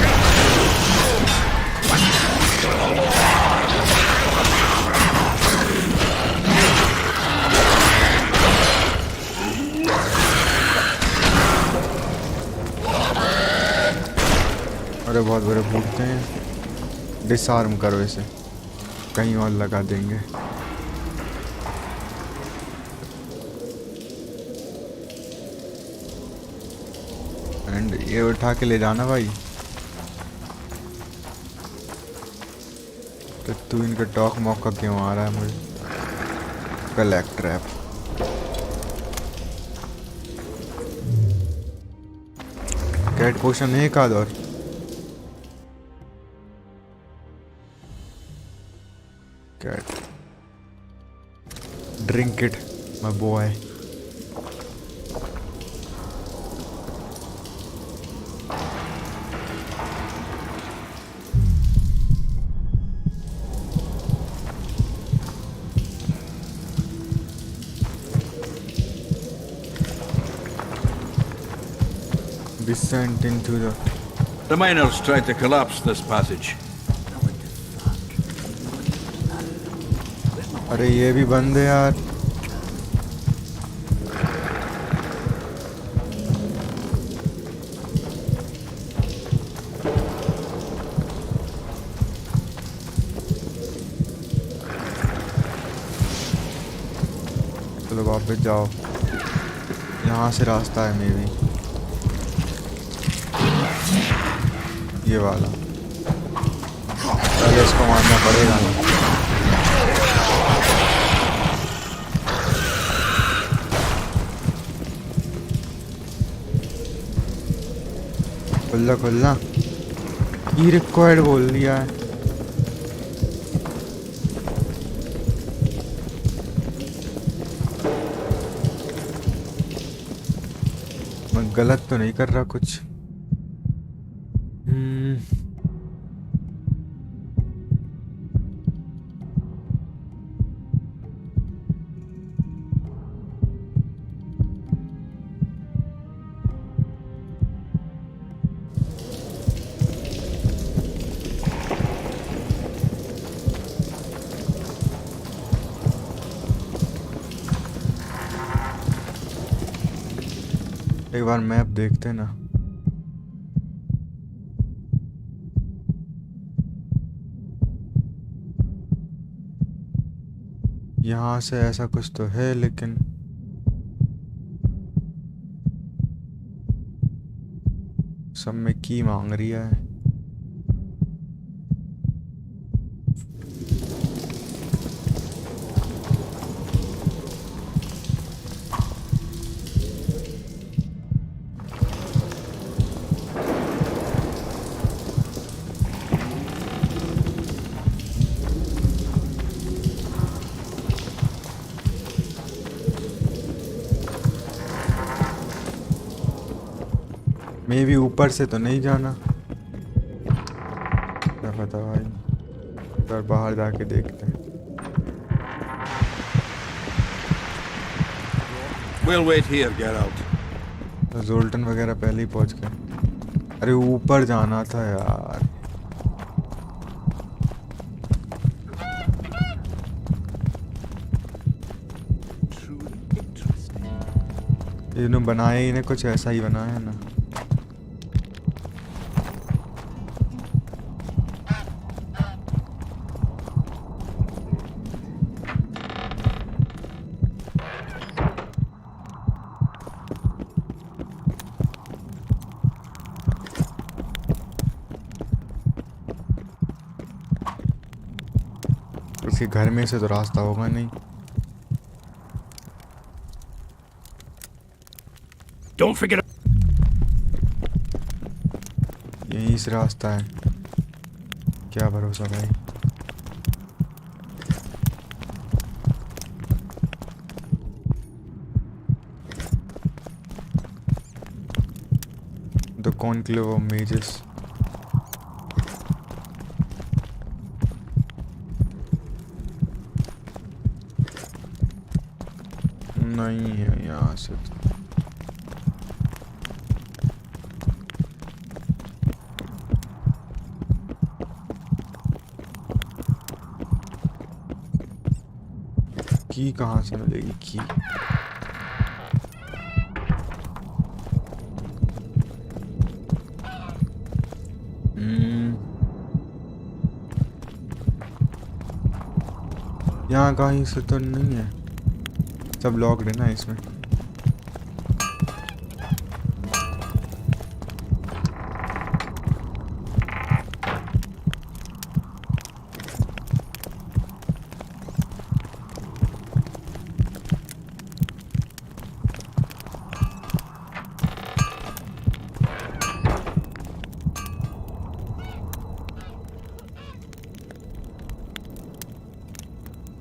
अरे बहुत बड़े फूटते हैं। डिसआर्म करो इसे, कहीं और लगा देंगे। एंड ये उठा के ले जाना भाई। तो तू इनका टॉक मौका क्यों आ रहा है मुझे? Collect trap. कैट पोशन है एक आध और। Cat drink it my boy. Descent into the... The miners tried to collapse this passage. अरे ये भी बंद है यार। चलो वापस जाओ, यहाँ से रास्ता है मे बी ये वाला। पहले इसको मारना पड़ेगा ना। खुल्ला खुल्ला ई रिक्वायर्ड बोल दिया है। मैं गलत तो नहीं कर रहा कुछ। एक बार मैप देखते ना। यहाँ से ऐसा कुछ तो है लेकिन सब में की मांग रही है। मे भी ऊपर से तो नहीं जाना, क्या पता भाई। एक बार बाहर जाके देखते हैं। We'll wait here, Geralt. तो जोल्टन वगैरह पहले ही पहुंच गए। अरे ऊपर जाना था यार। इन्होंने बनाया ही, इन्हें कुछ ऐसा ही बनाया ना। उसके घर में से तो रास्ता होगा नहीं। Don't forget. यहीं से रास्ता है, क्या भरोसा भाई। The conclave of mages. नहीं है यहाँ से तो। की कहाँ से मिलेगी की? यहाँ कहीं से तो नहीं है, सब लॉक्ड है ना इसमें।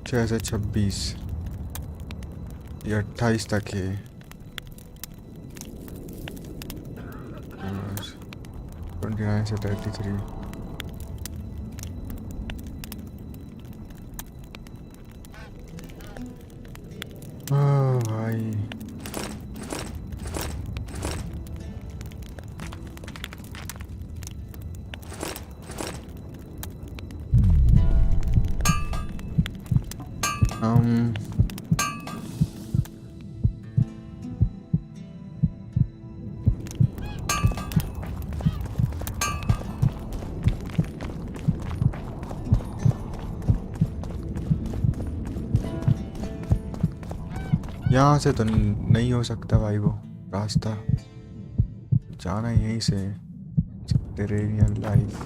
6 से 26 ये 28 तक है। 29 से 33 भाई यहाँ से तो नहीं हो सकता भाई, वो रास्ता जाना यहीं से। सबटेरेनियन लाइफ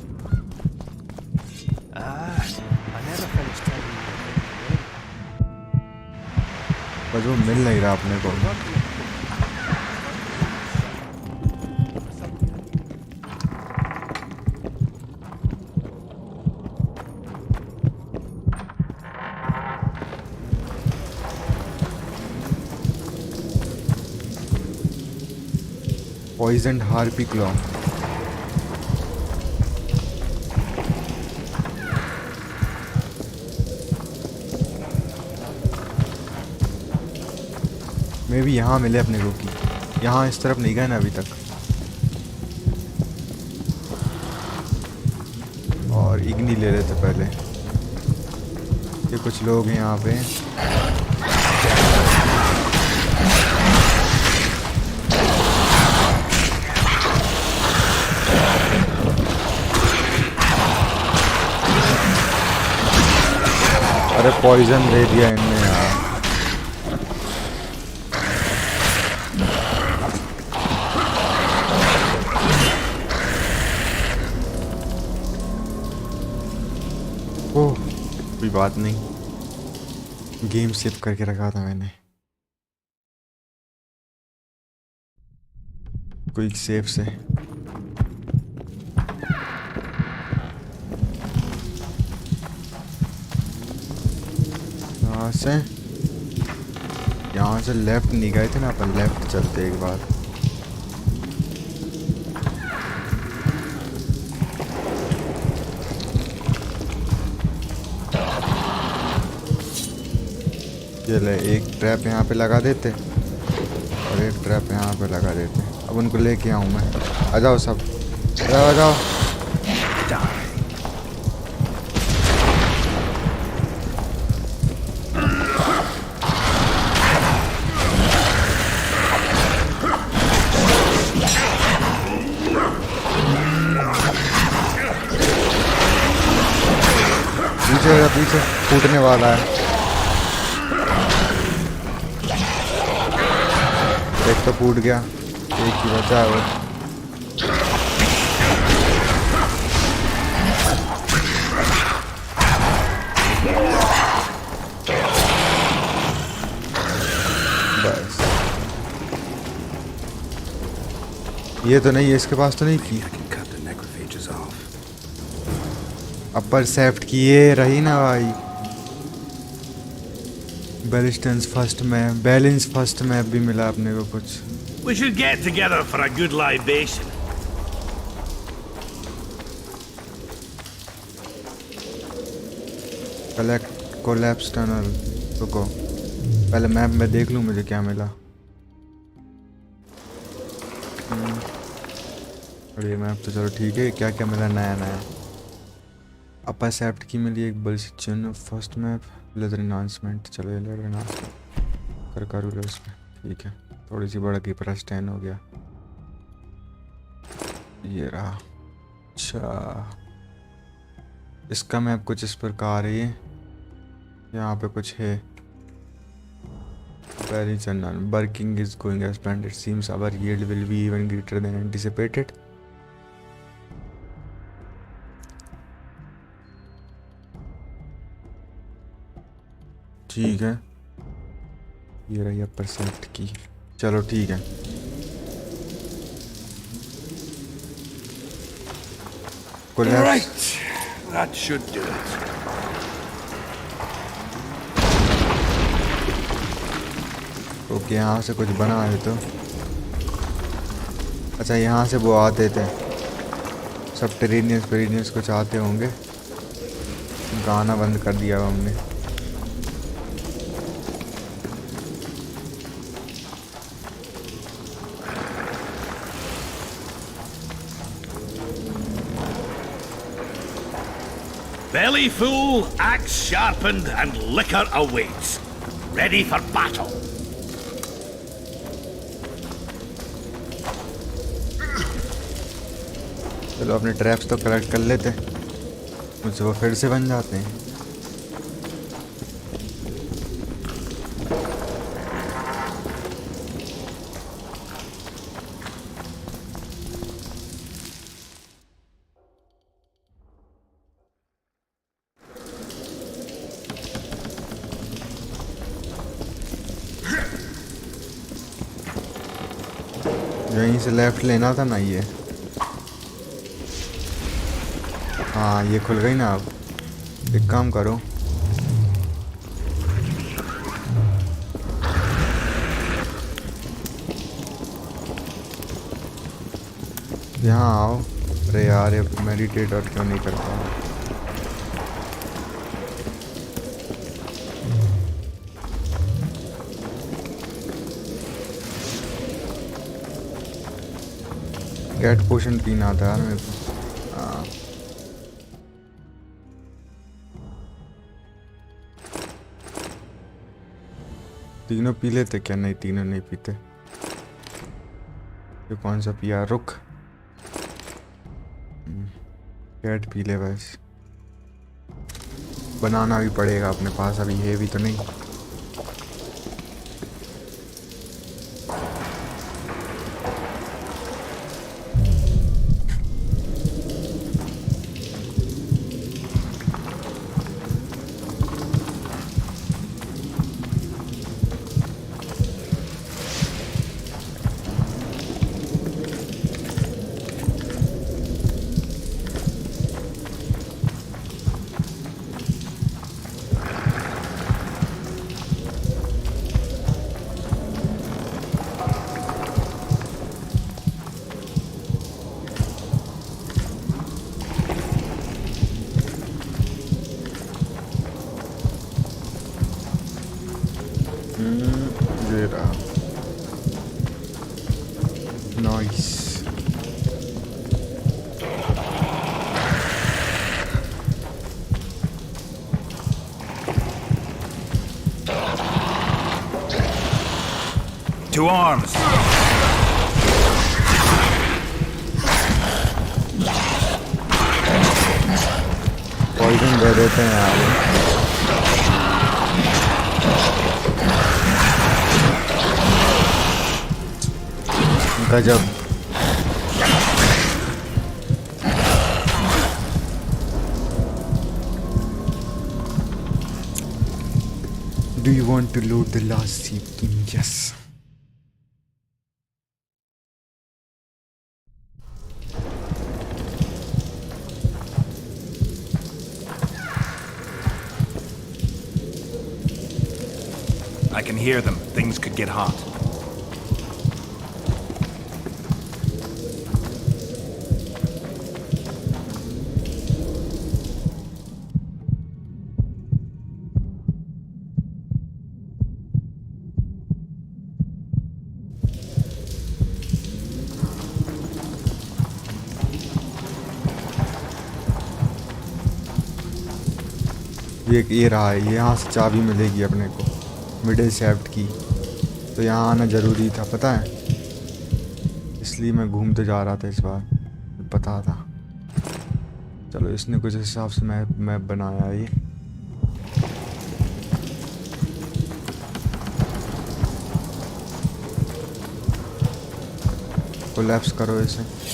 बस वो मिल नहीं रहा अपने को। Poisoned harpy claw. मे भी यहाँ मिले अपने को, कि यहाँ इस तरफ नहीं गए ना अभी तक। और इग्नी ले लेते पहले। ये कुछ लोग हैं यहाँ पे। अरे पॉइजन दे दिया इनने यार। ओह कोई बात नहीं, गेम सेव करके रखा था मैंने। क्विक सेव से यहाँ से लेफ्ट नहीं गए थे ना अपन, लेफ्ट चलते एक बार। ये ले, एक ट्रैप यहाँ पे लगा देते और एक ट्रैप यहाँ पे लगा देते। अब उनको लेके आऊँ मैं। आ जाओ सब, आ जाओ। पीछे फूटने वाला है। एक तो फूट गया, एक ही बचा है वो। बस ये तो नहीं है, इसके पास तो नहीं की। अपर सेफ्ट की ये रही ना भाई। बैलिस्टेंस first map, balance first map भी मिला अपने को कुछ। We should get together for a good libation. Collect collapse tunnel. रुको पहले मैप में देख लूँ मुझे क्या मिला। और ये मैप तो चलो ठीक है। क्या क्या मिला नया नया? अपर सेफ्ट की मिली एक बल्सिचन फर्स्ट मैप, लेदर इन्हांसमेंट। चलो ये लेदर इन्हांसमेंट कर लो इसमें, ठीक है। थोड़ी सी बढ़ गई, प्लस 10 हो गया। ये रहा। अच्छा इसका मैप कुछ इस प्रकार है। यहाँ पे कुछ है। Very Chandan working is going as planned, it seems our yield will be even greater than anticipated. ठीक है ये रही अपर सेफ्ट की। चलो ठीक है। Right, that should do it. Okay, यहाँ से कुछ बना है तो। अच्छा, यहाँ से वो आते थे सब टेरेनियंस कुछ आते होंगे। गाना बंद कर दिया हमने। Belly full, axe sharpened, and liquor awaits. Ready for battle. चलो अपने ट्रैप्स तो कलेक्ट कर लेते हैं, मुझसे वो फिर से बन जाते हैं। यहीं से लेफ्ट लेना था ना ये। हाँ, ये खुल गई ना। अब एक काम करो, यहाँ आओ। अरे यार, ये मेडिटेट और क्यों नहीं करता? गेट पोशन पीना था यार मेरे को। हाँ, तीनों पी लेते क्या? नहीं, तीनों नहीं पीते। ये कौन सा पिया? रुक, कैट पी ले बस। बनाना भी पड़ेगा अपने पास, अभी है भी तो नहीं। ये रहा। नाइस। To arms! पॉइजन दे देते हैं यार। गजब। Do you want to load the last seat? Yes. I can hear them. Things could get hot. ये रहा है, ये यहाँ से चाबी मिलेगी अपने को मिडिल शेफ्ट की। तो यहाँ आना ज़रूरी था, पता है, इसलिए मैं घूमते जा रहा था इस बार, पता था। चलो, इसने कुछ हिसाब से मैप बनाया है ये। कोलैप्स करो इसे।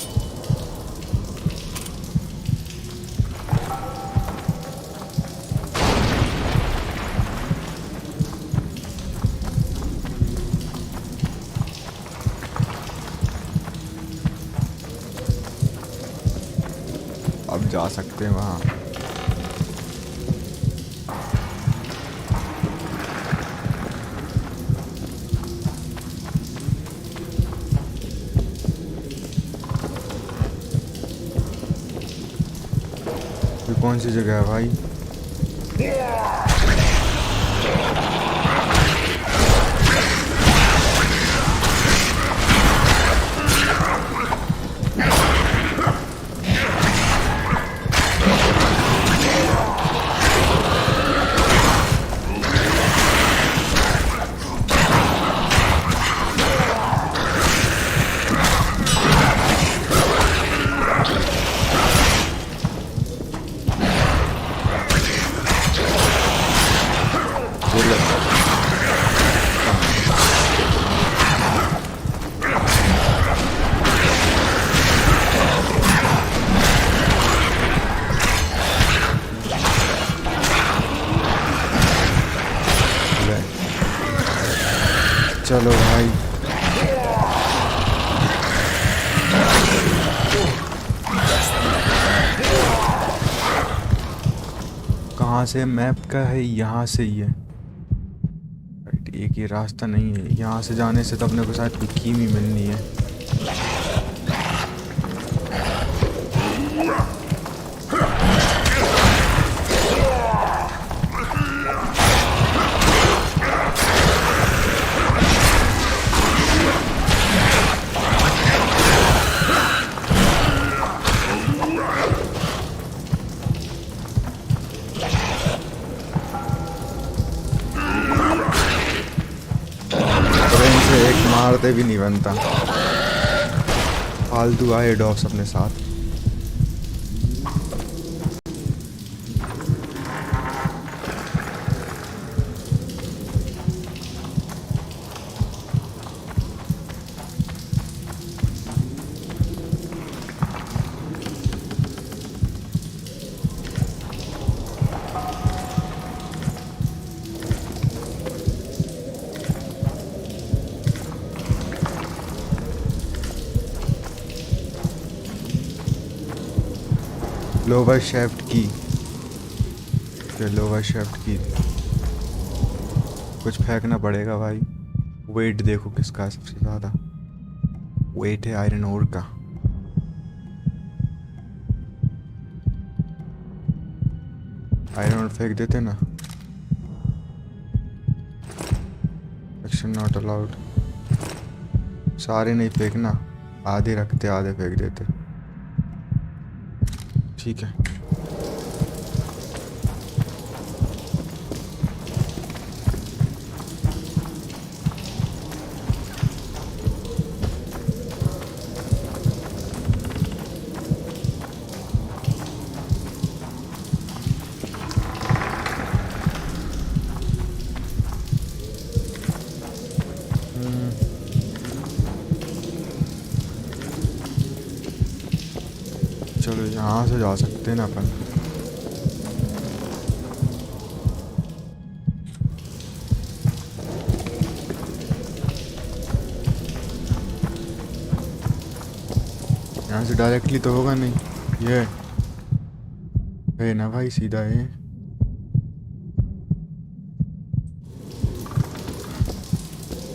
अब जा सकते हैं वहाँ। ये कौन सी जगह है भाई? चलो भाई, कहाँ से मैप का है? यहाँ से ही है। राइट, एक ही रास्ता नहीं है। यहाँ से जाने से तो अपने को शायद कोई कीम ही मिलनी है। मारते भी नहीं बनता, फालतू आए डॉग्स अपने साथ। लोवर शेफ्ट की, लोवर शेफ्ट की कुछ फेंकना पड़ेगा भाई। वेट देखो किसका है सबसे ज़्यादा। वेट है आयरन ओर का। आयरन ओर फेंक देते ना। Action not allowed. सारे नहीं फेंकना, आधे रखते आधे फेंक देते। ठीक है, चलो यहाँ से जा सकते हैं ना अपन। यहाँ से डायरेक्टली तो होगा नहीं, ये है ना भाई, सीधा है।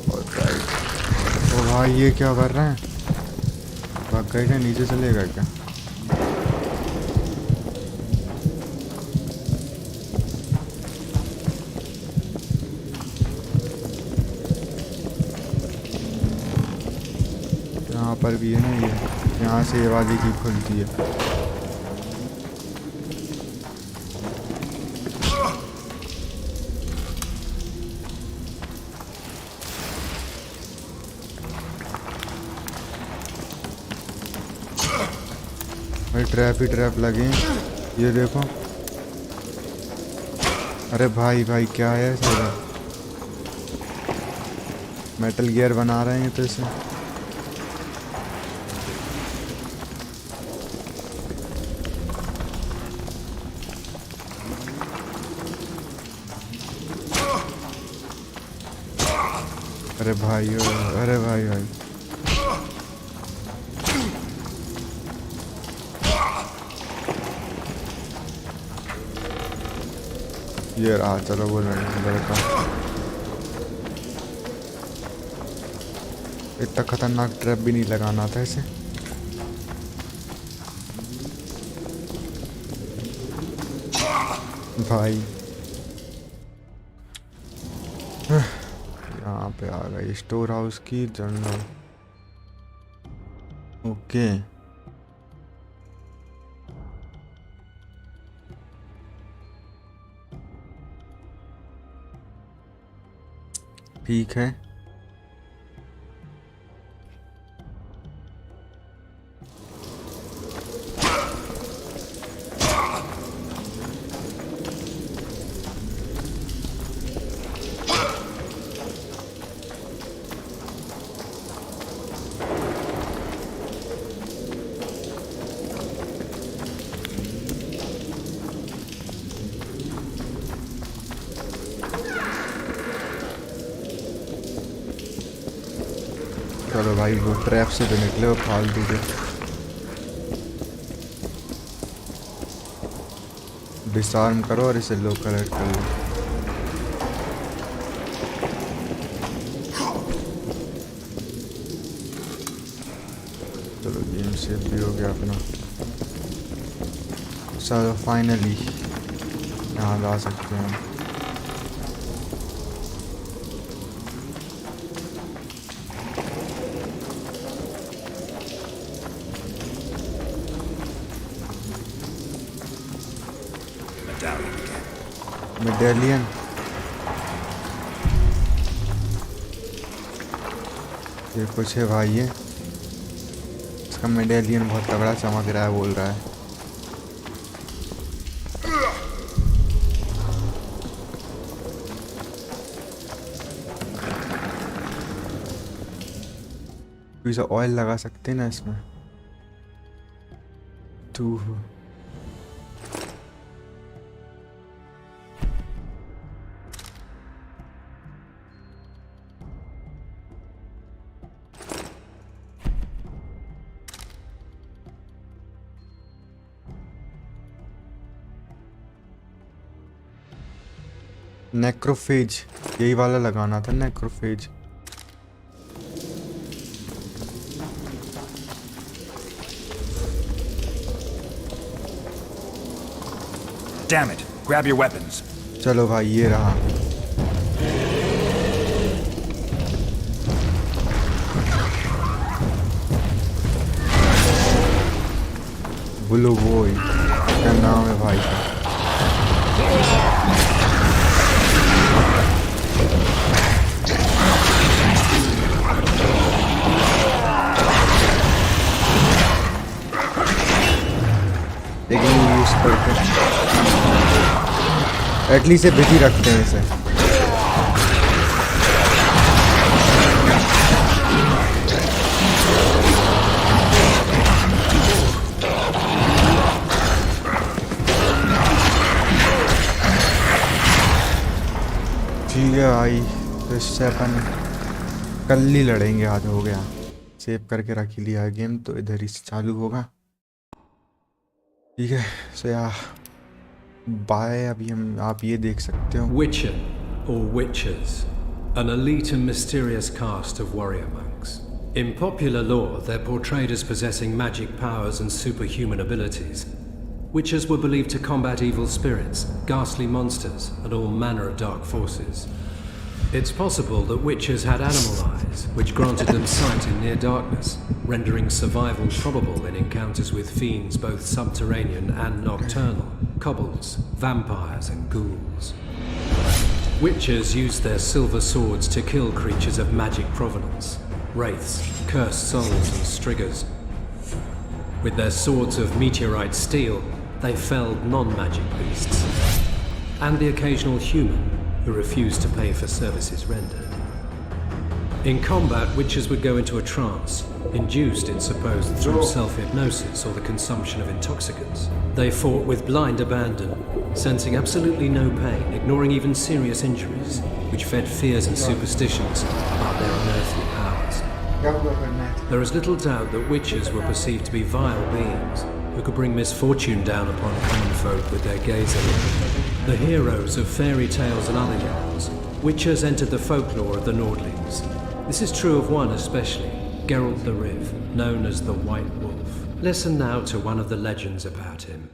ओ भाई ये क्या कर रहे हैं? भाग गए क्या? नीचे चलेगा क्या? यहाँ पर भी है ना, ये यहाँ से ये वाली की खुलती है। भाई ट्रैप ही ट्रैप लगे, ये देखो। अरे भाई भाई क्या है सारा? मेटल गियर बना रहे हैं तो इसे। अरे भाई, अरे भाई भाई ये रहा। चलो वो लड़का इतना खतरनाक ट्रैप भी नहीं लगाना था इसे। भाई यहाँ पे आ गई स्टोर हाउस की जर्नल। ओके ठीक है। चलो भाई वो ट्रैप से तो निकले वो फालतू के। डिसआर्म करो और इसे लो कलर कर लो। चलो गेम सेव भी हो गया अपना। चलो फाइनली यहाँ जा सकते हैं। मेडेलियन ये कुछ है भाई, ये इसका मेडेलियन बहुत तगड़ा चमक रहा है बोल रहा है। कोई सा ऑयल लगा सकते हैं ना इसमें। तू नेक्रोफेज यही वाला लगाना था, नेक्रोफेज। Damn it! Grab your weapons. चलो भाई ये रहा। बुलो बॉय क्या नाम है भाई का। लेकिन यूज करके एटलीस्ट बिजी रखते हैं इसे। ठीक है भाई तो इससे अपन कल ही लड़ेंगे। आज हो गया, सेव करके रख ही लिया गेम तो इधर ही से चालू होगा। ठीक है सो यार बाय। अभी हम आप ये देख सकते हो। Witcher, or witches, an elite and mysterious caste of warrior monks. In popular lore, they're portrayed as possessing magic powers and superhuman abilities. Witchers were believed to combat evil spirits, ghastly monsters, and all manner of dark forces. It's possible that witchers had animal eyes, which granted them sight in near darkness, rendering survival probable in encounters with fiends both subterranean and nocturnal, kobolds, vampires, and ghouls. Witchers used their silver swords to kill creatures of magic provenance, wraiths, cursed souls, and striggers. With their swords of meteorite steel, they felled non-magic beasts, and the occasional human who refused to pay for services rendered. In combat, witches would go into a trance, induced, it's supposed, through self-hypnosis or the consumption of intoxicants. They fought with blind abandon, sensing absolutely no pain, ignoring even serious injuries, which fed fears and superstitions about their unearthly powers. There is little doubt that witches were perceived to be vile beings who could bring misfortune down upon common folk with their gaze alone. The heroes of fairy tales and other yarns, witchers entered the folklore of the Nordlings. This is true of one especially, Geralt the Riv, known as the White Wolf. Listen now to one of the legends about him.